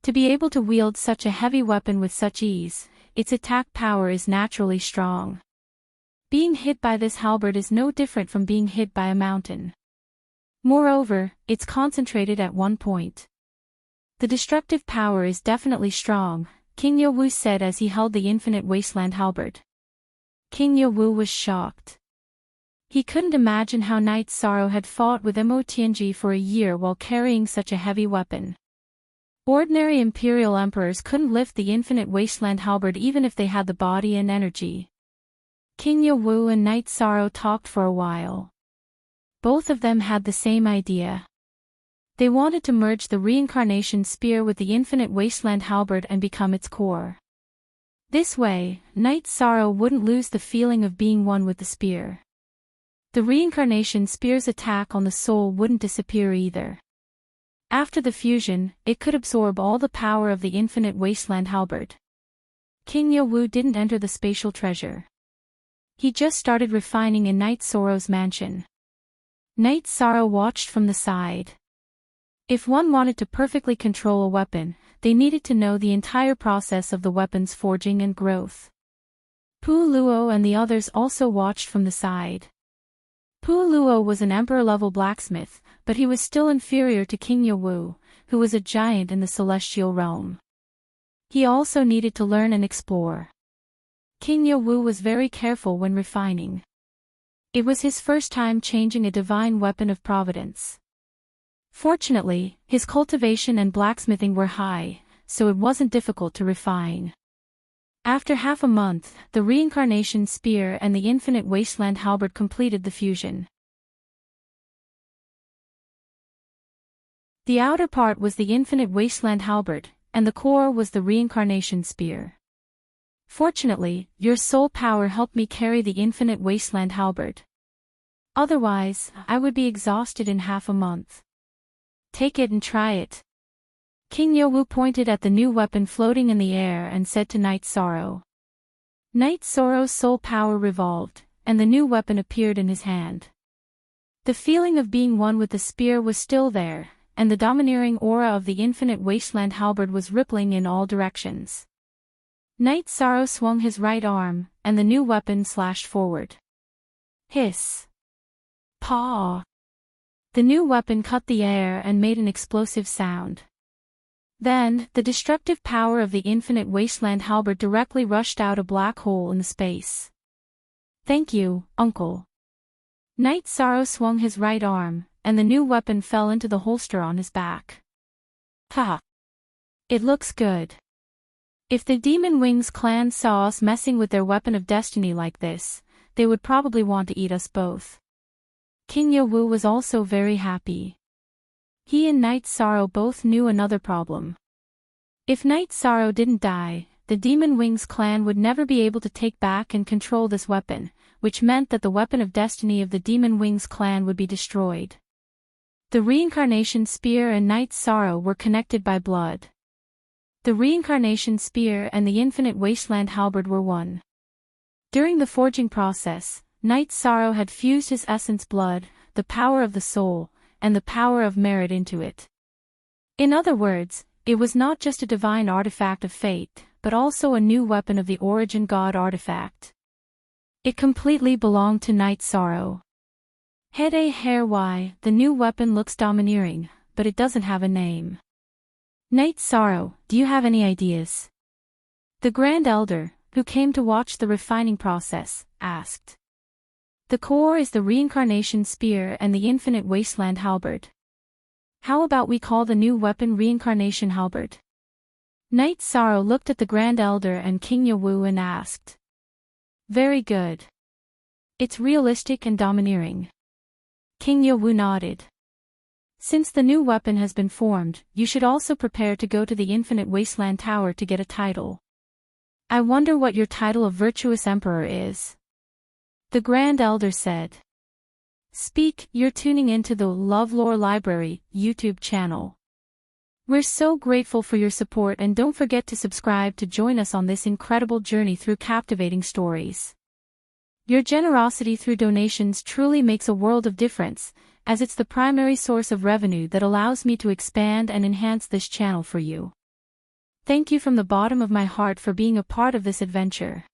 To be able to wield such a heavy weapon with such ease, its attack power is naturally strong. Being hit by this halberd is no different from being hit by a mountain. Moreover, it's concentrated at one point. The destructive power is definitely strong, King Yowu said as he held the Infinite Wasteland Halberd. King Yowu was shocked. He couldn't imagine how Night Sorrow had fought with Mo Tianji for a year while carrying such a heavy weapon. Ordinary Imperial Emperors couldn't lift the Infinite Wasteland Halberd even if they had the body and energy. King Yowu and Night Sorrow talked for a while. Both of them had the same idea. They wanted to merge the reincarnation spear with the Infinite Wasteland Halberd and become its core. This way, Night Sorrow wouldn't lose the feeling of being one with the spear. The reincarnation spear's attack on the soul wouldn't disappear either. After the fusion, it could absorb all the power of the Infinite Wasteland Halberd. King Yowu didn't enter the spatial treasure. He just started refining in Night Sorrow's mansion. Night Sorrow watched from the side. If one wanted to perfectly control a weapon, they needed to know the entire process of the weapon's forging and growth. Pu Luo and the others also watched from the side. Pu Luo was an emperor-level blacksmith, but he was still inferior to King Yewu, who was a giant in the celestial realm. He also needed to learn and explore. King Yewu was very careful when refining. It was his first time changing a divine weapon of providence. Fortunately, his cultivation and blacksmithing were high, so it wasn't difficult to refine. After half a month, the Reincarnation Spear and the Infinite Wasteland Halberd completed the fusion. The outer part was the Infinite Wasteland Halberd, and the core was the Reincarnation Spear. Fortunately, your soul power helped me carry the Infinite Wasteland Halberd. Otherwise, I would be exhausted in half a month. Take it and try it. King Yewu pointed at the new weapon floating in the air and said to Night Sorrow. Night Sorrow's soul power revolved, and the new weapon appeared in his hand. The feeling of being one with the spear was still there, and the domineering aura of the Infinite Wasteland Halberd was rippling in all directions. Night Sorrow swung his right arm, and the new weapon slashed forward. Hiss. Paw. The new weapon cut the air and made an explosive sound. Then, the destructive power of the Infinite Wasteland Halberd directly rushed out a black hole in the space. Thank you, Uncle. Night Sorrow swung his right arm, and the new weapon fell into the holster on his back. Ha! It looks good. If the Demon Wings clan saw us messing with their weapon of destiny like this, they would probably want to eat us both. King Yewu was also very happy. He and Night Sorrow both knew another problem. If Night Sorrow didn't die, the Demon Wings clan would never be able to take back and control this weapon, which meant that the weapon of destiny of the Demon Wings clan would be destroyed. The Reincarnation Spear and Night Sorrow were connected by blood. The Reincarnation Spear and the Infinite Wasteland Halberd were one. During the forging process, Night Sorrow had fused his essence blood, the power of the soul, and the power of merit into it. In other words, it was not just a divine artifact of fate, but also a new weapon of the origin god artifact. It completely belonged to Night Sorrow. Why, the new weapon looks domineering, but it doesn't have a name. Night Sorrow, do you have any ideas? The Grand Elder, who came to watch the refining process, asked. The core is the Reincarnation Spear and the Infinite Wasteland Halberd. How about we call the new weapon Reincarnation Halberd? Night Sorrow looked at the Grand Elder and King Yewu and asked. Very good. It's realistic and domineering. King Yewu nodded. Since the new weapon has been formed, you should also prepare to go to the Infinite Wasteland Tower to get a title. I wonder what your title of Virtuous Emperor is. The Grand Elder said. Speak, you're tuning into the LoveLore Library YouTube channel. We're so grateful for your support, and don't forget to subscribe to join us on this incredible journey through captivating stories. Your generosity through donations truly makes a world of difference, as it's the primary source of revenue that allows me to expand and enhance this channel for you. Thank you from the bottom of my heart for being a part of this adventure.